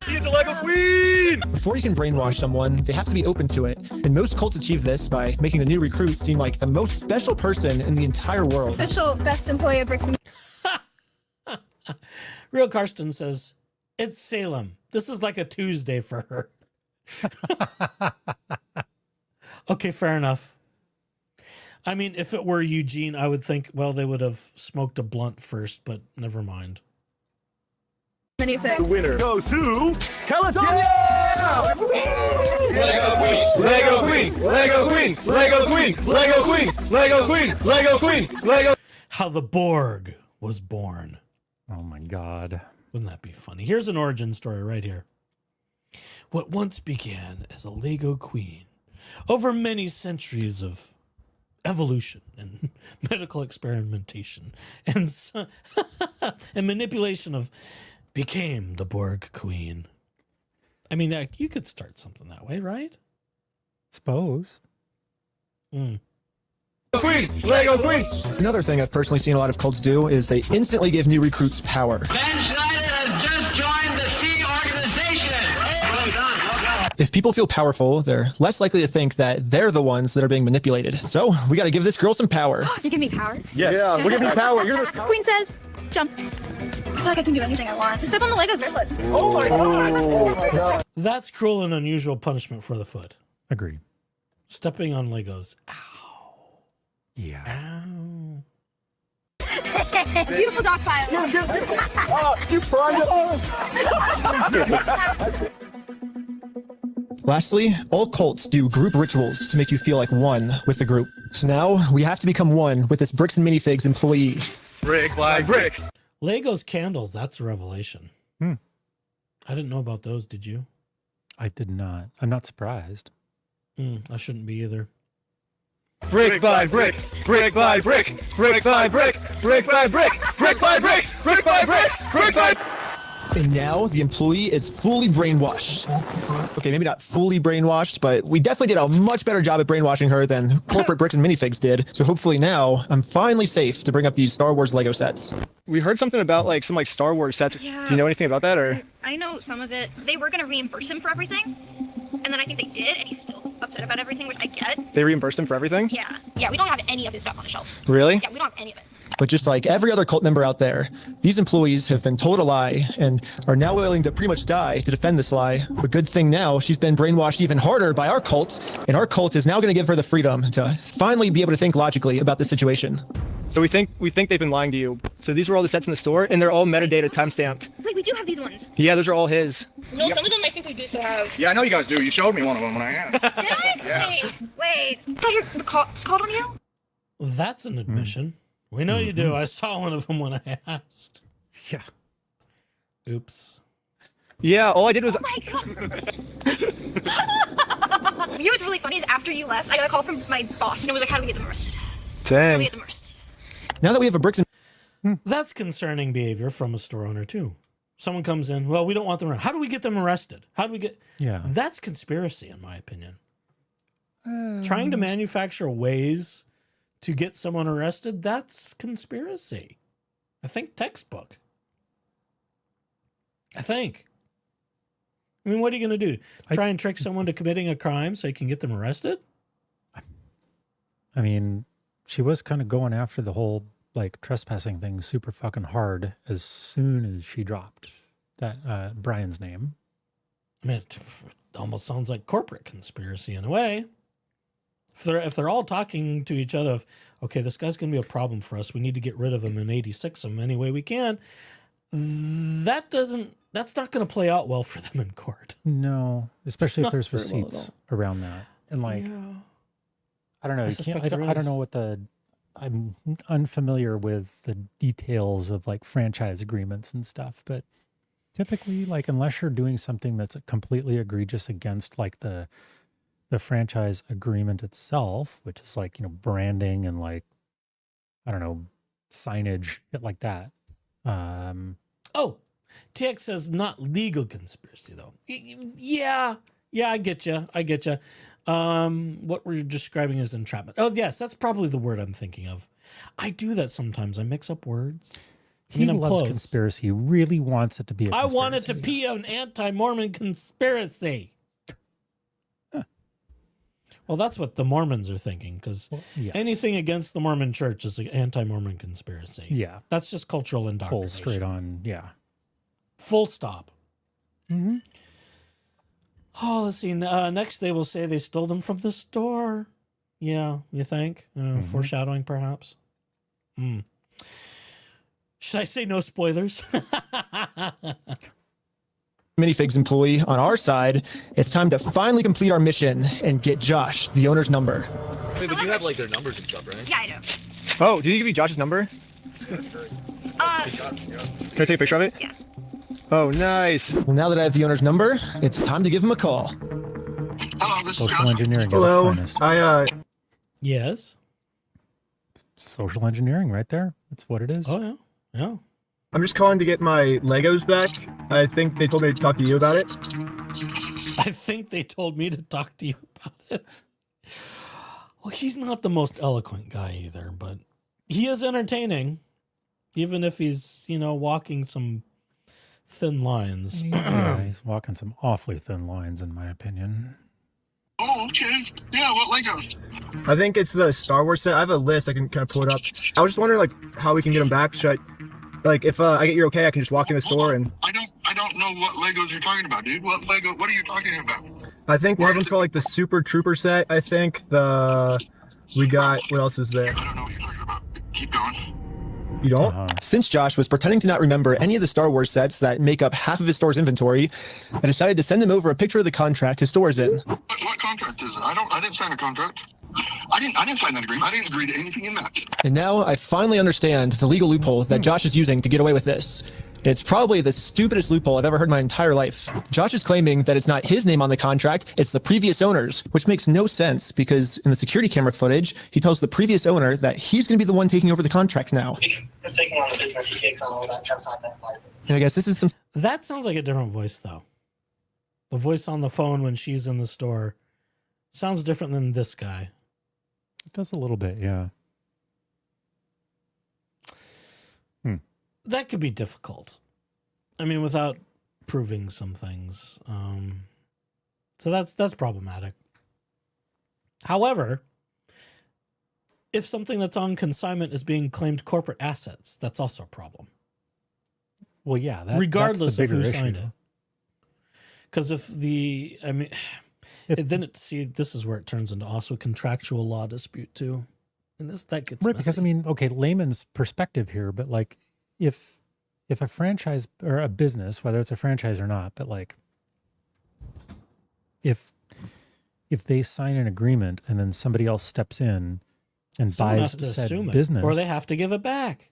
She's a Lego Queen! Before you can brainwash someone, they have to be open to it. And most cults achieve this by making the new recruit seem like the most special person in the entire world. Official best employee of Bricks and Real Karsten says, it's Salem. This is like a Tuesday for her. Okay, fair enough. I mean, if it were Eugene, I would think, well, they would have smoked a blunt first, but never mind. The winner goes to Caledonia! Lego Queen! Lego Queen! Lego Queen! Lego Queen! Lego Queen! Lego Queen! Lego Queen! Lego. How the Borg was born. Oh my God. Wouldn't that be funny? Here's an origin story right here. What once began as a Lego queen, over many centuries of evolution and medical experimentation and and manipulation of became the Borg Queen. I mean, you could start something that way, right? Suppose. Queen! Lego Queen! Another thing I've personally seen a lot of cults do is they instantly give new recruits power. Ben Schneider has just joined the C organization. If people feel powerful, they're less likely to think that they're the ones that are being manipulated. So we got to give this girl some power. You give me power? Yes. Yeah, we're giving you power. You're the Queen says, jump. I feel like I can do anything I want. Step on the Legos barefoot. Oh my god! Oh my god! That's cruel and unusual punishment for the foot. Agree. Stepping on Legos. Ow. Yeah. Ow. Beautiful dog pile. You Lastly, all cults do group rituals to make you feel like one with the group. So now we have to become one with this Bricks and Minifigs employee. Brick by brick. Legos candles, that's a revelation. I didn't know about those, did you? I did not. I'm not surprised. I shouldn't be either. Brick by brick, brick by brick, brick by brick, brick by brick, brick by brick, brick by brick, brick by. And now the employee is fully brainwashed. Okay, maybe not fully brainwashed, but we definitely did a much better job at brainwashing her than corporate Bricks and Minifigs did. So hopefully now I'm finally safe to bring up these Star Wars Lego sets. We heard something about like some Star Wars sets. Yeah. Do you know anything about that or? I know some of it. They were going to reimburse him for everything. And then I think they did, and he's still upset about everything, which I get. They reimbursed him for everything? Yeah. Yeah, we don't have any of his stuff on the shelf. Really? Yeah, we don't have any of it. But just like every other cult member out there, these employees have been told a lie and are now willing to pretty much die to defend this lie. But good thing now, she's been brainwashed even harder by our cult, and our cult is now going to give her the freedom to finally be able to think logically about this situation. So we think they've been lying to you. So these were all the sets in the store, and they're all metadata timestamped. Wait, we do have these ones. Yeah, those are all his. No, some of them I think we do still have. Yeah, I know you guys do. You showed me one of them when I asked. Did I? Yeah. Wait. It's called on you? That's an admission. We know you do. I saw one of them when I asked. Yeah. Oops. Yeah, all I did was... Oh my god. You know what's really funny is after you left, I got a call from my boss, and it was like, how do we get them arrested? How do we get them arrested? Now that we have a Bricks and... That's concerning behavior from a store owner, too. Someone comes in, well, we don't want them around. How do we get them arrested? How do we get... Yeah. That's conspiracy, in my opinion. Trying to manufacture ways to get someone arrested, that's conspiracy. I think textbook. I mean, what are you going to do? Try and trick someone to committing a crime so you can get them arrested? I mean, she was kind of going after the whole trespassing thing super fucking hard as soon as she dropped that Brian's name. I mean, it almost sounds like corporate conspiracy in a way. If they're all talking to each other of, okay, this guy's going to be a problem for us, we need to get rid of him and 86 him any way we can, that's not going to play out well for them in court. No, especially if there's receipts around that. And I don't know. I don't know what I'm unfamiliar with the details of franchise agreements and stuff, but typically unless you're doing something that's completely egregious against the franchise agreement itself, which is branding and I don't know, signage, shit like that. TX says not legal conspiracy though. Yeah, I get you. What we're describing is entrapment. Oh yes, that's probably the word I'm thinking of. I do that sometimes. I mix up words. He loves conspiracy. He really wants it to be a conspiracy. I want it to be an anti-Mormon conspiracy. Well, that's what the Mormons are thinking, because anything against the Mormon church is an anti-Mormon conspiracy. Yeah. That's just cultural indoctrination. Full straight on, yeah. Full stop. Mm-hmm. Oh, let's see. Next, they will say they stole them from the store. Yeah, you think? Foreshadowing, perhaps? Should I say no spoilers? Minifigs employee on our side, it's time to finally complete our mission and get Josh, the owner's number. Wait, but you have their numbers and stuff, right? Yeah, I do. Oh, did you give me Josh's number? Can I take a picture of it? Yeah. Oh, nice. Well, now that I have the owner's number, it's time to give him a call. Social engineering. Hello. At its finest. Yes? social engineering right there. That's what it is. Oh, yeah. Yeah. I'm just calling to get my Legos back. I think they told me to talk to you about it. I think they told me to talk to you about it. Well, he's not the most eloquent guy either, but he is entertaining, even if he's, walking some thin lines. Yeah, he's walking some awfully thin lines, in my opinion. Oh, okay. Yeah, what Legos? I think it's the Star Wars set. I have a list. I can kind of pull it up. I was just wondering, how we can get them back. Should if I get your okay, I can just walk in the store and... I don't know what Legos you're talking about, dude. What are you talking about? I think one of them's called, the Super Trooper set. I think we got... What else is there? I don't know what you're talking about. Keep going. You don't? Since Josh was pretending to not remember any of the Star Wars sets that make up half of his store's inventory, I decided to send him over a picture of the contract his store is in. What contract is it? I didn't sign a contract. I didn't sign that agreement. I didn't agree to anything in that. And now I finally understand the legal loophole that Josh is using to get away with this. It's probably the stupidest loophole I've ever heard in my entire life. Josh is claiming that it's not his name on the contract, it's the previous owner's, which makes no sense because in the security camera footage, he tells the previous owner that he's going to be the one taking over the contract now. He's taking on the business, he takes on all that consignment. And I guess this is some... That sounds like a different voice, though. The voice on the phone when she's in the store sounds different than this guy. It does a little bit, yeah. That could be difficult. I mean, without proving some things. So that's problematic. However, if something that's on consignment is being claimed corporate assets, that's also a problem. Well, yeah, regardless that's the of who bigger signed issue. it. Because if this is where it turns into also a contractual law dispute too. And that gets right, messy. because okay, layman's perspective here, but if a franchise or a business, whether it's a franchise or not, but if they sign an agreement and then somebody else steps in and Someone buys has to said assume business, it, or they have to give it back.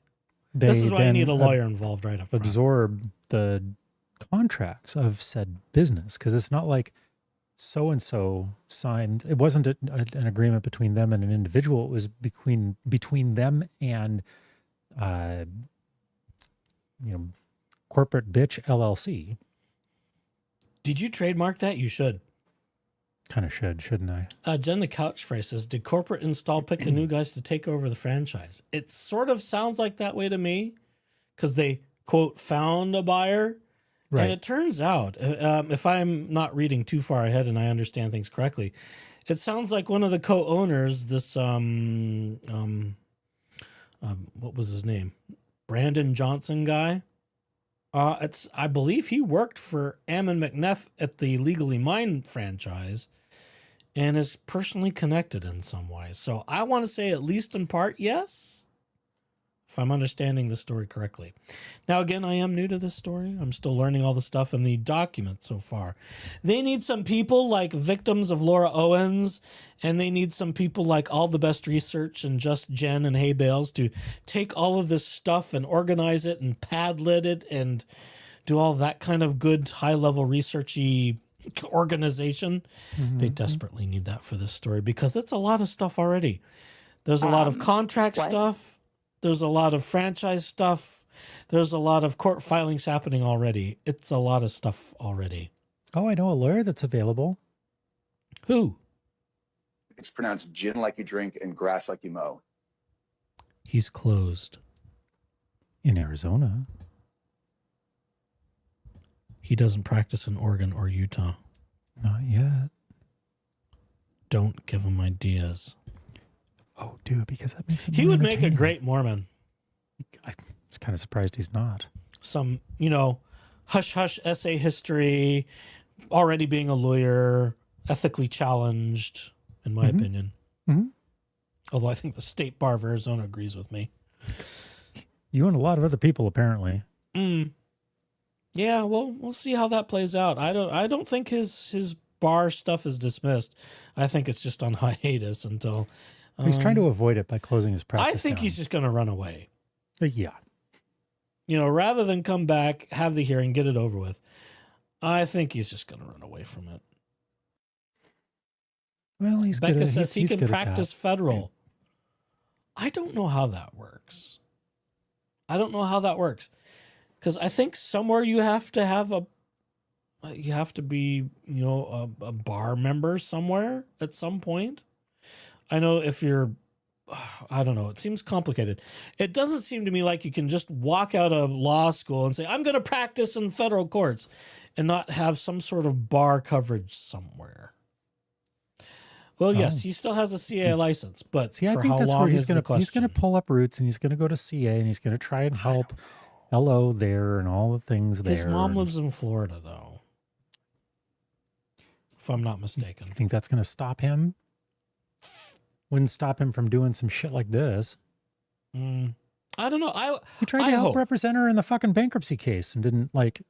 This is why you need a lawyer involved right up front. Absorb the contracts of said business, because it's not like so-and-so signed. It wasn't an agreement between them and an individual. It was between them and corporate bitch LLC. Did you trademark that? You should. Kind of should, shouldn't I? Jen the Couch Phrase says, did corporate install pick the new guys to take over the franchise? It sort of sounds like that way to me because they, quote, found a buyer. Right. And it turns out, if I'm not reading too far ahead and I understand things correctly, it sounds like one of the co-owners, this, what was his name? Brandon Johnson guy. I believe he worked for Ammon McNeff at the Legally Mine franchise and is personally connected in some way. So I want to say at least in part, yes, if I'm understanding the story correctly. Now, again, I am new to this story. I'm still learning all the stuff in the document so far. They need some people like victims of Laura Owens, and they need some people like All the Best Research and Just Jen and Hay Bales to take all of this stuff and organize it and Padlet it and do all that kind of good high-level researchy organization. Mm-hmm. They desperately need that for this story because it's a lot of stuff already. There's a lot of contract stuff. There's a lot of franchise stuff. There's a lot of court filings happening already. It's a lot of stuff already. Oh, I know a lawyer that's available. Who? It's pronounced gin like you drink and grass like you mow. He's closed. In Arizona. He doesn't practice in Oregon or Utah. Not yet. Don't give him ideas. Oh, dude, because that makes him He would make a great Mormon. I'm kind of surprised he's not. Some, hush-hush essay history, already being a lawyer, ethically challenged, in my opinion. Mm-hmm. Although I think the State Bar of Arizona agrees with me. You and a lot of other people, apparently. Yeah, well, we'll see how that plays out. I don't think his bar stuff is dismissed. I think it's just on hiatus until... He's trying to avoid it by closing his practice I think down. he's just going to run away. Yeah. Rather than come back, have the hearing, get it over with. I think he's just going to run away from it. Well, he's Becca good. says he can practice federal. I don't know how that works. Because I think somewhere you have to be, a bar member somewhere at some point. I know if you're, I don't know. It seems complicated. It doesn't seem to me like you can just walk out of law school and say, I'm going to practice in federal courts and not have some sort of bar coverage somewhere. Well, yes, he still has a CA license, but See, I for think how that's long where is the question? he's going to pull up roots and he's going to go to CA and he's going to try and help LO there and all the things there. His mom lives in Florida, though, if I'm not mistaken. You think that's going to stop him? Wouldn't stop him from doing some shit like this. I don't know. He tried to help represent her in the fucking bankruptcy case and didn't like.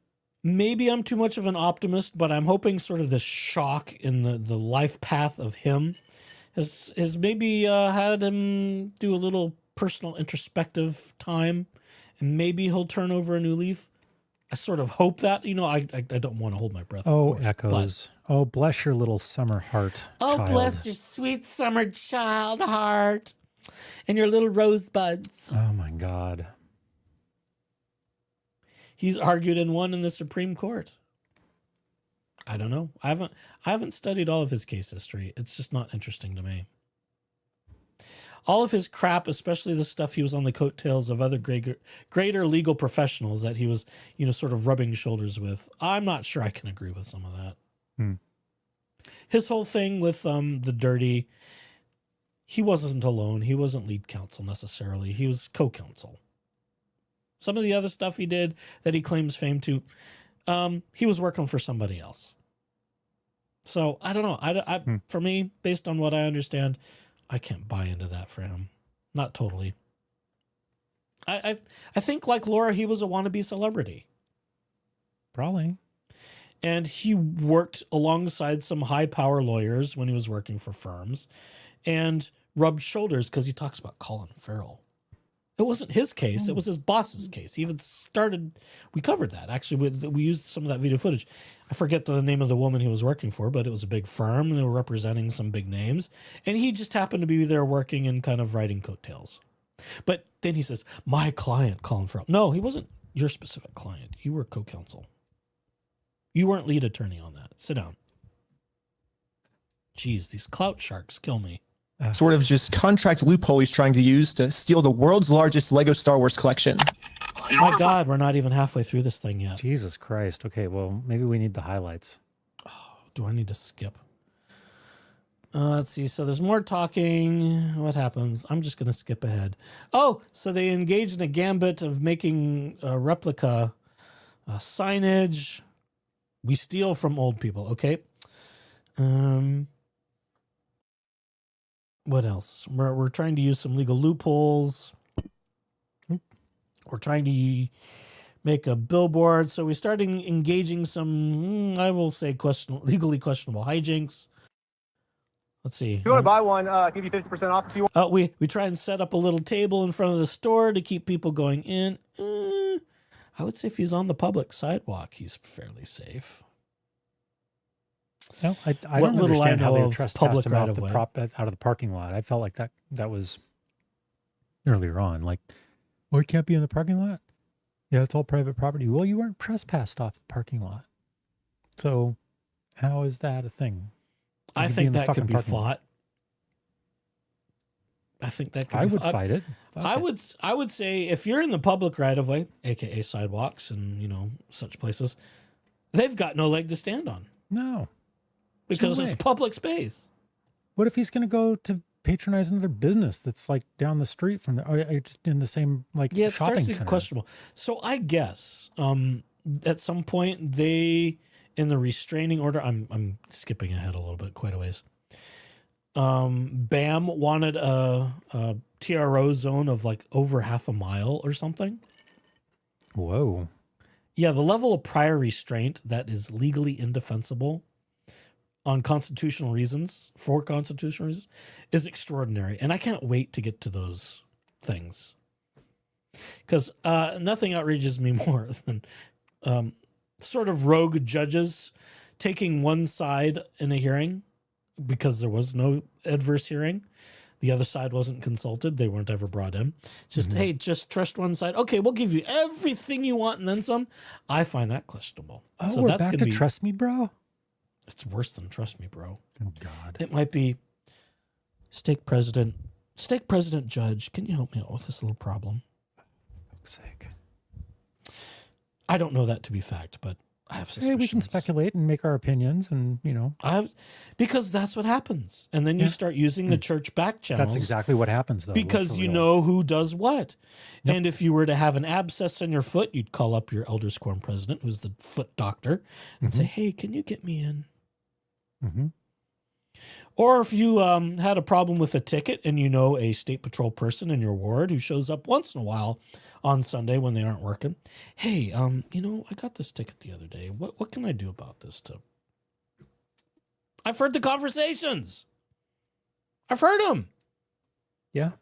Maybe I'm too much of an optimist, but I'm hoping sort of this shock in the life path of him has maybe had him do a little personal introspective time, and maybe he'll turn over a new leaf. I sort of hope that, I don't want to hold my breath. Oh, of course, echoes. Oh, bless your little summer heart. Oh, child. bless your sweet summer child heart and your little rosebuds. Oh my God. He's argued and won in the Supreme Court. I don't know. I haven't studied all of his case history. It's just not interesting to me. All of his crap, especially the stuff he was on the coattails of other greater legal professionals that he was, sort of rubbing shoulders with. I'm not sure I can agree with some of that. His whole thing with the dirty, he wasn't alone. He wasn't lead counsel necessarily. He was co-counsel. Some of the other stuff he did that he claims fame to, he was working for somebody else. So I don't know. For me, based on what I understand, I can't buy into that for him. Not totally. I think like Laura, he was a wannabe celebrity. Probably. And he worked alongside some high power lawyers when he was working for firms and rubbed shoulders because he talks about Colin Farrell. It wasn't his case. It was his boss's case. He even started, we covered that. Actually, we used some of that video footage. I forget the name of the woman he was working for, but it was a big firm and they were representing some big names. And he just happened to be there working and kind of writing coattails. But then he says, my client, Colin Farrell. No, he wasn't your specific client. You were co-counsel. You weren't lead attorney on that. Sit down. Jeez, these clout sharks kill me. Sort of just contract loophole he's trying to use to steal the world's largest Lego Star Wars collection. My God, we're not even halfway through this thing yet. Jesus Christ. Okay, well, maybe we need the highlights. Oh, do I need to skip? Let's see. So there's more talking. What happens? I'm just going to skip ahead. Oh, so they engaged in a gambit of making a replica signage. We steal from old people. Okay. What else? We're trying to use some legal loopholes. We're trying to make a billboard. So we started engaging some, I will say, legally questionable hijinks. Let's see. If you want to buy one, I'll give you 50% off if you want. We try and set up a little table in front of the store to keep people going in. I would say if he's on the public sidewalk, he's fairly safe. No, I don't understand how they trespassed him out of the parking lot. I felt like that was earlier on. Like, well, he can't be in the parking lot? Yeah, it's all private property. Well, you weren't trespassed off the parking lot. So how is that a thing? I think that could be fought. I think that could I would fight it. I would say if you're in the public right of way, aka sidewalks and such places, they've got no leg to stand on. No. Because it's public space. What if he's going to go to patronize another business that's like down the street from or just in the same it shopping starts to center? get questionable. So I guess at some point they, in the restraining order, I'm skipping ahead a little bit, quite a ways. BAM wanted a TRO zone of like over half a mile or something. Whoa. Yeah, the level of prior restraint that is legally indefensible on constitutional reasons, for constitutional reasons, is extraordinary. And I can't wait to get to those things. Because nothing outrages me more than sort of rogue judges taking one side in a hearing because there was no adverse hearing. The other side wasn't consulted. They weren't ever brought in. It's just, hey, just trust one side. Okay, we'll give you everything you want and then some. I find that questionable. Oh, so we're that's back to trust me, bro? It's worse than trust me, bro. Oh, God. It might be stake president judge. Can you help me out with this little problem? For fuck's sake. I don't know that to be fact, but I have suspicions. Hey, we can speculate and make our opinions, and because that's what happens. And then you start using the church back channels. That's exactly what happens, though. Because you know who does what. Yep. And if you were to have an abscess on your foot, you'd call up your Elders Quorum president, who's the foot doctor, and say, hey, can you get me in? Or if you had a problem with a ticket and you know a state patrol person in your ward who shows up once in a while on Sunday when they aren't working. Hey, I got this ticket the other day. What can I do about this? I've heard the conversations. I've heard them. Yeah.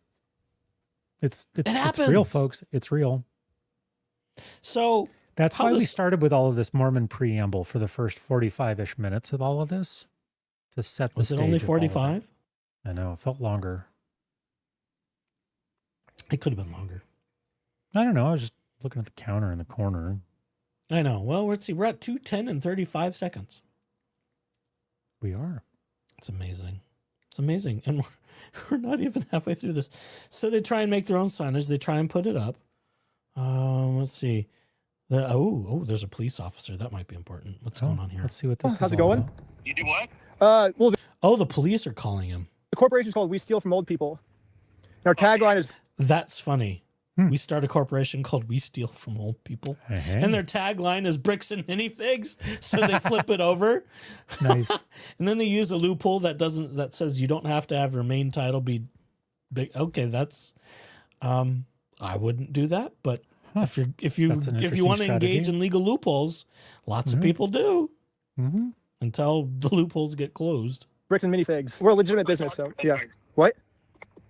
It's happens. real, folks. It's real. So that's why we started with all of this Mormon preamble for the first 45-ish minutes of all of this to set the stage. Was it only 45? I know. It felt longer. It could have been longer. I don't know. I was just looking at the counter in the corner. I know. Well, let's see. We're at 2:10 and 35 seconds. We are. It's amazing. It's amazing. And we're not even halfway through this. So they try and make their own signage. They try and put it up. Let's see. There's a police officer. That might be important. What's going on here? Let's see what this is. How's it going? About. You do what? The police are calling him. The corporation's called We Steal From Old People. And our tagline is... That's funny. We start a corporation called We Steal From Old People. And their tagline is Bricks and Minifigs. So they flip it over. Nice. And then they use a loophole that says you don't have to have your main title be big. Okay, that's I wouldn't do that, but if you want to engage in legal loopholes, lots of people do. Until the loopholes get closed. Bricks and Minifigs. We're a legitimate business, so yeah. What?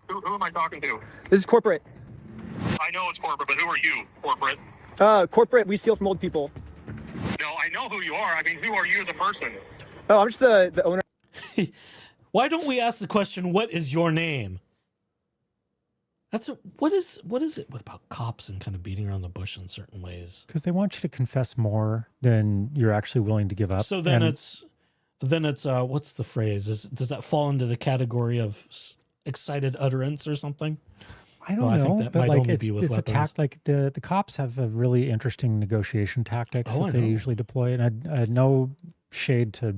Who am I talking to? This is corporate. I know it's corporate, but who are you, corporate? Corporate, We Steal From Old People. No, I know who you are. I mean, who are you as a person? Oh, I'm just the owner. Why don't we ask the question, what is your name? What is it? What about cops and kind of beating around the bush in certain ways? Because they want you to confess more than you're actually willing to give up. So then it's what's the phrase? Does that fall into the category of excited utterance or something? I don't know. I think that might only be with weapons. Like the cops have a really interesting negotiation tactics that they usually deploy, and I had no shade to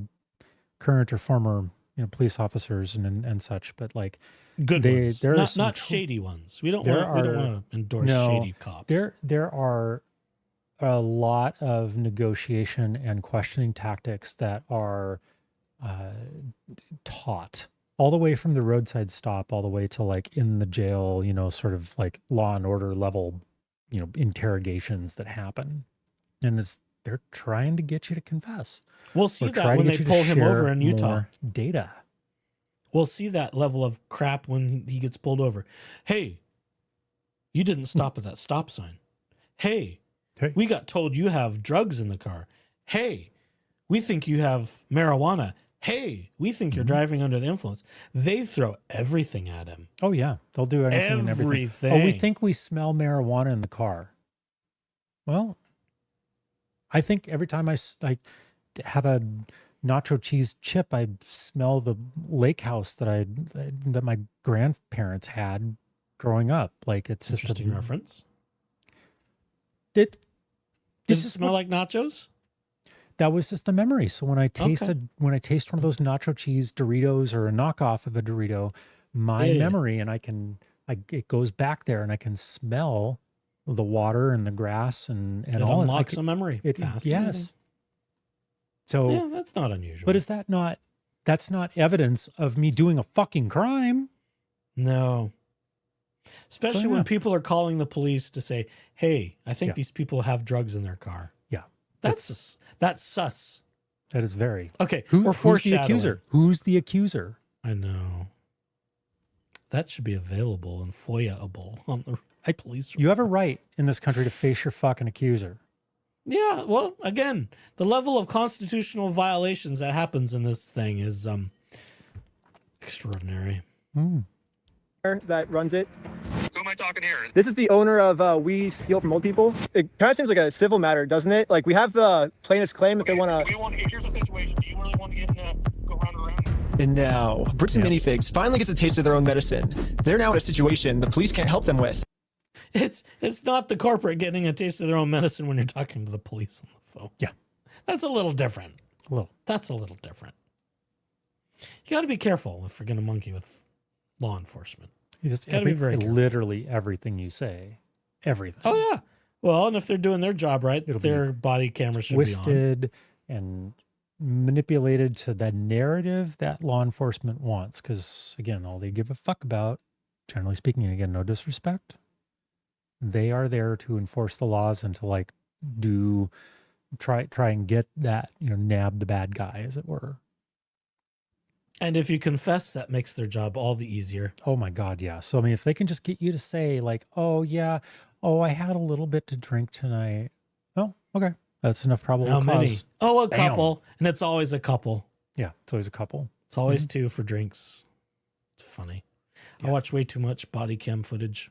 current or former police officers and such, but like good ones, not shady ones. We don't want to endorse shady cops. There are a lot of negotiation and questioning tactics that are taught all the way from the roadside stop, all the way to like in the jail, sort of like law and order level, interrogations that happen. And they're trying to get you to confess. We'll see that when they pull him over in Utah. Data. We'll see that level of crap when he gets pulled over. Hey, you didn't stop at that stop sign. Hey, we got told you have drugs in the car. Hey, we think you have marijuana. Hey, we think you're driving under the influence. They throw everything at him. Oh, yeah. They'll do anything and everything. Oh, we think we smell marijuana in the car. Well, I think every time I have a nacho cheese chip, I smell the lake house that my grandparents had growing up. Like, it's just interesting reference. Does it smell like nachos? That was just the memory. So when I taste one of those nacho cheese Doritos or a knockoff of a Dorito, my memory, and it goes back there, and I can smell the water and the grass and all. It unlocks a memory. Yes. So yeah, that's not unusual. But that's not evidence of me doing a fucking crime. No. Especially when people are calling the police to say, hey, I think these people have drugs in their car. Yeah. That's sus. That is very. Okay. Who's the accuser? Who's the accuser? I know. That should be available and FOIA-able on the police. You have a right in this country to face your fucking accuser. Yeah. Well, again, the level of constitutional violations that happens in this thing is extraordinary. that runs it. Who am I talking here? This is the owner of We Steal From Old People. It kind of seems like a civil matter, doesn't it? Like we have the plaintiff's claim if they want to. Here's the situation. Do you really want to get go round and round? And now, Bricks and Minifigs finally gets a taste of their own medicine. They're now in a situation the police can't help them with. It's not the corporate getting a taste of their own medicine when you're talking to the police on the phone. Yeah. That's a little different. That's a little different. You got to be careful if you're going to monkey with law enforcement. You just got to be very careful. Literally everything you say. Everything. Oh, yeah. Well, and if they're doing their job right, their body camera should be on. Twisted and manipulated to the narrative that law enforcement wants. Because, again, all they give a fuck about, generally speaking, and again, no disrespect, they are there to enforce the laws and to like try and get that, nab the bad guy, as it were. And if you confess, that makes their job all the easier. Oh my God, yeah. So I mean, if they can just get you to say like, "Oh yeah, I had a little bit to drink tonight." Oh, okay, that's enough probable cause. How many? Oh, a Bam. couple, and it's always a couple. Yeah, it's always a couple. It's always two for drinks. It's funny. Yeah. I watch way too much body cam footage.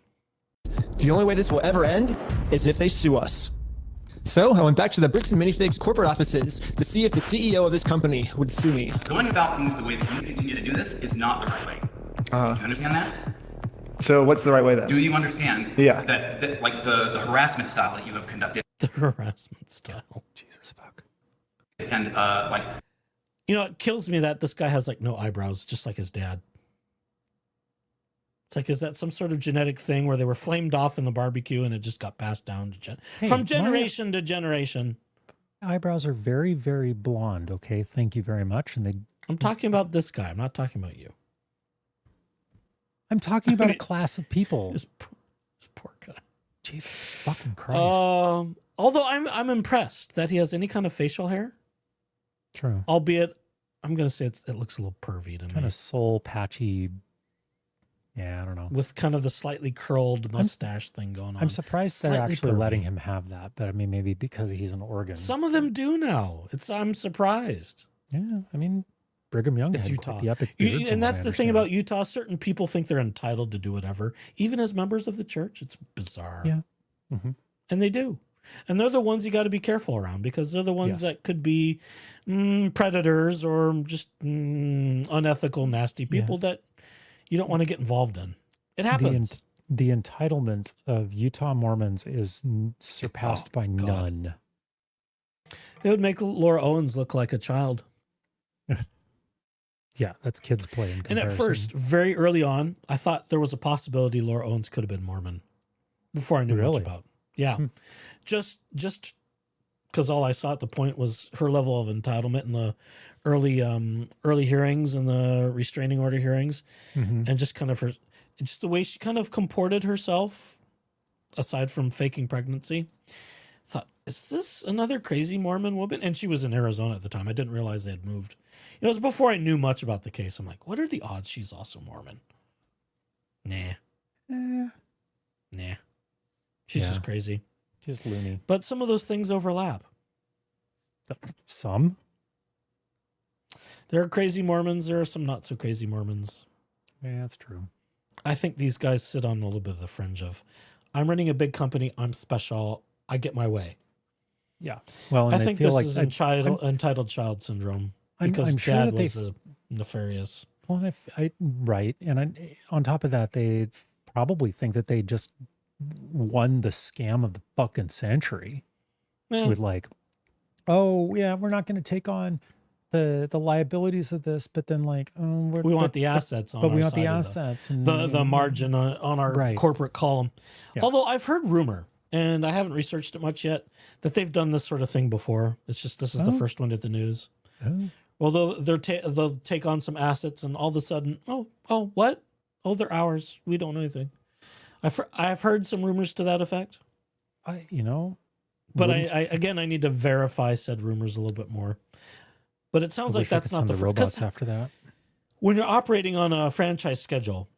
The only way this will ever end is if they sue us. So I went back to the Bricks and Minifigs corporate offices to see if the CEO of this company would sue me. Going about things the way that you continue to do this is not the right way. Do you understand that? So what's the right way then? Do you understand that like the harassment style that you have conducted? The harassment style. Jesus fuck. And it kills me that this guy has like no eyebrows, just like his dad. It's like, is that some sort of genetic thing where they were flamed off in the barbecue and it just got passed down from generation to generation? Eyebrows are very, very blonde. Okay, thank you very much. And I'm talking about this guy. I'm not talking about you. I'm talking about a class of people. This poor guy. Jesus fucking Christ. Although I'm impressed that he has any kind of facial hair. True. Albeit, I'm going to say it looks a little pervy to me. Kind of soul patchy. Yeah, I don't know. With kind of the slightly curled mustache thing going on. I'm surprised they're actually letting him have that, but I mean, maybe because he's an organ. Some of them do now. I'm surprised. Yeah, I mean, Brigham Young it's had Utah. quite the epic beard, and that's the thing about Utah. Certain people think they're entitled to do whatever, even as members of the church. It's bizarre. Yeah. Mm-hmm. And they do. And they're the ones you got to be careful around because they're the ones that could be predators or just unethical, nasty people that you don't want to get involved in. It happens. The entitlement of Utah Mormons is surpassed by none. It would make Laura Owens look like a child. Yeah, that's kids play in comparison. And at first, very early on, I thought there was a possibility Laura Owens could have been Mormon before I knew much about. Yeah. Just because all I saw at the point was her level of entitlement in the early hearings and the restraining order hearings, and just kind of just the way she kind of comported herself, aside from faking pregnancy. Thought, is this another crazy Mormon woman? And she was in Arizona at the time. I didn't realize they had moved. It was before I knew much about the case. I'm like, what are the odds she's also Mormon? Nah. She's just crazy. Just loony. But some of those things overlap. Some? There are crazy Mormons. There are some not so crazy Mormons. Yeah, that's true. I think these guys sit on a little bit of the fringe of, I'm running a big company. I'm special. I get my way. Yeah. Well, and I think this is entitled child syndrome because I'm sure dad was nefarious. Well, right. And on top of that, they probably think that they just won the scam of the fucking century with like, oh yeah, we're not going to take on the liabilities of this, but then like, we want the assets on, but we our want the side of assets and the margin on our corporate column. Yeah. Although I've heard rumor, and I haven't researched it much yet, that they've done this sort of thing before. It's just this is the first one at the news. Well, they'll take on some assets, and all of a sudden, what? Oh, they're ours. We don't know anything. I've heard some rumors to that effect. But I need to verify said rumors a little bit more. But it sounds like that's not the robots after that. When you're operating on a franchise schedule,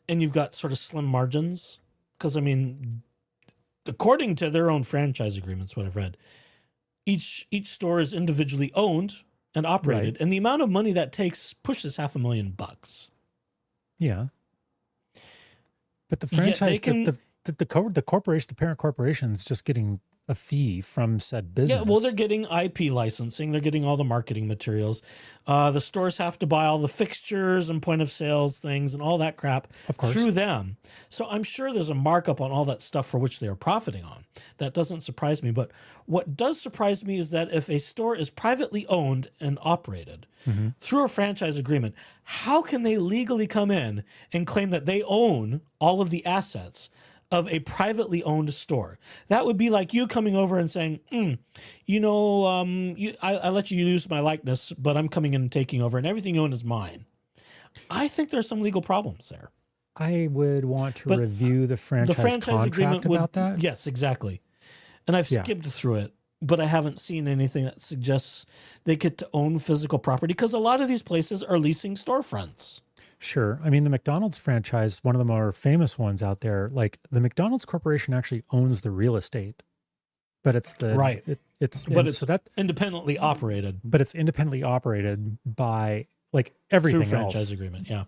and you've got sort of slim margins, because I mean, according to their own franchise agreements, what I've read, each store is individually owned and operated, and the amount of money that takes pushes $500,000. Yeah. But the franchise, the corporation, the parent corporation is just getting a fee from said business. Yeah, well, they're getting IP licensing. They're getting all the marketing materials. The stores have to buy all the fixtures and point of sales things and all that crap through them. So I'm sure there's a markup on all that stuff for which they are profiting on. That doesn't surprise me. But what does surprise me is that if a store is privately owned and operated through a franchise agreement, how can they legally come in and claim that they own all of the assets of a privately owned store? That would be like you coming over and saying, I let you use my likeness, but I'm coming in and taking over and everything you own is mine. I think there's some legal problems there. I would want to review the franchise agreement about that. Yes, exactly. And I've skimmed through it, but I haven't seen anything that suggests they get to own physical property because a lot of these places are leasing storefronts. Sure. I mean, the McDonald's franchise, one of the more famous ones out there, like the McDonald's Corporation actually owns the real estate, but it's it's independently operated. But it's independently operated by like everything through else. Franchise agreement, yeah.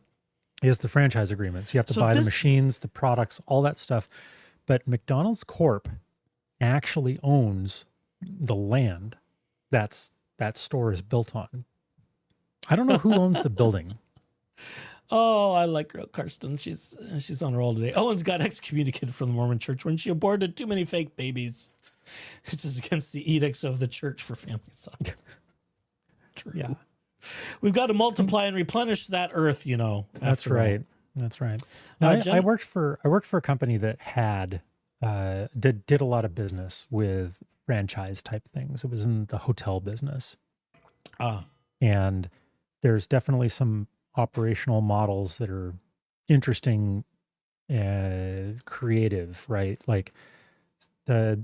Is the franchise agreement. So you have to buy the machines, the products, all that stuff. But McDonald's Corp actually owns the land that store is built on. I don't know who owns the building. Oh, I like Karsten. She's on a roll today. Owens got excommunicated from the Mormon church when she aborted too many fake babies. It's just against the edicts of the church for family sons. True. Yeah. We've got to multiply and replenish that earth, That's right. All. That's right. Now, I worked for a company that had did a lot of business with franchise type things. It was in the hotel business. And there's definitely some operational models that are interesting, creative, right? Like at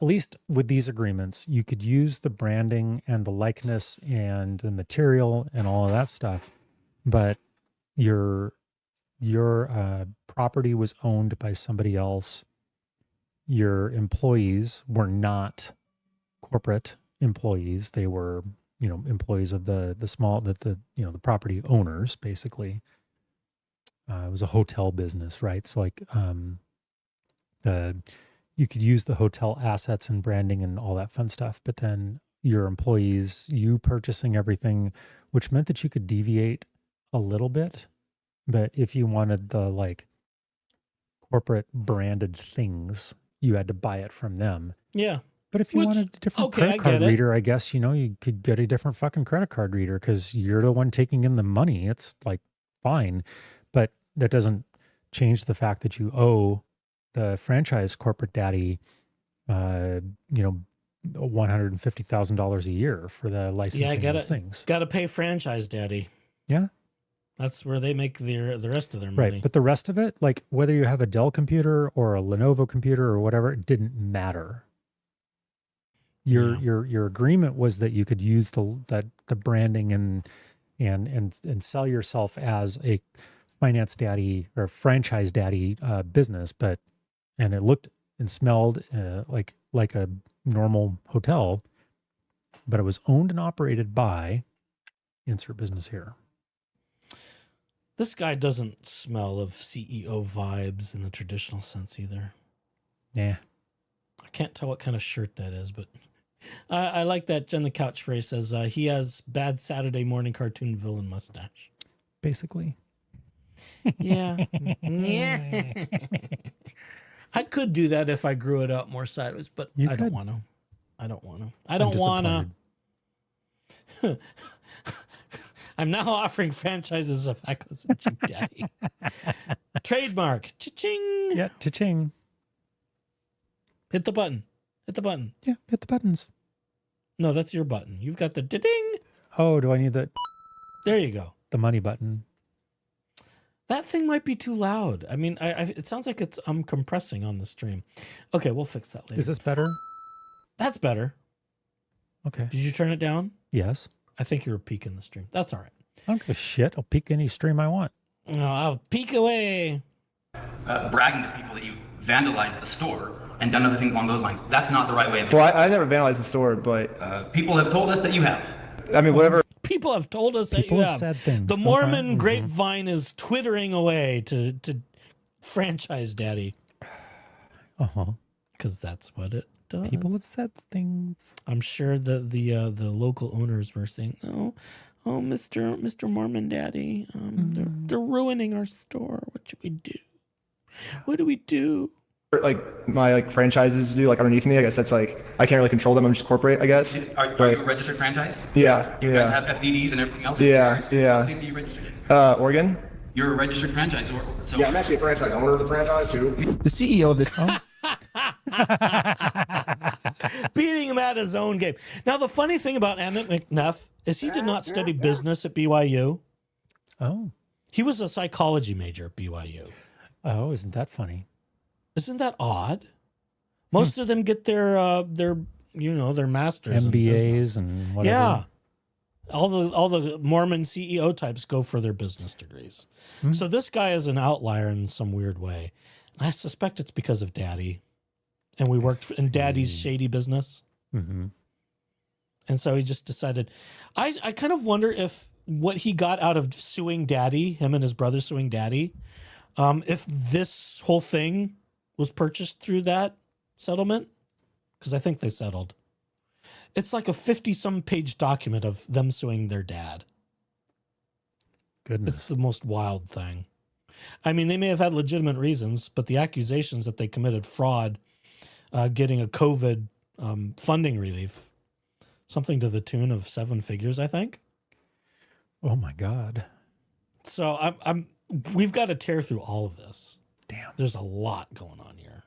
least with these agreements, you could use the branding and the likeness and the material and all of that stuff, but your property was owned by somebody else. Your employees were not corporate employees. They were employees of the property owners, basically. It was a hotel business, right? So like you could use the hotel assets and branding and all that fun stuff, but then your employees, you purchasing everything, which meant that you could deviate a little bit. But if you wanted the like corporate branded things, you had to buy it from them. Yeah. But if you wanted a different credit card reader, I guess, you could get a different fucking credit card reader because you're the one taking in the money. It's like fine. But that doesn't change the fact that you owe the franchise corporate daddy, $150,000 a year for the licensing of these things. Got to pay franchise daddy. Yeah. That's where they make the rest of their money. Right. But the rest of it, like whether you have a Dell computer or a Lenovo computer or whatever, it didn't matter. Your agreement was that you could use the branding and sell yourself as a finance daddy or franchise daddy business, and it looked and smelled like a normal hotel, but it was owned and operated by insert business here. This guy doesn't smell of CEO vibes in the traditional sense either. Yeah. I can't tell what kind of shirt that is, but I like that Jen the Couch phrase says he has bad Saturday morning cartoon villain mustache. Basically. Yeah. Yeah. I could do that if I grew it out more sideways, but I don't want to. I don't want to. I'm now offering franchises of Echoes and Chick Daddy. Trademark. Cha-ching. Yeah, cha-ching. Hit the button. Hit the button. Yeah, hit the buttons. No, that's your button. You've got the ding. Oh, do I need the... There you go. The money button. That thing might be too loud. I mean, it sounds like I'm compressing on the stream. Okay, we'll fix that later. Is this better? That's better. Okay. Did you turn it down? Yes. I think you were peeking the stream. That's all right. I don't give a shit. I'll peek any stream I want. No, I'll peek away. Bragging to people that you vandalized the store and done other things along those lines. That's not the right way of Well, I never vandalized the store, but... people have told us that you have. I mean, whatever... People have told us that People you have have. said things. The Mormon grapevine is twittering away to franchise daddy. Because that's what it does. People have said things. I'm sure the local owners were saying, "Oh, Mr. Mormon Daddy, they're ruining our store. What should we do? What do we do?" Like my franchises do underneath me. I guess that's I can't really control them. I'm just corporate, I guess. Are you a registered franchise? Yeah. You guys have FDDs and everything else? Yeah. What states are you registered in? Oregon. You're a registered franchise. So yeah, I'm actually a franchise owner of the franchise too. The CEO of this. Beating him at his own game. Now, the funny thing about Emmett McNuff is he did not study business at BYU. Oh. He was a psychology major at BYU. Oh, isn't that funny? Isn't that odd? Most of them get their masters, MBAs and whatever. Yeah, all the Mormon CEO types go for their business degrees. So this guy is an outlier in some weird way. I suspect it's because of Daddy, and we worked in Daddy's shady business. Mm-hmm. And so he just decided. I kind of wonder if what he got out of suing Daddy, him and his brother suing Daddy, if this whole thing was purchased through that settlement, because I think they settled. It's like a 50-some page document of them suing their dad. Goodness. It's the most wild thing. I mean, they may have had legitimate reasons, but the accusations that they committed fraud, getting a COVID funding relief, something to the tune of 7 figures, I think. Oh my God. So we've got to tear through all of this. Damn. There's a lot going on here.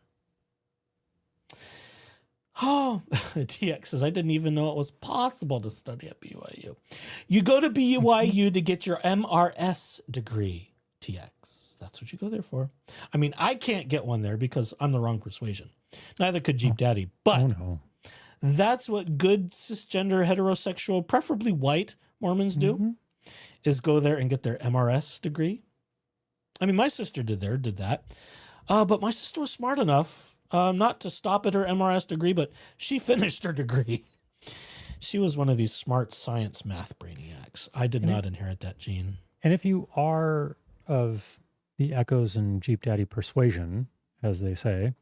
Oh, TX says, I didn't even know it was possible to study at BYU. You go to BYU to get your MRS degree, TX. That's what you go there for. I mean, I can't get one there because I'm the wrong persuasion. Neither could Jeep Daddy. But that's what good cisgender, heterosexual, preferably white Mormons do, is go there and get their MRS degree. I mean, my sister did that. But my sister was smart enough not to stop at her MRS degree, but she finished her degree. She was one of these smart science math brainiacs. I did not inherit that gene. And if you are of the Echoes and Jeep Daddy persuasion, as they say,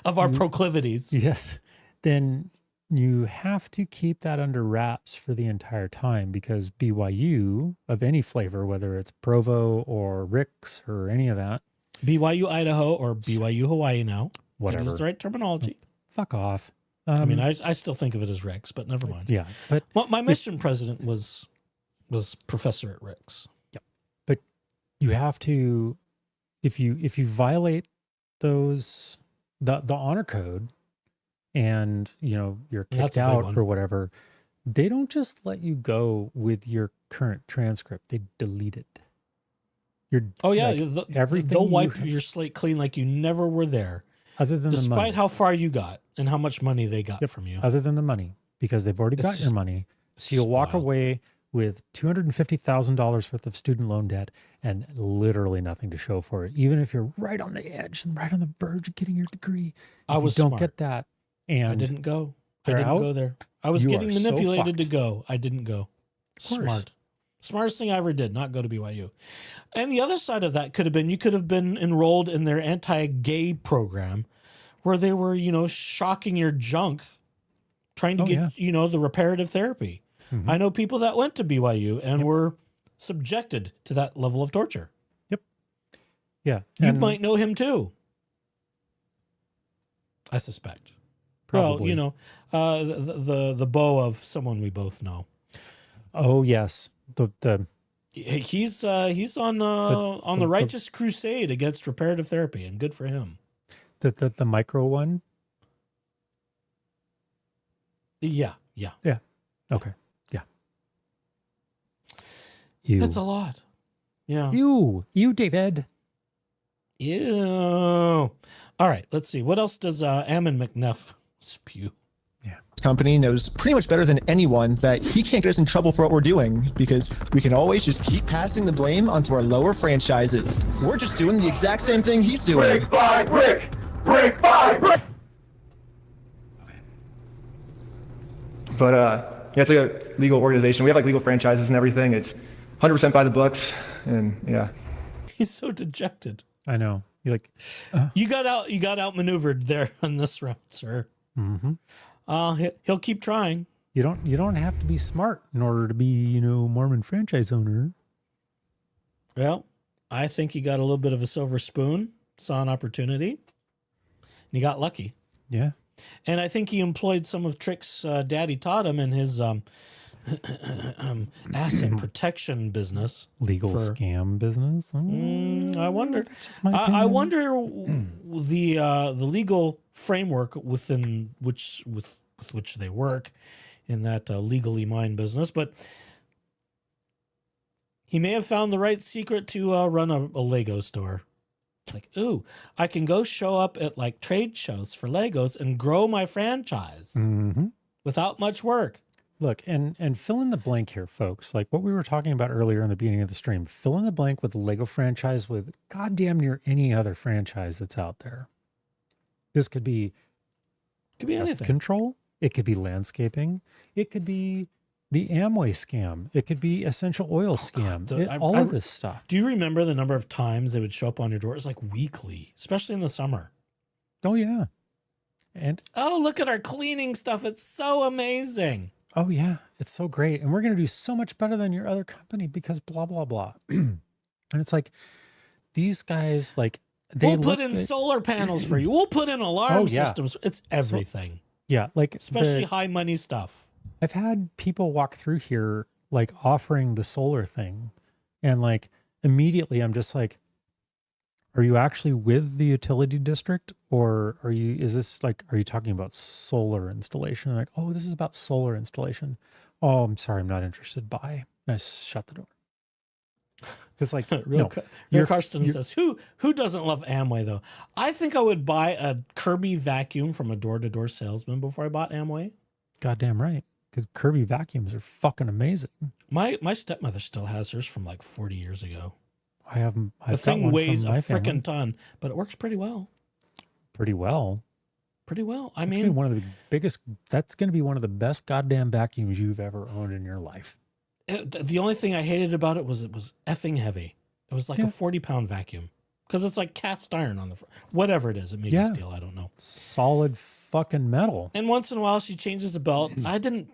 of our proclivities, yes, then you have to keep that under wraps for the entire time, because BYU of any flavor, whether it's Provo or Ricks or any of that, BYU Idaho or BYU Hawaii now, whatever, use the right terminology. Fuck off. I mean, I still think of it as Ricks, but never mind. Yeah, but my mission president was professor at Ricks. Yeah, but you have to, if you violate those the honor code, and you're kicked out or whatever, they don't just let you go with your current transcript. They delete it. Everything they'll wipe your slate clean like you never were there, other than despite the money. How far you got and how much money they got from you. Other than the money, because they've already got your money, so you'll walk away with $250,000 worth of student loan debt and literally nothing to show for it, even if you're right on the edge and right on the verge of getting your degree. If you don't get that. And I didn't go. I didn't go there. I was getting manipulated to go. I didn't go. Smart. Smartest thing I ever did, not go to BYU. And the other side of that could have been, you could have been enrolled in their anti-gay program where they were, shocking your junk, trying to get, the reparative therapy. Mm-hmm. I know people that went to BYU and were subjected to that level of torture. Yep. Yeah. You might know him too. I suspect. Probably. Well, the beau of someone we both know. Oh yes, he's on the righteous crusade against reparative therapy, and good for him. The micro one. Yeah. Okay. Yeah. That's a lot. Yeah. You, David. Ew. All right. Let's see. What else does Ammon McNuff spew? Yeah. Company knows pretty much better than anyone that he can't get us in trouble for what we're doing, because we can always just keep passing the blame onto our lower franchises. We're just doing the exact same thing he's doing. Brick by brick! Brick by brick! But yeah, it's like a legal organization. We have legal franchises and everything. It's 100% by the books, and yeah. He's so dejected. I know. You're like, you got outmaneuvered there on this round, sir. Mm-hmm. He'll keep trying. You don't have to be smart in order to be, Mormon franchise owner. Well, I think he got a little bit of a silver spoon, saw an opportunity, and he got lucky. Yeah. And I think he employed some of Trick's daddy taught him in his asset protection business. Legal scam business? I wonder. That's just my I opinion. wonder the legal framework within which with which they work in that legally mine business, but he may have found the right secret to run a Lego store. It's like, ooh, I can go show up at like trade shows for Legos and grow my franchise without much work. Look, and fill in the blank here, folks. Like what we were talking about earlier in the beginning of the stream. Fill in the blank with the Lego franchise with goddamn near any other franchise that's out there. This could be pest anything. control. It could be landscaping. It could be the Amway scam. It could be essential oil scam. All of this stuff. Do you remember the number of times they would show up on your door? It's like weekly, especially in the summer. Oh, yeah. And oh, look at our cleaning stuff. It's so amazing. Oh, yeah. It's so great. And we're going to do so much better than your other company because blah, blah, blah. And it's like these guys, like, we'll put in solar panels for you. We'll put in alarm systems. It's everything. So, yeah. Like, especially high money stuff. I've had people walk through here, like, offering the solar thing. And, like, immediately I'm just like, are you actually with the utility district, or are you talking about solar installation? Like, oh, this is about solar installation. Oh, I'm sorry, I'm not interested. Bye. And I shut the door. Because like, Real Karsten says, who doesn't love Amway though? I think I would buy a Kirby vacuum from a door-to-door salesman before I bought Amway. Goddamn right. Because Kirby vacuums are fucking amazing. My stepmother still has hers from like 40 years ago. The thing weighs a freaking ton, but it works pretty well. Pretty well. I mean, that's going to be one of the best goddamn vacuums you've ever owned in your life. The only thing I hated about it was effing heavy. It was like a 40-pound vacuum because it's like cast iron on the front. Whatever it is, it may be steel. I don't know. Solid fucking metal. And once in a while, she changes the belt. I didn't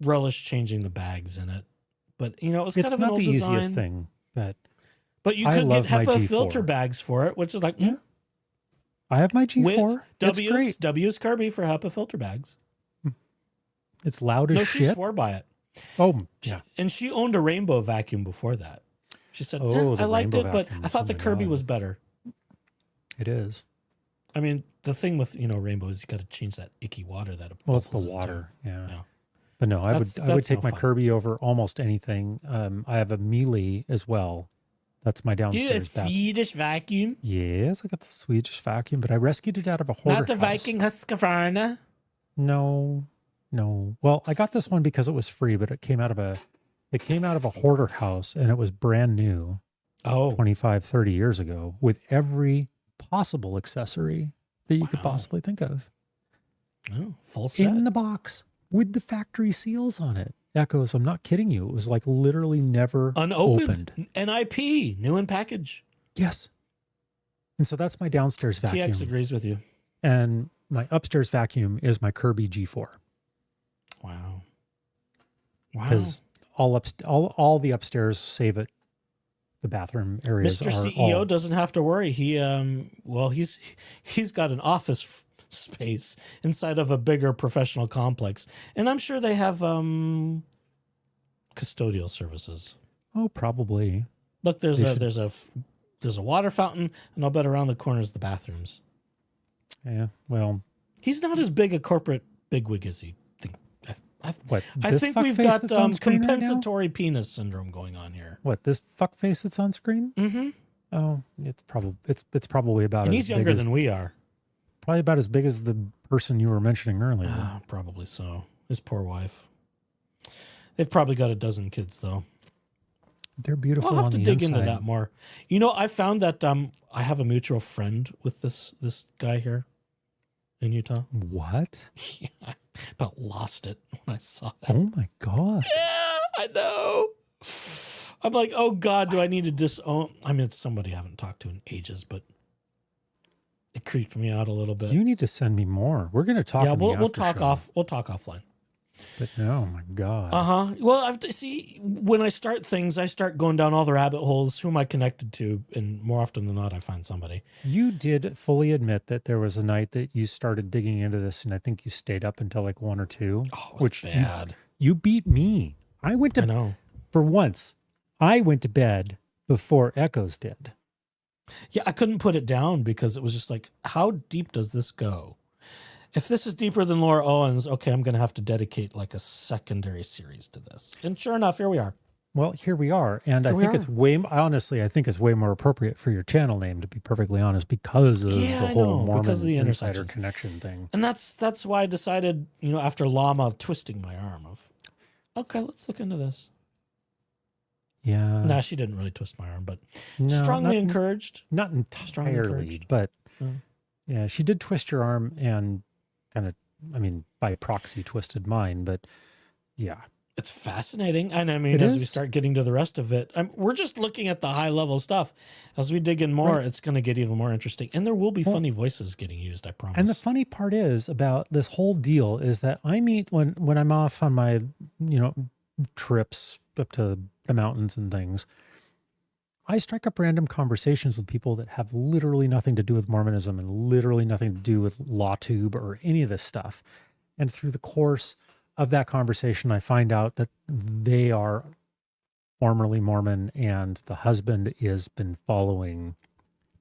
relish changing the bags in it, but it was kind of an old design. It's not the easiest thing, but you could get HEPA filter bags for it, which is like, I have my G4. W's Kirby for HEPA filter bags. It's loud as shit. No, she swore by it. Oh, yeah. And she owned a Rainbow vacuum before that. She said, I liked it, but I thought the Kirby was better. It is. I mean, the thing with, Rainbow is you got to change that icky water that it it's the water. Yeah. But no, I would take my Kirby over almost anything. I have a Mealy as well. That's my downstairs vacuum. Swedish vacuum? Yes, I got the Swedish vacuum, but I rescued it out of a hoarder Not the house. Viking Husqvarna? No. Well, I got this one because it was free, but it came out of a hoarder house and it was brand new. 25, 30 years ago with every possible accessory that you could possibly think of. Oh, full set. In the box with the factory seals on it. Echoes, I'm not kidding you. It was like literally never unopened. opened. NIP, new in package. Yes. And so that's my downstairs vacuum. TX agrees with you. And my upstairs vacuum is my Kirby G4. Wow. Because all the upstairs save it. The bathroom areas Mr. CEO doesn't have to worry. He's got an office space inside of a bigger professional complex, and I'm sure they have custodial services. Oh, probably. Look, there's a water fountain, and I'll bet around the corners the bathrooms. Yeah, well, he's not as big a corporate bigwig as he think. I think we've got compensatory penis syndrome going on here. What, this fuckface that's on screen? Mm-hmm. Oh, it's probably about. And he's younger than we are. Probably about as big as the person you were mentioning earlier. Probably so. His poor wife. They've probably got a dozen kids though. They're beautiful. I'll have to dig into that more. I found that I have a mutual friend with this guy here in Utah. What? Yeah, I about lost it when I saw it. Oh my god. Yeah, I know. I'm like, oh God, do I need to disown? I mean, it's somebody I haven't talked to in ages, but it creeped me out a little bit. You need to send me more. We're going to talk. Yeah, we'll talk off. We'll talk offline. But oh my God. Well, when I start things, I start going down all the rabbit holes. Who am I connected to? And more often than not, I find somebody. You did fully admit that there was a night that you started digging into this, and I think you stayed up until like 1 or 2. Oh, it was bad. You beat me. I know. For once, I went to bed before Echoes did. Yeah, I couldn't put it down because it was just like, how deep does this go? If this is deeper than Laura Owens, okay, I'm going to have to dedicate like a secondary series to this. And sure enough, here we are. Well, here we are. And I think it's way more appropriate for your channel name, to be perfectly honest, because of the whole Mormon insider connection thing. And that's why I decided, after Llama twisting my arm okay, let's look into this. Yeah. Nah, she didn't really twist my arm, but strongly encouraged. Not entirely, but yeah, she did twist your arm and kind of, by proxy twisted mine, but yeah. It's fascinating. And as we start getting to the rest of it, we're just looking at the high level stuff. As we dig in more, it's going to get even more interesting. And there will be funny voices getting used, I promise. And the funny part is about this whole deal is that I meet when I'm off on my, trips up to the mountains and things, I strike up random conversations with people that have literally nothing to do with Mormonism and literally nothing to do with LawTube or any of this stuff. And through the course of that conversation, I find out that they are formerly Mormon and the husband has been following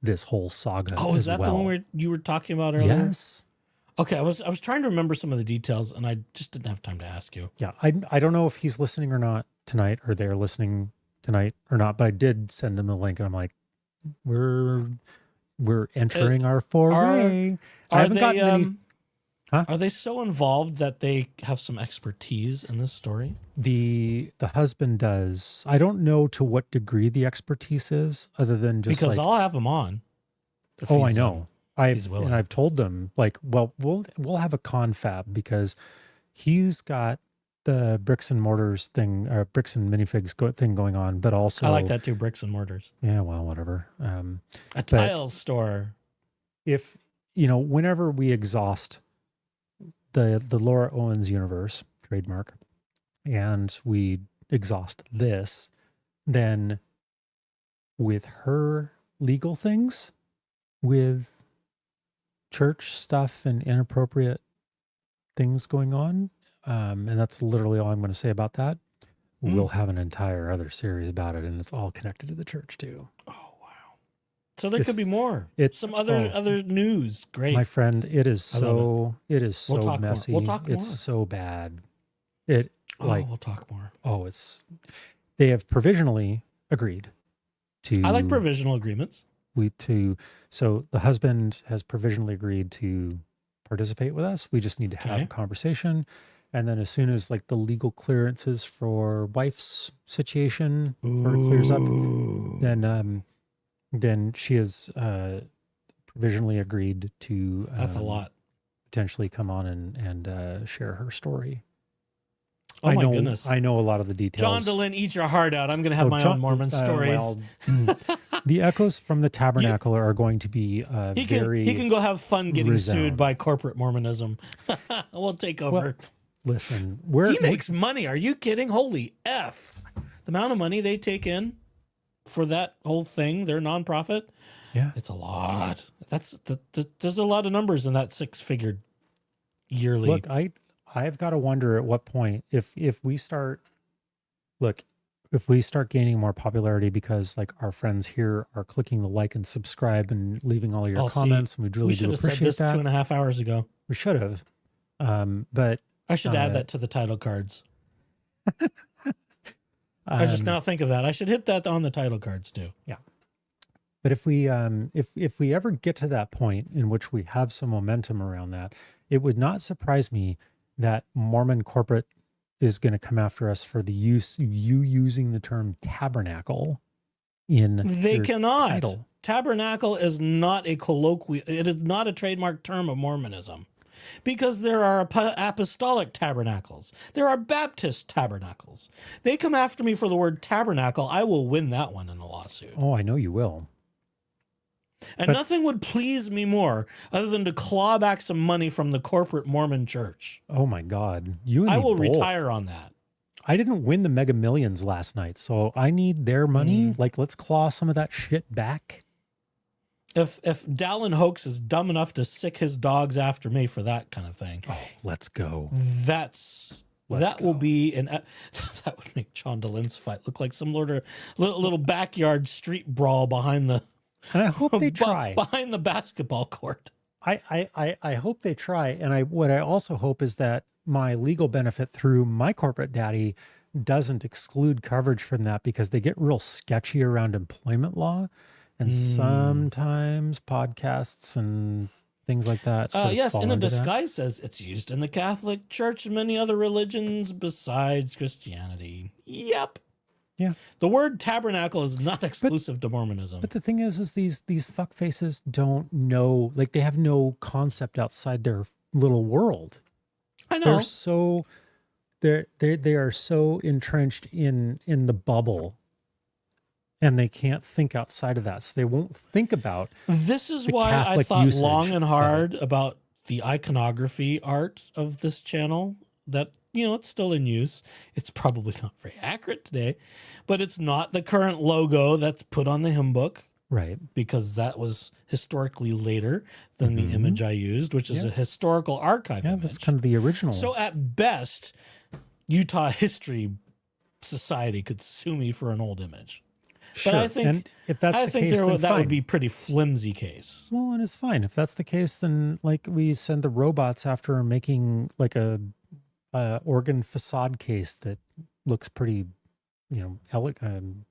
this whole saga. Oh, is that the one where you were talking about earlier? Yes. Okay, I was trying to remember some of the details and I just didn't have time to ask you. Yeah, I don't know if he's listening or not tonight, or they're listening tonight or not, but I did send him a link and I'm like, we're entering our foray. I haven't gotten any. Are they so involved that they have some expertise in this story? The husband does. I don't know to what degree the expertise is, other than just because I'll have him on. I know. I've told them we'll have a confab because he's got the bricks and mortars thing, or bricks and minifigs thing going on, but also I like that too, bricks and mortars. Yeah, well, whatever. A tile store. If whenever we exhaust the Laura Owens universe trademark, and we exhaust this, then with her legal things, with church stuff and inappropriate things going on, and that's literally all I'm going to say about that. We'll have an entire other series about it, and it's all connected to the church too. Oh wow! So there could be more. It's some other news. Great, my friend. It is so messy. We'll talk more. It's so bad. We'll talk more. Oh, they have provisionally agreed to. I like provisional agreements. So the husband has provisionally agreed to participate with us. We just need to have a conversation. And then as soon as the legal clearances for wife's situation clears up, then she has provisionally agreed to that's a lot. Potentially come on and share her story. Oh my goodness. I know a lot of the details. John DeLynn, eat your heart out. I'm going to have my own Mormon stories. The echoes from the tabernacle are going to be he can go have fun getting sued by corporate Mormonism. We'll take over. Well, listen, he makes money. Are you kidding? Holy F. The amount of money they take in for that whole thing, their nonprofit. Yeah. It's a lot. There's a lot of numbers in that 6-figure yearly. Look, I've got to wonder at what point if we start gaining more popularity because our friends here are clicking the like and subscribe and leaving all your comments, and we'd really do appreciate that. We should have said this 2.5 hours ago. We should have. But I should add that to the title cards. I just now think of that. I should hit that on the title cards too. Yeah. But if we ever get to that point in which we have some momentum around that, it would not surprise me that Mormon corporate is going to come after us for you using the term tabernacle in they cannot. Title. Tabernacle is not a colloquial. It is not a trademark term of Mormonism. because there are apostolic tabernacles. There are Baptist tabernacles. They come after me for the word tabernacle. I will win that one in a lawsuit. Oh, I know you will. And nothing would please me more other than to claw back some money from the corporate Mormon church. Oh my God. You and I me will both. retire on that. I didn't win the Mega Millions last night, so I need their money. Like, let's claw some of that shit back. If Dallin Hoax is dumb enough to sick his dogs after me for that kind of thing. Oh, let's go. That will be that would make John DeLyn's fight look like some little backyard street brawl behind the and I hope they try behind the basketball court. I hope they try. And what I also hope is that my legal benefit through my corporate daddy doesn't exclude coverage from that, because they get real sketchy around employment law, and sometimes podcasts and things like that. Yes, in a disguise says it's used in the Catholic Church and many other religions besides Christianity. Yep. Yeah. The word tabernacle is not exclusive to Mormonism. But the thing is these fuckfaces don't know, like, they have no concept outside their little world. I know. They are so entrenched in the bubble, and they can't think outside of that. So they won't think about this is the why Catholic I thought usage. long and hard about the iconography art of this channel. That, it's still in use. It's probably not very accurate today, but it's not the current logo that's put on the hymn book. Right. Because that was historically later than the image I used, which is a historical archive image. That's kind of the original. So at best, Utah History Society could sue me for an old image. Sure. But I think, and if that's the case, then that fine. would be pretty flimsy case. Well, and it's fine. If that's the case, then like we send the robots after making like a organ facade case that looks pretty, elegant.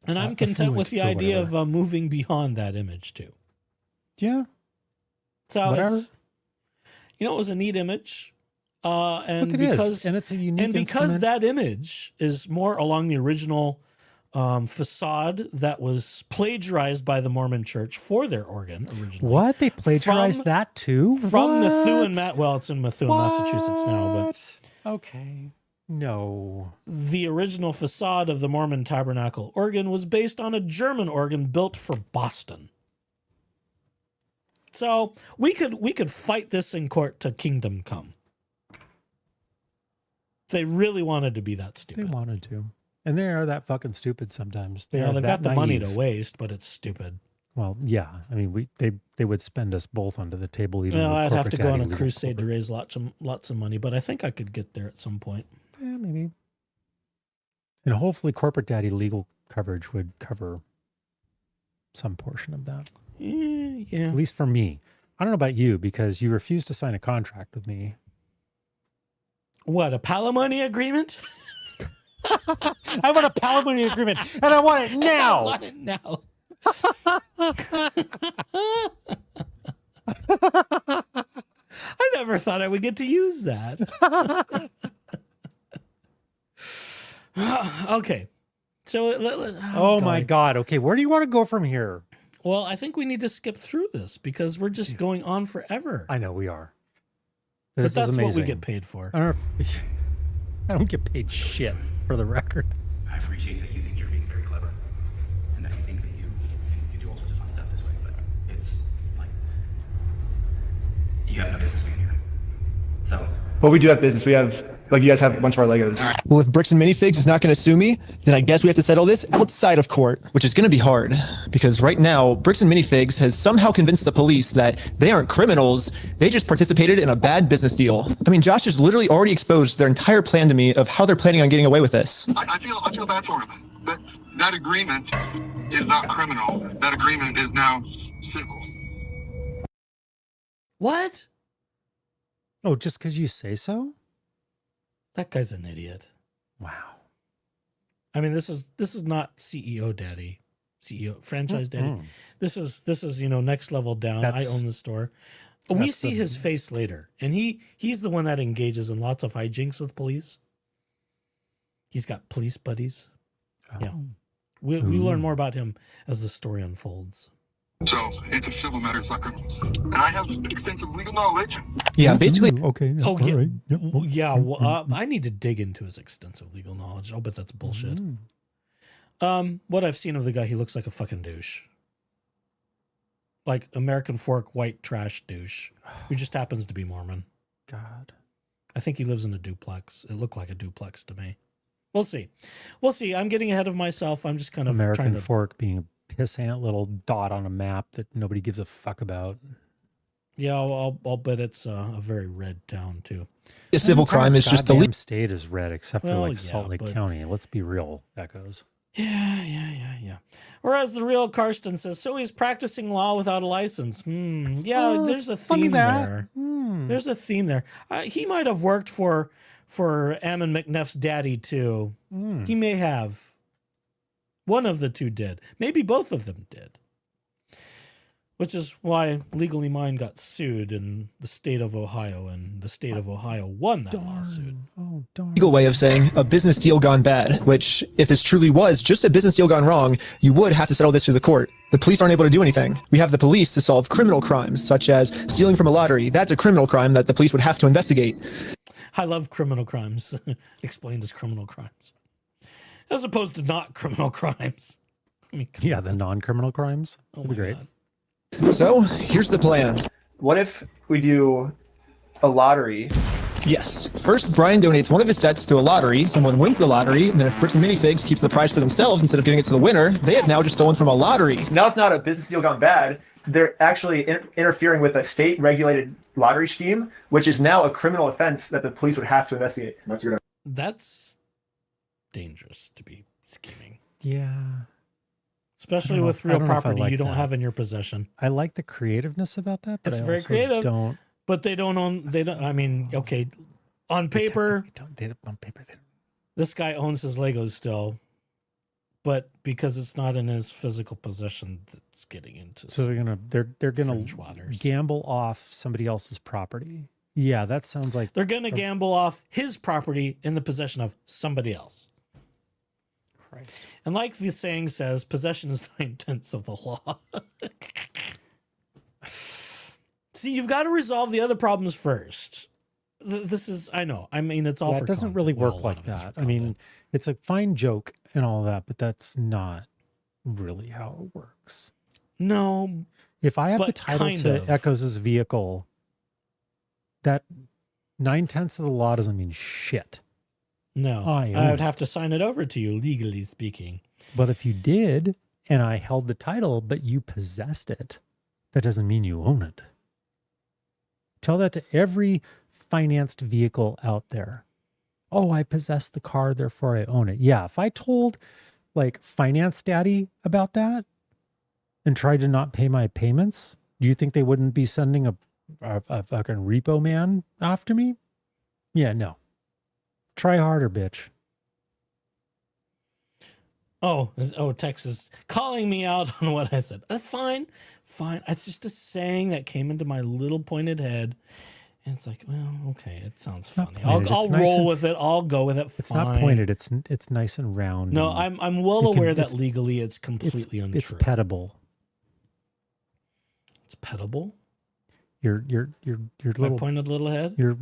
And I'm content with the idea of moving beyond that image too. Yeah. So whatever. It was a neat image. And Look, because and it's a unique because instrument. that image is more along the original facade that was plagiarized by the Mormon Church for their organ originally. What? They plagiarized that too? From What? Methuen, it's in Methuen, Massachusetts now, but okay. No. The original facade of the Mormon Tabernacle organ was based on a German organ built for Boston. So we could fight this in court to kingdom come. They really wanted to be that stupid. They wanted to. And they are that fucking stupid sometimes. They've got the money to waste, but it's stupid. Well, yeah. I mean, they would spend us both under the table. Even I'd have to go on a crusade to raise lots of money, but I think I could get there at some point. Yeah, maybe. And hopefully corporate daddy legal coverage would cover some portion of that. Yeah. At least for me. I don't know about you, because you refused to sign a contract with me. What, a palimony agreement? I want a palimony agreement, and I want it now. I want it now. I never thought I would get to use that. Okay. So, oh my God. Okay. Where do you want to go from here? Well, I think we need to skip through this because we're just going on forever. I know we are. But that's what we get paid for. I don't get paid shit, for the record. I appreciate that you think you're being very clever, and that you think that you do all sorts of fun stuff this way, but it's like you have no business being here. So. Well, we do have business. We have, like, you guys have a bunch of our Legos. Well, if Bricks and Minifigs is not going to sue me, then I guess we have to settle this outside of court, which is going to be hard because right now, Bricks and Minifigs has somehow convinced the police that they aren't criminals. They just participated in a bad business deal. I mean, Josh has literally already exposed their entire plan to me of how they're planning on getting away with this. I feel bad for them. That agreement is not criminal. That agreement is now civil. What? Oh, just because you say so? That guy's an idiot. Wow. I mean, this is not CEO daddy, franchise daddy. This is next level down. I own the store. We see his face later, and he's the one that engages in lots of hijinks with police. He's got police buddies. Oh. Yeah. We learn more about him as the story unfolds. So it's a civil matter, it's not criminal. And I have extensive legal knowledge. Yeah, basically. Okay. Yeah, Oh, yeah. right. Yep. Yeah. Well, I need to dig into his extensive legal knowledge. I'll bet that's bullshit. What I've seen of the guy, he looks like a fucking douche. Like American fork, white trash douche, who just happens to be Mormon. God. I think he lives in a duplex. It looked like a duplex to me. We'll see. We'll see. I'm getting ahead of myself. I'm just kind of American trying to... fork being a pissant little dot on a map that nobody gives a fuck about. Yeah, I'll bet it's a very red town too. A civil crime is just the legal state is red, except for like Salt Lake County. Let's be real, Echoes. Yeah. Whereas the real Karsten says, so he's practicing law without a license. There's a theme there. There's a theme there. He might have worked for Ammon McNeff's daddy too. He may have. One of the two did. Maybe both of them did. Which is why Legally Mine got sued in the state of Ohio, and the state of Ohio won that lawsuit. way of saying a business deal gone bad, which, if this truly was just a business deal gone wrong, you would have to settle this through the court. The police aren't able to do anything. We have the police to solve criminal crimes, such as stealing from a lottery. That's a criminal crime that the police would have to investigate. I love criminal crimes, explained as criminal crimes, as opposed to not criminal crimes. I mean, yeah, the non-criminal crimes. That'd be great. God. So, here's the plan. What if we do a lottery? Yes. First, Brian donates one of his sets to a lottery. Someone wins the lottery, and then if Bricks and Minifigs keeps the prize for themselves instead of giving it to the winner, they have now just stolen from a lottery. Now it's not a business deal gone bad. They're actually interfering with a state-regulated lottery scheme, which is now a criminal offense that the police would have to investigate. That's dangerous to be scheming. Yeah. Especially with real property you don't have in your possession. I like the creativeness about that, but it's I very also creative. Don't. But they don't own. They don't. I mean, okay, on paper, this guy owns his Legos still, but because it's not in his physical possession, it's getting into. So they're gonna gamble off somebody else's property. Yeah, that sounds like they're gonna gamble off his property in the possession of somebody else. Christ. And like the saying says, possession is 9/10 of the law. See, you've got to resolve the other problems first. This is, I know. I mean, it's all for it doesn't content. really work like that. I mean, it's a fine joke and all that, but that's not really how it works. No. If I have the title to Echoes' vehicle, that 9/10 of the law doesn't mean shit. No, I would have to sign it over to you, legally speaking. But if you did, and I held the title, but you possessed it, that doesn't mean you own it. Tell that to every financed vehicle out there. Oh, I possess the car, therefore I own it. Yeah, if I told like Finance Daddy about that and tried to not pay my payments, do you think they wouldn't be sending a fucking repo man after me? Yeah, no. Try harder, bitch. Oh, Texas calling me out on what I said. Fine. It's just a saying that came into my little pointed head. And it's like, well, okay, it sounds funny. I'll roll with it. I'll go with it. It's not pointed. It's nice and round. No, I'm well aware that legally it's completely untrue. It's pettable. It's pettable? Your little pointed little head? Your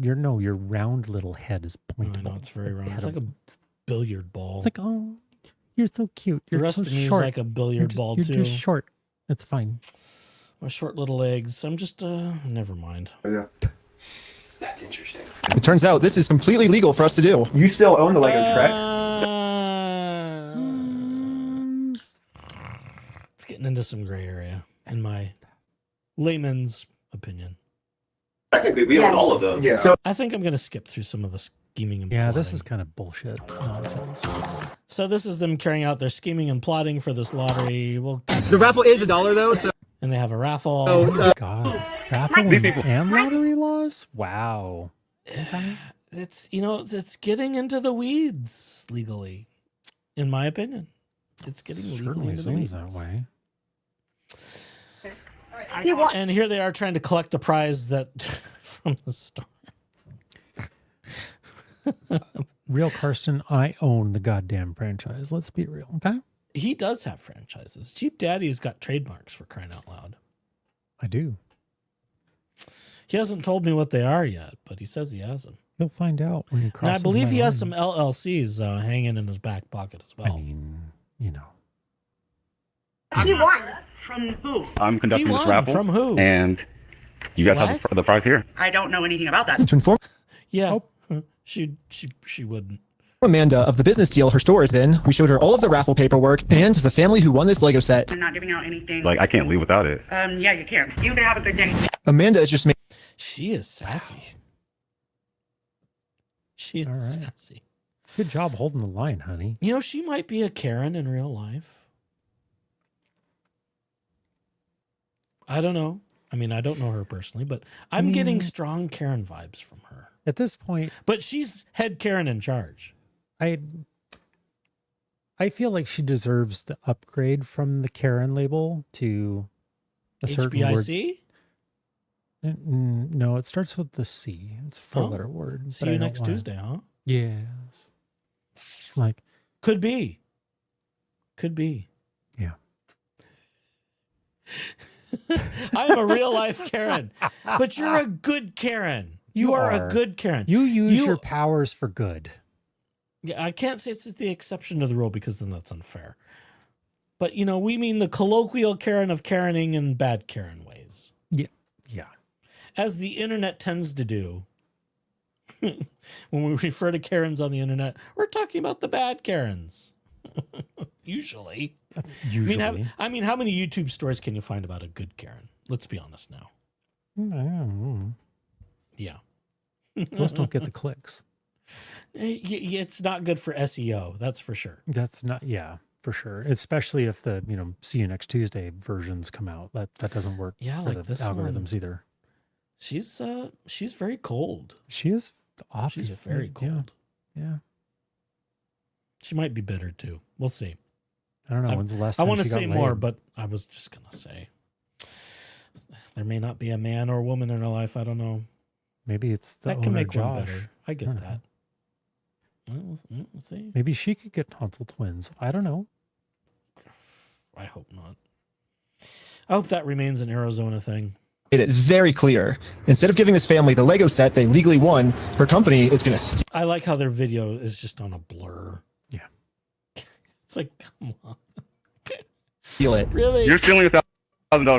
round little head is pointable. I know, it's very round. It's like a billiard ball. It's like, oh, you're so cute. You're the rest so of me short. is like a billiard ball too. You're just short. It's fine. My short little legs. I'm just never mind. Yeah. That's interesting. It turns out this is completely legal for us to do. You still own the Legos, correct? It's getting into some gray area, in my layman's opinion. Technically, we own all of those. Yeah. So I think I'm going to skip through some of the scheming and plotting. plotting. This is kind of bullshit nonsense. So this is them carrying out their scheming and plotting for this lottery. Well, the raffle is $1 though, so. And they have a raffle. Oh God, raffle and lottery laws. Wow. It's it's getting into the weeds legally, in my opinion. It's getting legally into the weeds that way. And here they are trying to collect the prize that from the store. Real Karsten, I own the goddamn franchise. Let's be real, okay? He does have franchises. Cheap Daddy's got trademarks, for crying out loud. I do. He hasn't told me what they are yet, but he says he has them. You'll find out when he crosses. And I believe he has line. some LLCs hanging in his back pocket as well. I mean, you know. He won. From who? I'm conducting He this won. raffle. From who? And you guys What? have the prize here. I don't know anything about that. To inform Yeah, she wouldn't. Amanda of the business deal her store is in, we showed her all of the raffle paperwork and the family who won this Lego set. I'm not giving out anything. Like, I can't leave without it. Yeah, you can. You can have a good day. Amanda is just She is sassy. She is All right. sassy. Good job holding the line, honey. You know, she might be a Karen in real life. I don't know. I mean, I don't know her personally, but I'm getting strong Karen vibes from her. At this point, but she's head Karen in charge. I feel like she deserves the upgrade from the Karen label to a certain HBIC? word. No, it starts with the C. It's a four-letter word. See but you I don't next wanna- Tuesday, huh? Yes. Like, could be. Could be. Yeah. I'm a real life Karen, but you're a good Karen. You are a good Karen. You use your powers for good. Yeah, I can't say it's the exception to the rule because then that's unfair. But, you know, we mean the colloquial Karen of Karening in bad Karen ways. Yeah. Yeah. As the internet tends to do. When we refer to Karens on the internet, we're talking about the bad Karens. Usually. Usually. I mean, how many YouTube stories can you find about a good Karen? Let's be honest now. Yeah. Those don't get the clicks. It's not good for SEO, that's for sure. That's not, yeah, for sure. Especially if the, see you next Tuesday versions come out. That doesn't work Yeah, for like the this algorithms one. either. She's very cold. She is off. She's very cold. Yeah. She might be bitter too. We'll see. I don't know. When's the last I time want to she got say more, laid? but I was just going to say there may not be a man or woman in her life. I don't know. Maybe it's the that can owner, make one Josh. better. I get that. We'll see. Maybe she could get tonsil twins. I don't know. I hope not. I hope that remains an Arizona thing. made it very clear. Instead of giving this family the Lego set they legally won, her company is going to I like how their video is just on a blur. Yeah. It's like, come on. steal it. Really? You're stealing $1,000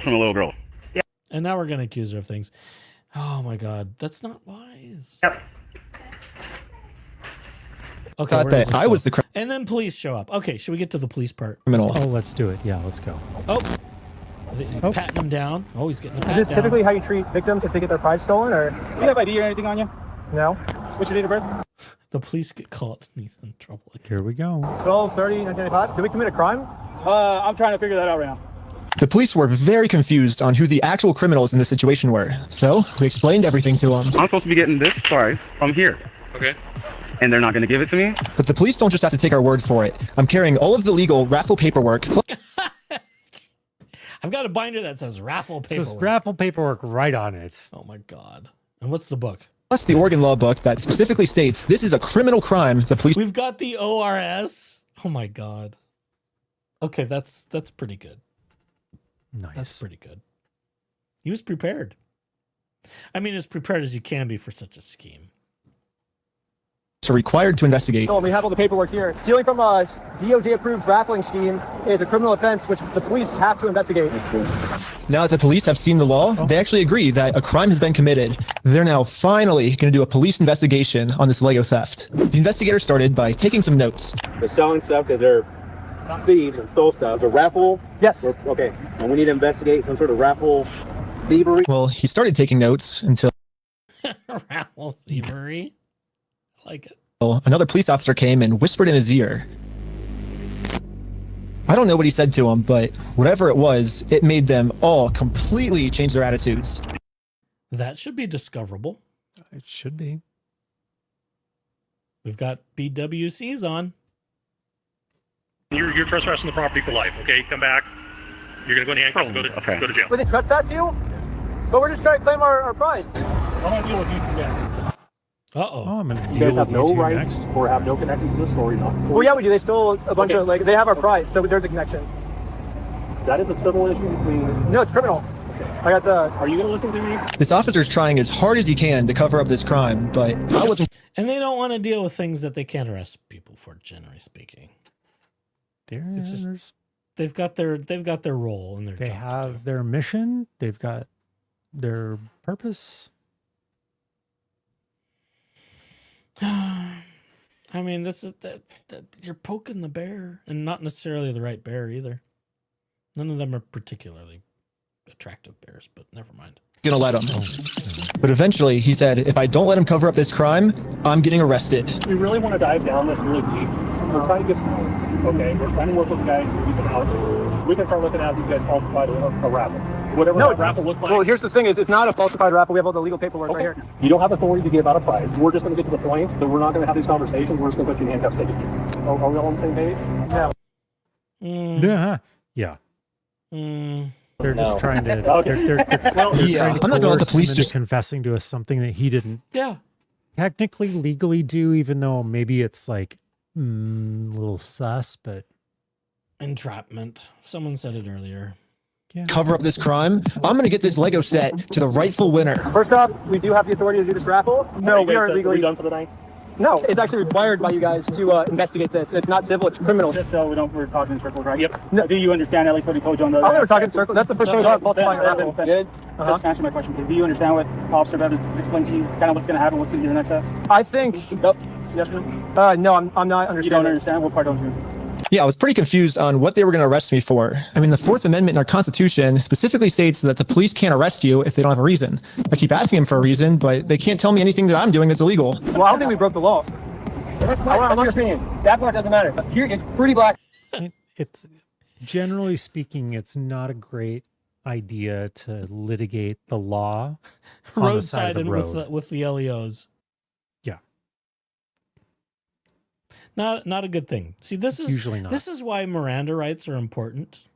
from a little girl. Yeah. And now we're going to accuse her of things. Oh my God. That's not wise. Yep. Okay. Thought where that does this I go? was the And then police show up. Okay. Should we get to the police part? criminal. Oh, let's do it. Yeah, let's go. Oh. Patting him down. Oh, he's getting a pat Is this down. typically how you treat victims if they get their prize stolen, or? Do you have ID or anything on you? No. What's your date of birth? The police get caught and he's in trouble. Here we go. 12/30/1995. Did we commit a crime? I'm trying to figure that out right now. The police were very confused on who the actual criminals in this situation were, so we explained everything to them. I'm supposed to be getting this prize from here. Okay. And they're not going to give it to me? But the police don't just have to take our word for it. I'm carrying all of the legal raffle paperwork. I've got a binder that says raffle It paperwork. says raffle paperwork right on it. Oh my God. And what's the book? Plus the Oregon law book that specifically states this is a criminal crime. The police We've got the ORS. Oh my God. Okay, that's pretty good. Nice. That's pretty good. He was prepared. I mean, as prepared as you can be for such a scheme. are required to investigate. Oh, we have all the paperwork here. Stealing from a DOJ-approved raffling scheme is a criminal offense which the police have to investigate. Now that the police have seen the law, they actually agree that a crime has been committed. They're now finally going to do a police investigation on this Lego theft. The investigator started by taking some notes. They're selling stuff because they're thieves and stole stuff. It's a raffle? Yes. Okay. And we need to investigate some sort of raffle thievery. Well, he started taking notes until Raffle thievery. I like it. another police officer came and whispered in his ear. I don't know what he said to him, but whatever it was, it made them all completely change their attitudes. That should be discoverable. It should be. We've got BWCs on. You're trespassing the property for life, okay? Come back. You're going to go in handcuffs and go to jail. Would they trespass you? But we're just trying to claim our prize. I want to deal with you today. Uh-oh. Oh, I'm going to You deal guys have with no you two rights next. or have no connection to the story. Not Well, yeah, we do. They stole a bunch of, like, they have our prize, so there's a connection. that is a civil issue between. No, it's criminal. I got the. Are you going to listen to me? This officer's trying as hard as he can to cover up this crime, but I wasn't. And they don't want to deal with things that they can't arrest people for, generally speaking. It's just, they've got their role and their They job. have their mission. They've got their purpose. I mean, this is that you're poking the bear, and not necessarily the right bear either. None of them are particularly attractive bears, but never mind. Gonna let him. But eventually, he said, if I don't let him cover up this crime, I'm getting arrested. We really want to dive down this really deep. We're trying to get some house. Okay, we're trying to work with you guys to do some house. We can start looking at you guys falsified a raffle. Whatever No, that raffle looks like. Well, here's the thing: is it's not a falsified raffle. We have all the legal paperwork right here. You don't have authority to give out a prize. We're just going to get to the point that we're not going to have these conversations. We're just going to put you in handcuffs, take it here. Are we all on the same page? No. Yeah. Yeah. They're just trying to. Okay. They're Yeah, trying to I'm not gonna let the coerce him police into just- confessing to us something that he didn't Yeah. technically legally do, even though maybe it's like a little sus, but Entrapment. Someone said it earlier. Cover up this crime, I'm gonna get this Lego set to the rightful winner. First off, we do have the authority to do this raffle, so we are legally done for the night. No, it's actually required by you guys to investigate this. It's not civil; it's criminal. Just so we're talking in circles, right? Yep. No. Do you understand at least what he told you on the? Oh, we're talking circles. That's the first thing we talk about falsifying a raffle. Good. Just answer my question, please. Do you understand what Officer Bev has explained to you? Kind of what's going to happen? What's going to be the next steps? I think. Nope. Yes, no. No, I'm not understanding. You don't understand? What part don't you? Yeah, I was pretty confused on what they were gonna arrest me for. I mean, the Fourth Amendment in our Constitution specifically states that the police can't arrest you if they don't have a reason. I keep asking them for a reason, but they can't tell me anything that I'm doing that's illegal. Well, I don't think we broke the law. I'm understanding. That part doesn't matter. Here, it's pretty black. it's generally speaking, it's not a great idea to litigate the law on the side Roadside of the and road. with the LEOs. Yeah. Not a good thing. See, this is Usually not. This is why Miranda rights are important.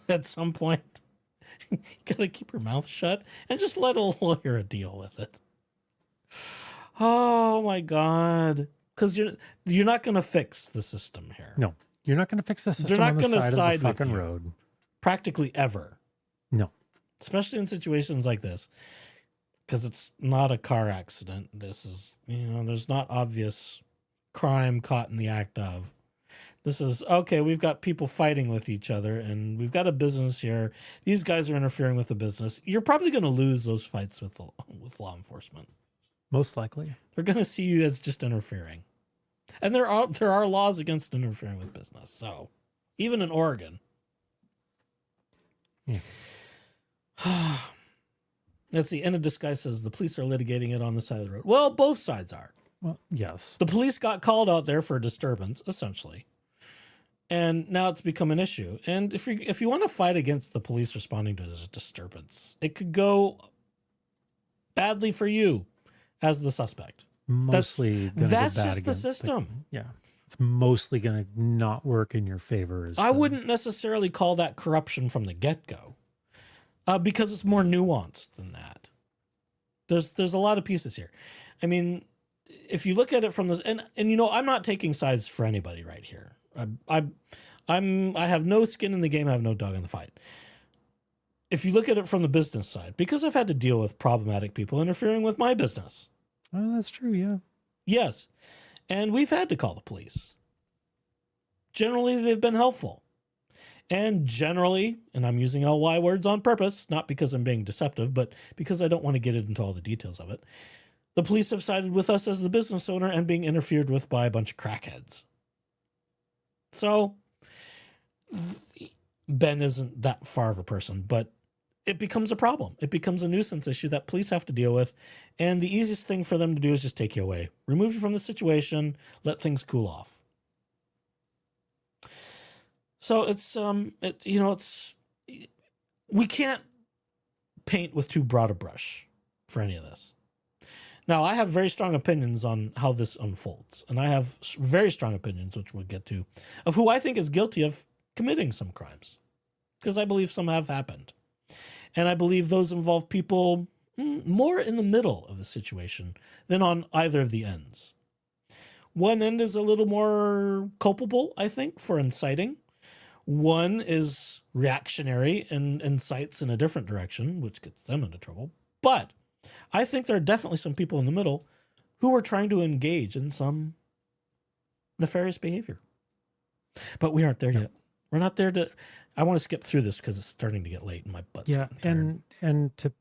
At some point, you gotta keep your mouth shut and just let a lawyer deal with it. Oh my God! Because you're not gonna fix the system here. No, you're not going to fix the system They're not on the gonna side side of the with fucking you. road. Practically ever. No. Especially in situations like this. Because it's not a car accident. This is, there's not obvious crime caught in the act of. This is, okay, we've got people fighting with each other and we've got a business here. These guys are interfering with the business. You're probably going to lose those fights with law enforcement. Most likely. They're going to see you as just interfering. And there are laws against interfering with business. So even in Oregon. Yeah. Let's see. Anna Disguise says the police are litigating it on the side of the road. Well, both sides are. Well, yes. The police got called out there for a disturbance, essentially. And now it's become an issue. And if you want to fight against the police responding to a disturbance, it could go badly for you as the suspect. Mostly That's bad just the against system. Yeah. It's mostly going to not work in your favor. I wouldn't necessarily call that corruption from the get-go. Because it's more nuanced than that. There's a lot of pieces here. I mean, if you look at it from this, and I'm not taking sides for anybody right here. I have no skin in the game. I have no dog in the fight. If you look at it from the business side, because I've had to deal with problematic people interfering with my business. Oh, that's true. Yeah. Yes, and we've had to call the police. Generally, they've been helpful. And generally, and I'm using all Y words on purpose, not because I'm being deceptive, but because I don't want to get into all the details of it, the police have sided with us as the business owner and being interfered with by a bunch of crackheads. So, Ben isn't that far of a person, but it becomes a problem. It becomes a nuisance issue that police have to deal with, and the easiest thing for them to do is just take you away. Remove you from the situation, let things cool off. So we can't paint with too broad a brush for any of this. Now, I have very strong opinions on how this unfolds, and I have very strong opinions, which we'll get to, of who I think is guilty of committing some crimes, because I believe some have happened. And I believe those involve people more in the middle of the situation than on either of the ends. One end is a little more culpable, I think, for inciting. One is reactionary and incites in a different direction, which gets them into trouble. But I think there are definitely some people in the middle who are trying to engage in some nefarious behavior. But we aren't there yet. We're not there to... I want to skip through this because it's starting to get late and my butt's getting tired. And to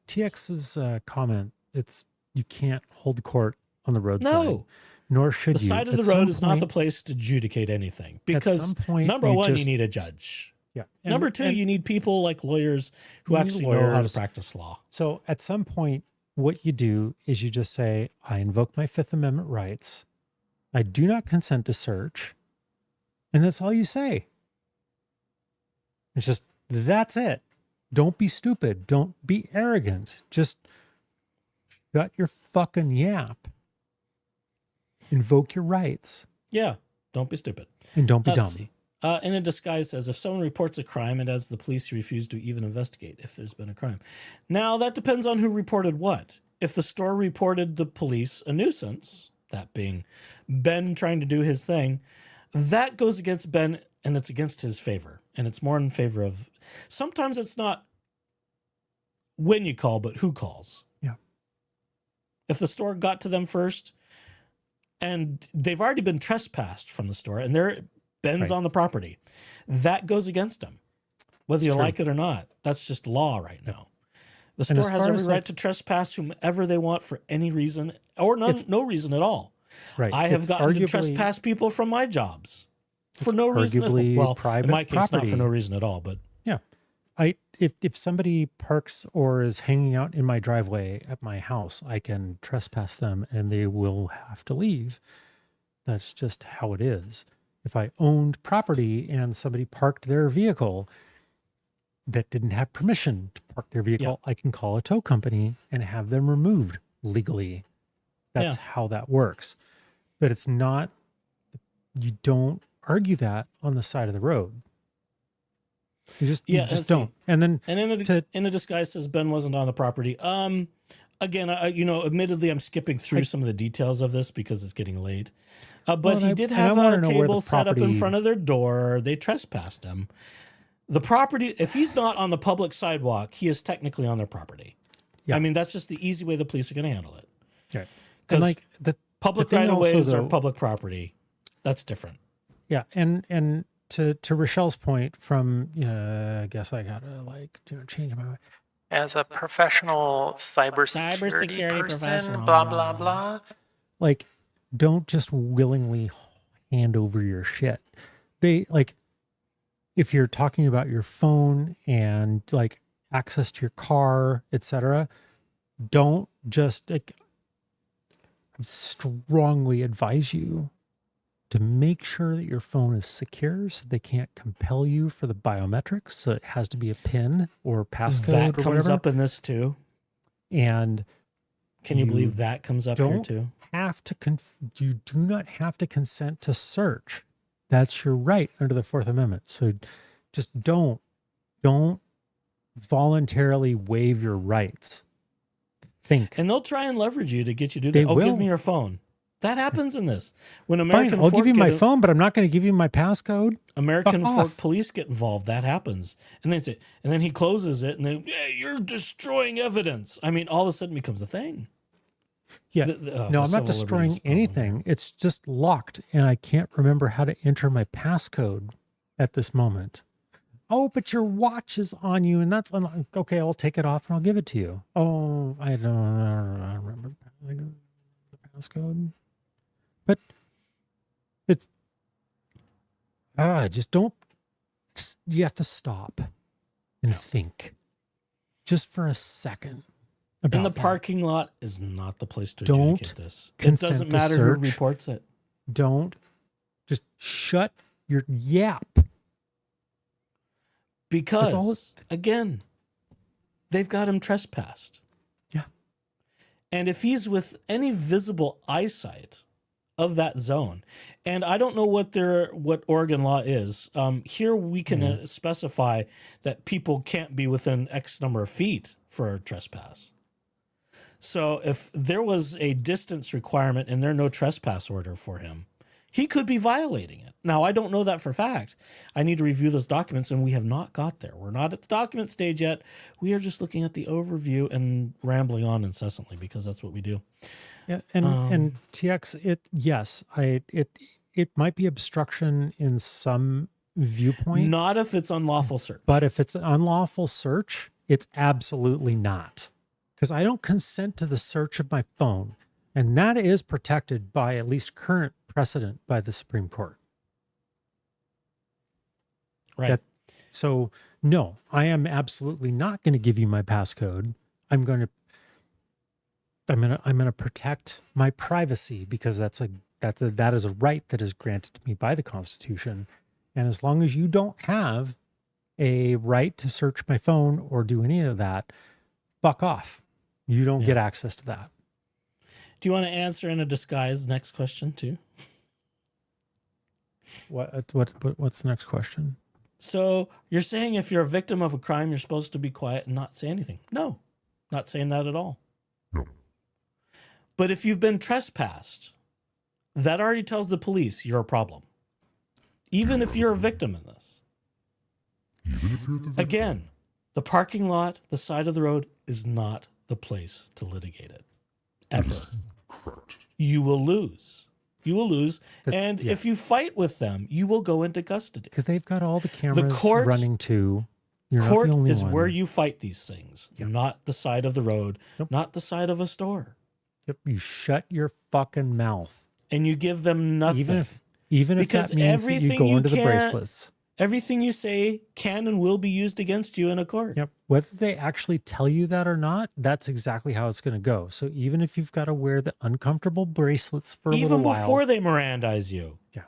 TX's comment, it's you can't hold court on the roadside. No. Nor should the you. The side of the road is not the place to adjudicate anything. Because number one, you need a judge. Yeah. Number two, you need people like lawyers who actually know how to practice law. So at some point, what you do is you just say, I invoke my Fifth Amendment rights. I do not consent to search. And that's all you say. It's just, that's it. Don't be stupid. Don't be arrogant. Just shut your fucking yap. Invoke your rights. Yeah. Don't be stupid. And don't be dumb. In a disguise says, if someone reports a crime, it has the police refuse to even investigate if there's been a crime. Now, that depends on who reported what. If the store reported the police a nuisance, that being Ben trying to do his thing, that goes against Ben and it's against his favor. And it's more in favor of... Sometimes it's not when you call, but who calls. Yeah. If the store got to them first and they've already been trespassed from the store and Ben's on the property, that goes against them, whether you like it or not. That's just law right now. The store has every right to trespass whomever they want for any reason or no reason at all. Right. I have gotten to trespass people from my jobs for no reason. Well, private in my case, property. not for no reason at all, but yeah. If somebody parks or is hanging out in my driveway at my house, I can trespass them and they will have to leave. That's just how it is. If I owned property and somebody parked their vehicle that didn't have permission to park their vehicle, I can call a tow company and have them removed legally. That's how that works. But it's not, you don't argue that on the side of the road. You just don't. And then in a disguise says Ben wasn't on the property. Again, admittedly, I'm skipping through some of the details of this because it's getting late. But he did have a table set up in front of their door. They trespassed him. The property, if he's not on the public sidewalk, he is technically on their property. Yeah. I mean, that's just the easy way the police are going to handle it. Okay. Because like the public right-of-ways are public property. That's different. Yeah. And to Rochelle's point from, I guess I got to change my mind. As a professional cybersecurity person, professional, blah, blah, blah. Like, don't just willingly hand over your shit. If you're talking about your phone and like access to your car, etc., don't just I strongly advise you to make sure that your phone is secure so they can't compel you for the biometrics. So it has to be a PIN or passcode that or comes whatever. Up in this too. And can you believe that comes up here too? You do not have to consent to search. That's your right under the Fourth Amendment. So just don't voluntarily waive your rights. Think. And they'll try and leverage you to get you to do that. Give me your phone. That happens in this. When American Fine, I'll give you my phone, but I'm not going to give you my passcode. American Fork police get involved. That happens. And then he closes it and then, you're destroying evidence. I mean, all of a sudden it becomes a thing. Yeah. No, I'm not destroying anything. It's just locked and I can't remember how to enter my passcode at this moment. Oh, but your watch is on you and that's unlocked. Okay, I'll take it off and I'll give it to you. Oh, I don't remember the passcode. But it's you have to stop and think just for a second. And the parking lot is not the place to adjudicate this. It doesn't matter who reports it. Don't just shut your yap. Because again, they've got him trespassed. Yeah. And if he's with any visible eyesight of that zone, and I don't know what Oregon law is. Here we can specify that people can't be within X number of feet for a trespass. So if there was a distance requirement and there no trespass order for him, he could be violating it. Now, I don't know that for fact. I need to review those documents, and we have not got there. We're not at the document stage yet. We are just looking at the overview and rambling on incessantly because that's what we do. Yeah, and TX, it might be obstruction in some viewpoint. Not if it's unlawful search. But if it's an unlawful search, it's absolutely not. Because I don't consent to the search of my phone. And that is protected by at least current precedent by the Supreme Court. Right. So no, I am absolutely not going to give you my passcode. I'm going to protect my privacy because that is a right that is granted to me by the Constitution. And as long as you don't have a right to search my phone or do any of that, fuck off. You don't get access to that. Do you want to answer in a disguise next question too? What's the next question? So you're saying if you're a victim of a crime, you're supposed to be quiet and not say anything. No, not saying that at all. No. But if you've been trespassed, that already tells the police you're a problem. Even if you're a victim in this. Again, the parking lot, the side of the road is not the place to litigate it. Ever. You will lose. You will lose. And if you fight with them, you will go into custody. Because they've got all the cameras running too. You're not the only is one. where you fight these things. Not the side of the road, not the side of a store. Yep. You shut your fucking mouth. And you give them nothing. Even if that means that you go into the bracelets. Everything you say can and will be used against you in a court. Yep. Whether they actually tell you that or not, that's exactly how it's going to go. So even if you've got to wear the uncomfortable bracelets for a little while. Even before they Mirandize you. Yeah.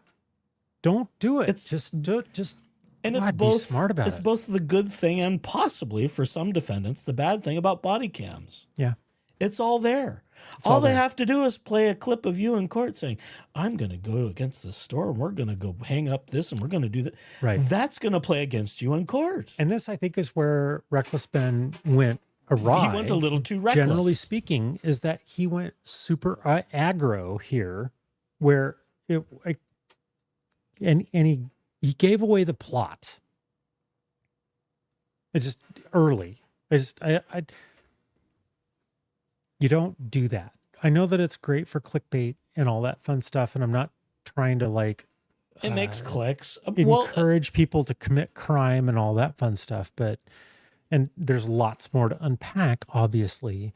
Don't do it. It's just and God, it's both be smart about it's it. both the good thing and possibly for some defendants the bad thing about body cams. Yeah. It's all there. All they have to do is play a clip of you in court saying, I'm going to go against this store and we're going to go hang up this and we're going to do that. Right. That's going to play against you in court. And this, I think, is where RecklessBen went awry. He went a little too reckless. Generally speaking, is that he went super aggro here where he gave away the plot. It just early. You don't do that. I know that it's great for clickbait and all that fun stuff, and I'm not trying to it makes clicks. Encourage people to commit crime and all that fun stuff, and there's lots more to unpack, obviously,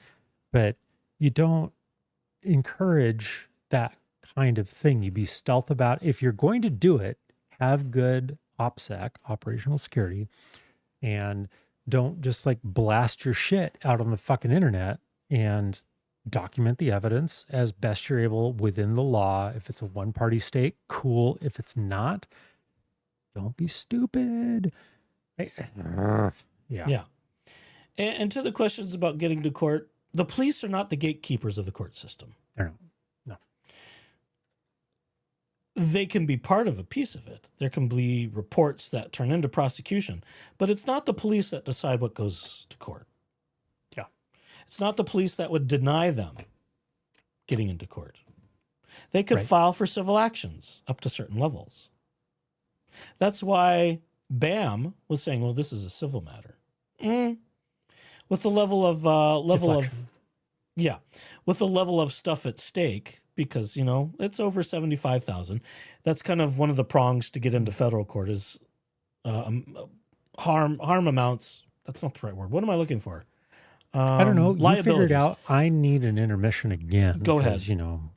but you don't encourage that kind of thing. You be stealth about. If you're going to do it, have good OPSEC, operational security, and don't just blast your shit out on the fucking internet. And document the evidence as best you're able within the law. If it's a one-party state, cool. If it's not, don't be stupid. Yeah. And to the questions about getting to court, the police are not the gatekeepers of the court system. They're not. No. They can be part of a piece of it. There can be reports that turn into prosecution, but it's not the police that decide what goes to court. It's not the police that would deny them getting into court. They could file for civil actions up to certain levels. That's why BAM was saying, well, this is a civil matter. With the level of with the level of stuff at stake, because it's over 75,000. That's kind of one of the prongs to get into federal court is harm amounts. That's not the right word. What am I looking for? I don't know. You figured out I need an intermission again. Go ahead.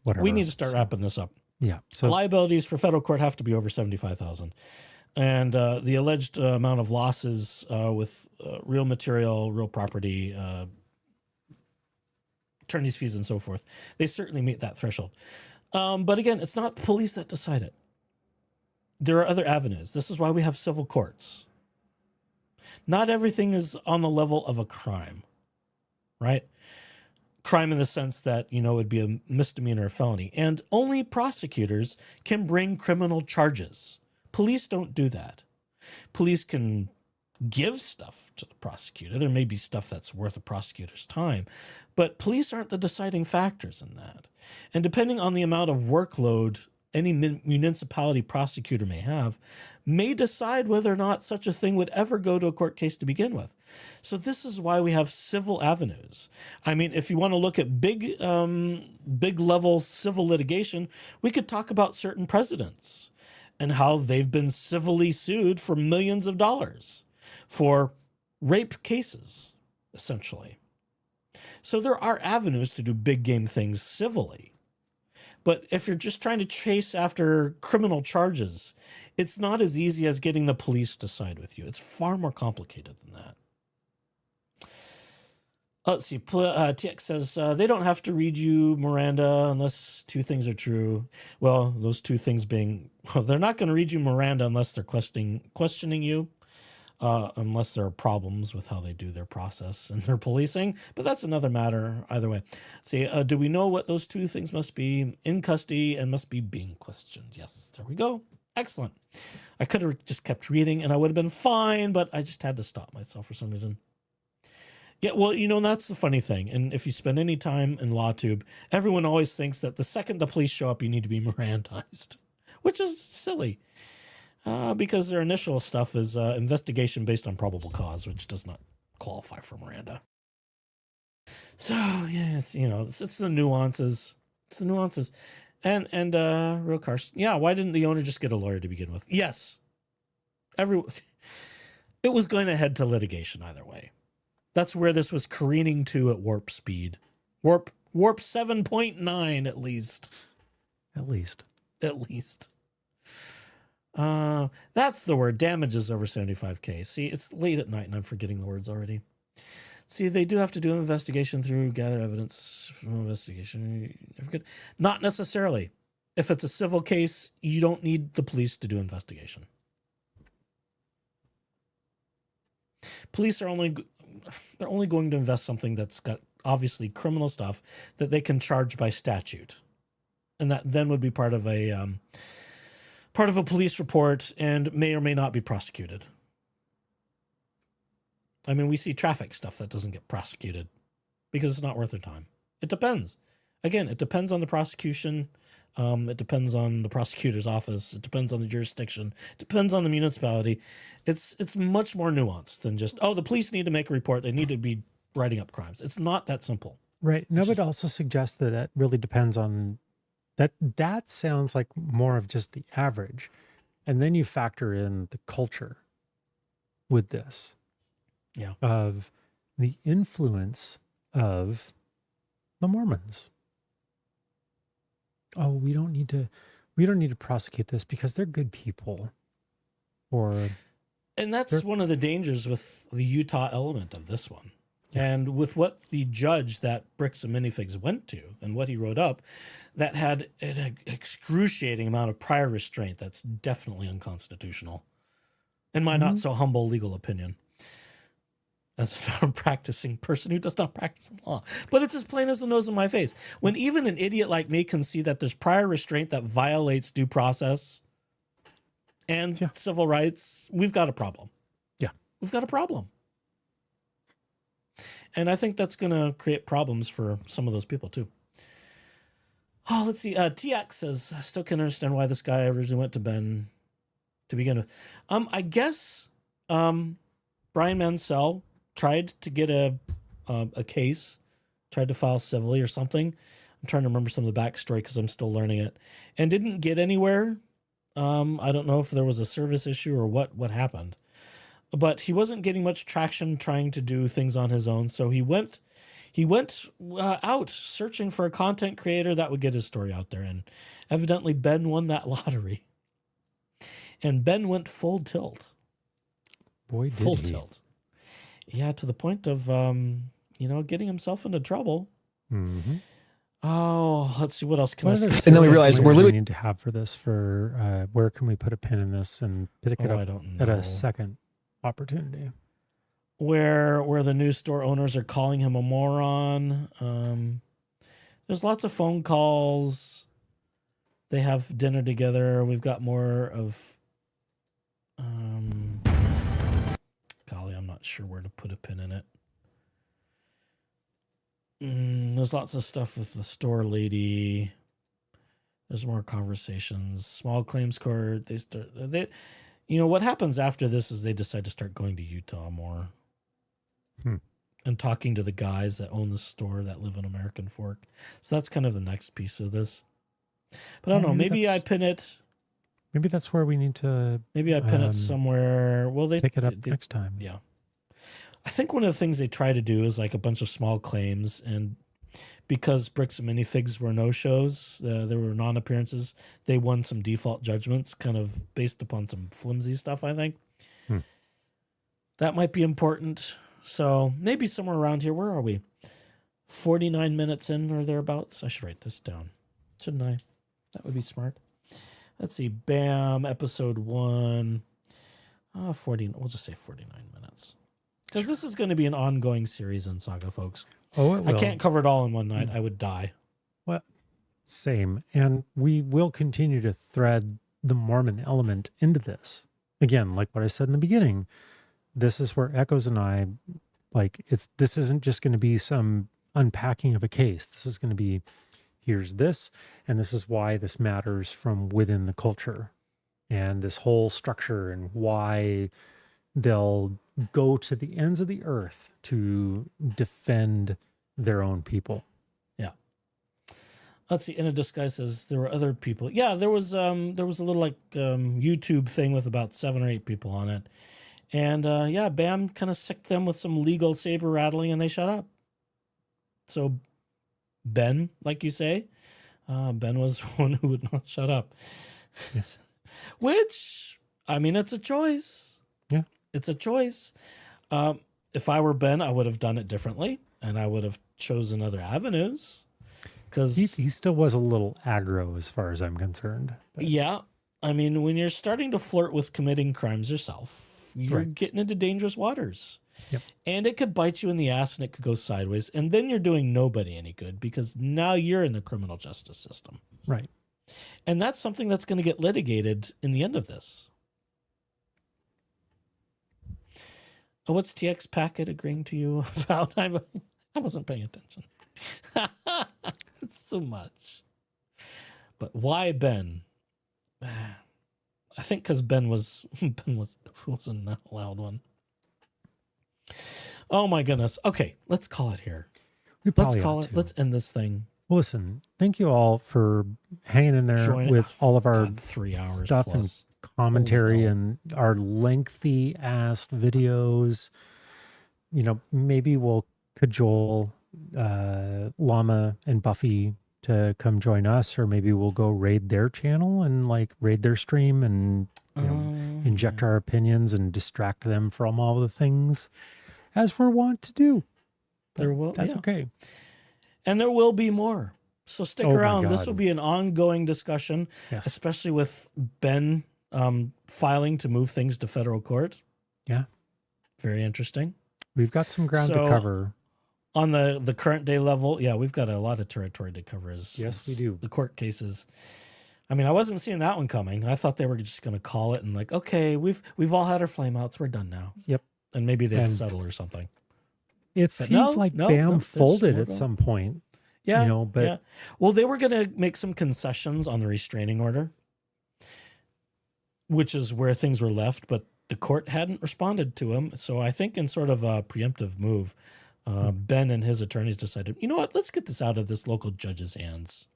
Whatever. We need to start wrapping this up. Yeah. So liabilities for federal court have to be over 75,000, and the alleged amount of losses with real material, real property, attorney's fees, and so forth, they certainly meet that threshold. But again, it's not police that decide it. There are other avenues. This is why we have civil courts. Not everything is on the level of a crime. Right? Crime in the sense that, it'd be a misdemeanor or felony. And only prosecutors can bring criminal charges. Police don't do that. Police can give stuff to the prosecutor. There may be stuff that's worth a prosecutor's time, but police aren't the deciding factors in that. And depending on the amount of workload any municipality prosecutor may decide whether or not such a thing would ever go to a court case to begin with. So this is why we have civil avenues. I mean, if you want to look at big level civil litigation, we could talk about certain presidents and how they've been civilly sued for millions of dollars for rape cases, essentially. So there are avenues to do big game things civilly. But if you're just trying to chase after criminal charges, it's not as easy as getting the police to side with you. It's far more complicated than that. Let's see. TX says, they don't have to read you Miranda unless two things are true. Well, those two things being, they're not going to read you Miranda unless they're questioning you. Unless there are problems with how they do their process and their policing. But that's another matter either way. See, do we know what those two things must be? In custody and must be being questioned. Yes, there we go. Excellent. I could have just kept reading and I would have been fine, but I just had to stop myself for some reason. Yeah, well, that's the funny thing. And if you spend any time in LawTube, everyone always thinks that the second the police show up, you need to be Mirandized, which is silly. Because their initial stuff is investigation based on probable cause, which does not qualify for Miranda. So yeah, it's the nuances. It's the nuances, and real Carson. Yeah, why didn't the owner just get a lawyer to begin with? Yes, it was going to head to litigation either way. That's where this was careening to at warp speed, warp 7.9 at least. At least. That's the word. Damages over 75K. See, it's late at night and I'm forgetting the words already. See, they do have to do an investigation through gather evidence from investigation. Not necessarily. If it's a civil case, you don't need the police to do investigation. Police are only going to invest something that's got obviously criminal stuff that they can charge by statute. And that then would be part of a police report and may or may not be prosecuted. I mean, we see traffic stuff that doesn't get prosecuted because it's not worth their time. It depends. Again, it depends on the prosecution. It depends on the prosecutor's office. It depends on the jurisdiction. It depends on the municipality. It's much more nuanced than just, the police need to make a report. They need to be writing up crimes. It's not that simple. Right. No, but also suggests that it really depends on that sounds like more of just the average. And then you factor in the culture with this. Yeah. Of the influence of the Mormons. Oh, we don't need to prosecute this because they're good people. And that's one of the dangers with the Utah element of this one. Yeah. And with what the judge that Bricks and Minifigs went to and what he wrote up, that had an excruciating amount of prior restraint that's definitely unconstitutional. In my not so humble legal opinion. As a non-practicing person who does not practice law. But it's as plain as the nose in my face. When even an idiot like me can see that there's prior restraint that violates due process and civil rights, we've got a problem. Yeah. We've got a problem. And I think that's going to create problems for some of those people too. Oh, let's see. TX says, I still can't understand why this guy originally went to Ben to begin with. I guess Brian Mansell tried to get a case, tried to file civilly or something. I'm trying to remember some of the backstory because I'm still learning it, and didn't get anywhere. I don't know if there was a service issue or what happened, but he wasn't getting much traction trying to do things on his own. So he went out searching for a content creator that would get his story out there, and evidently Ben won that lottery, and Ben went full tilt. Boy, did full he. tilt. Yeah, to the point of, getting himself into trouble. Mm-hmm. Oh, let's see. What else can I say? And then we realized we're literally need to have for this where can we put a pin in this and pick it up at a second opportunity? Where the new store owners are calling him a moron. There's lots of phone calls. They have dinner together. We've got more of, not sure where to put a pin in it. There's lots of stuff with the store lady. There's more conversations. Small claims court. What happens after this is they decide to start going to Utah more. And talking to the guys that own the store that live in American Fork. So that's kind of the next piece of this. But I don't know. Maybe I pin it. Maybe that's where we need to. Maybe I pin it somewhere. Well, they pick it up next time. Yeah. I think one of the things they try to do is like a bunch of small claims, and because Bricks and Minifigs were no-shows, there were non-appearances, they won some default judgments kind of based upon some flimsy stuff, I think. That might be important. So maybe somewhere around here. Where are we? 49 minutes in or thereabouts. I should write this down, shouldn't I? That would be smart. Let's see. Bam. Episode 1. 40. We'll just say 49 minutes. Because this is going to be an ongoing series in Saga, folks. Oh, it will. I can't cover it all in one night. I would die. Well, same. And we will continue to thread the Mormon element into this. Again, like what I said in the beginning, this is where Echoes and I, this isn't just going to be some unpacking of a case. This is going to be, here's this, and this is why this matters from within the culture. And this whole structure and why they'll go to the ends of the earth to defend their own people. Yeah. Let's see. In a Disguise says there were other people. Yeah, there was a little YouTube thing with about 7 or 8 people on it. And Bam kind of sicked them with some legal saber rattling and they shut up. So Ben, like you say, Ben was one who would not shut up. Yes. Which, I mean, it's a choice. Yeah. It's a choice. If I were Ben, I would have done it differently and I would have chosen other avenues. Because he still was a little aggro as far as I'm concerned. But. Yeah. I mean, when you're starting to flirt with committing crimes yourself, you're getting into dangerous waters. Yep. And it could bite you in the ass and it could go sideways. And then you're doing nobody any good because now you're in the criminal justice system. Right. And that's something that's going to get litigated in the end of this. Oh, what's TX Packet agreeing to you about? I wasn't paying attention. It's so much. But why Ben? I think because Ben wasn't a loud one. Oh my goodness. Okay, let's call it here. Let's call it. Let's end this thing. Well, listen, thank you all for hanging in there with all of our 3 hours stuff plus. And commentary and our lengthy ass videos. Maybe we'll cajole Llama and Buffy to come join us, or maybe we'll go raid their channel and raid their stream and inject our opinions and distract them from all the things as we're wont to do. That's okay. And there will be more. So stick around. This will be an ongoing discussion, especially with Ben filing to move things to federal court. Yeah. Very interesting. We've got some ground to cover. On the current day level, we've got a lot of territory to cover. Yes, we do. The court cases. I mean, I wasn't seeing that one coming. I thought they were just going to call it and okay, we've all had our flameouts. We're done now. Yep. And maybe they'd settle or something. It seemed Bam folded at some point. Yeah. But well, they were going to make some concessions on the restraining order, which is where things were left, but the court hadn't responded to him. So I think in sort of a preemptive move, Ben and his attorneys decided, you know what, let's get this out of this local judge's hands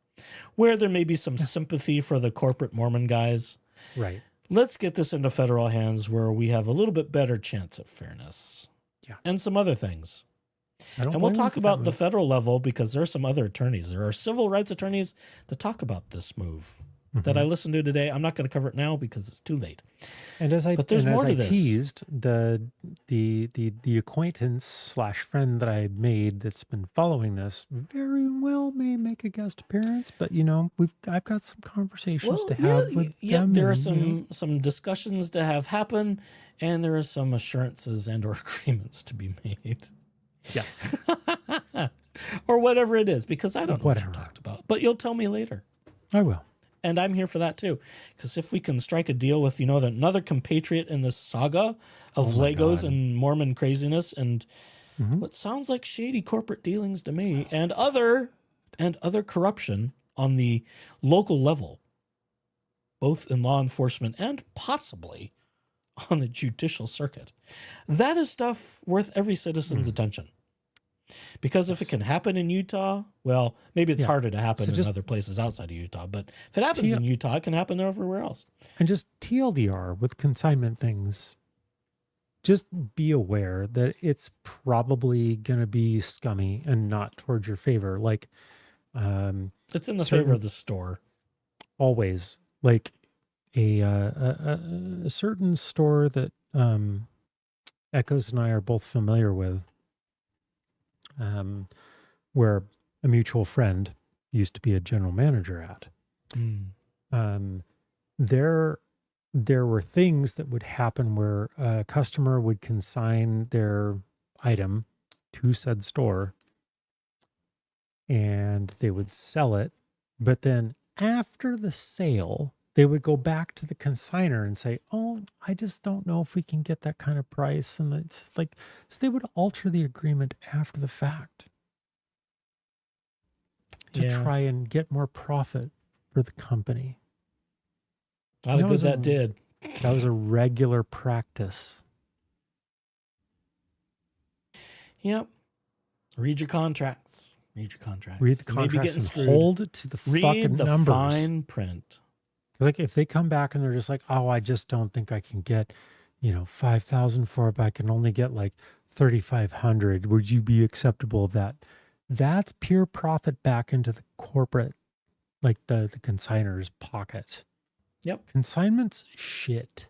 where there may be some sympathy for the corporate Mormon guys. Right. Let's get this into federal hands where we have a little bit better chance at fairness. Yeah. And some other things. And we'll talk about the federal level because there are some other attorneys. There are civil rights attorneys that talk about this move that I listened to today. I'm not going to cover it now because it's too late. And as I this. teased, the acquaintance / friend that I made that's been following this very well may make a guest appearance, but I've got some conversations to have with them. There are some discussions to have happen, and there are some assurances and or agreements to be made. Yes. Or whatever it is, because I don't know what you talked about, but you'll tell me later. I will. And I'm here for that too. Because if we can strike a deal with, another compatriot in this saga of Legos and Mormon craziness and what sounds like shady corporate dealings to me and other corruption on the local level, both in law enforcement and possibly on the judicial circuit, that is stuff worth every citizen's attention. Because if it can happen in Utah, well, maybe it's harder to happen in other places outside of Utah. But if it happens in Utah, it can happen everywhere else. And just TLDR with consignment things, just be aware that it's probably going to be scummy and not towards your favor. Like, it's in the favor of the store. Always. Like a certain store that Echoes and I are both familiar with, where a mutual friend used to be a general manager at. There were things that would happen where a customer would consign their item to said store and they would sell it. But then after the sale, they would go back to the consignor and say, "Oh, I just don't know if we can get that kind of price." And it's like, so they would alter the agreement after the fact to try and get more profit for the company. A lot of good that did. That was a regular practice. Yep. Read your contracts. Read the contracts and hold to the fucking numbers. Read the fine print. Like if they come back and they're just like, "Oh, I just don't think I can get, 5,000 for it, but I can only get like 3,500. Would you be acceptable of that?" That's pure profit back into the corporate, like the consignor's pocket. Yep. Consignment's shit.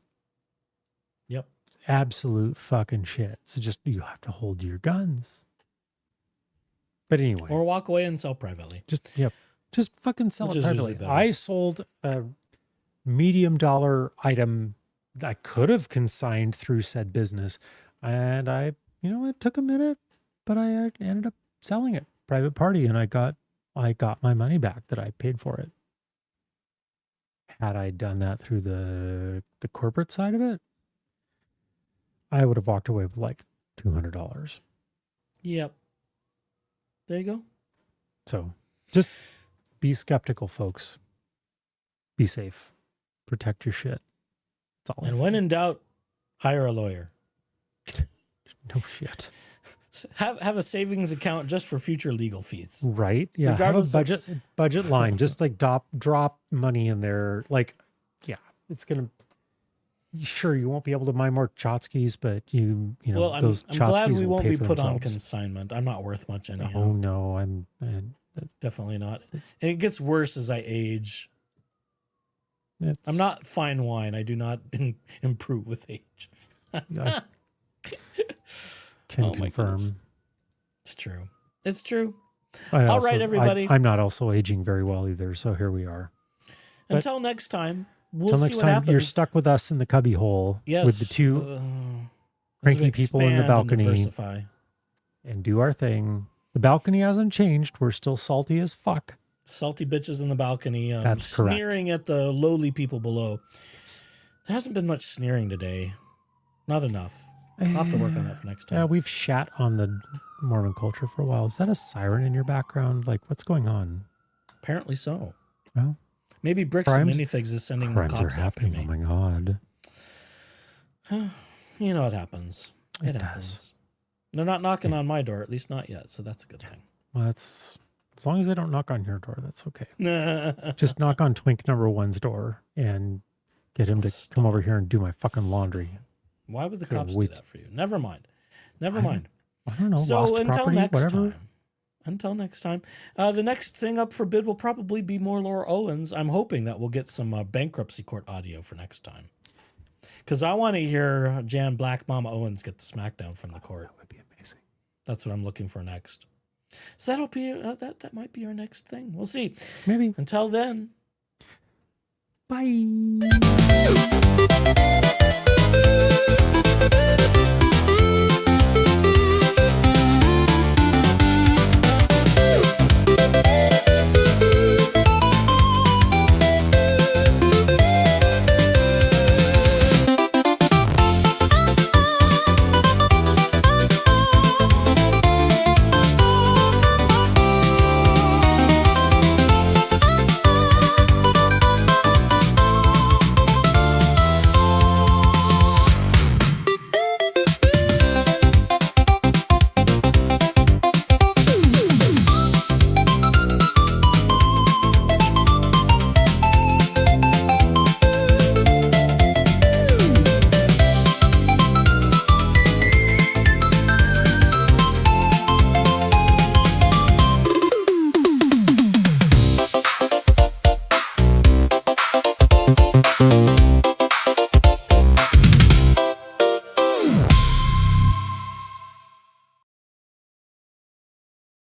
Yep. It's absolute fucking shit. So just, you have to hold your guns. But anyway. Or walk away and sell privately. Just fucking sell it privately. I sold a medium dollar item that I could have consigned through said business. And it took a minute, but I ended up selling it private party and I got my money back that I paid for it. Had I done that through the corporate side of it, I would have walked away with like $200. Yep. There you go. So just be skeptical, folks. Be safe. Protect your shit. That's all. And when in doubt, hire a lawyer. No shit. Have a savings account just for future legal fees. Right. Yeah. Regardless have a budget line. Just like drop money in there. Like, yeah, it's gonna. Sure, you won't be able to buy more tskis, but Well, I'm those glad we won't be put on themselves. consignment. I'm not worth much anyhow. Oh no, I'm definitely not. And it gets worse as I age. I'm not fine wine. I do not improve with age. I can confirm. It's true. It's true. All right, everybody. I'm not also aging very well either, so here we are. Until next time, we'll see next what time, happens. you're stuck with us in the cubby hole with the two cranky people in the balcony and do our thing. The balcony hasn't changed. We're still salty as fuck. Salty bitches in the balcony. That's correct. Sneering at the lowly people below. There hasn't been much sneering today. Not enough. I'll have to work on that for next time. Yeah, we've shat on the Mormon culture for a while. Is that a siren in your background? Like, what's going on? Apparently so. Well, maybe Bricks and Minifigs is sending the crimes cops are happening. after me. Oh my god! You know it happens. It happens. They're not knocking on my door, at least not yet. So that's a good thing. Well, that's as long as they don't knock on your door, that's okay. Just knock on Twink number one's door and get him to come over here and do my fucking laundry. Why would the cops do that for you? Never mind. Never mind. I don't know. So lost until property, next whatever. time. Until next time. The next thing up for bid will probably be more Laura Owens. I'm hoping that we'll get some bankruptcy court audio for next time. Because I want to hear Jan Black Mama Owens get the smackdown from the court. That would be amazing. That's what I'm looking for next. So that'll be that might be our next thing. We'll see. Maybe. Until then. Bye.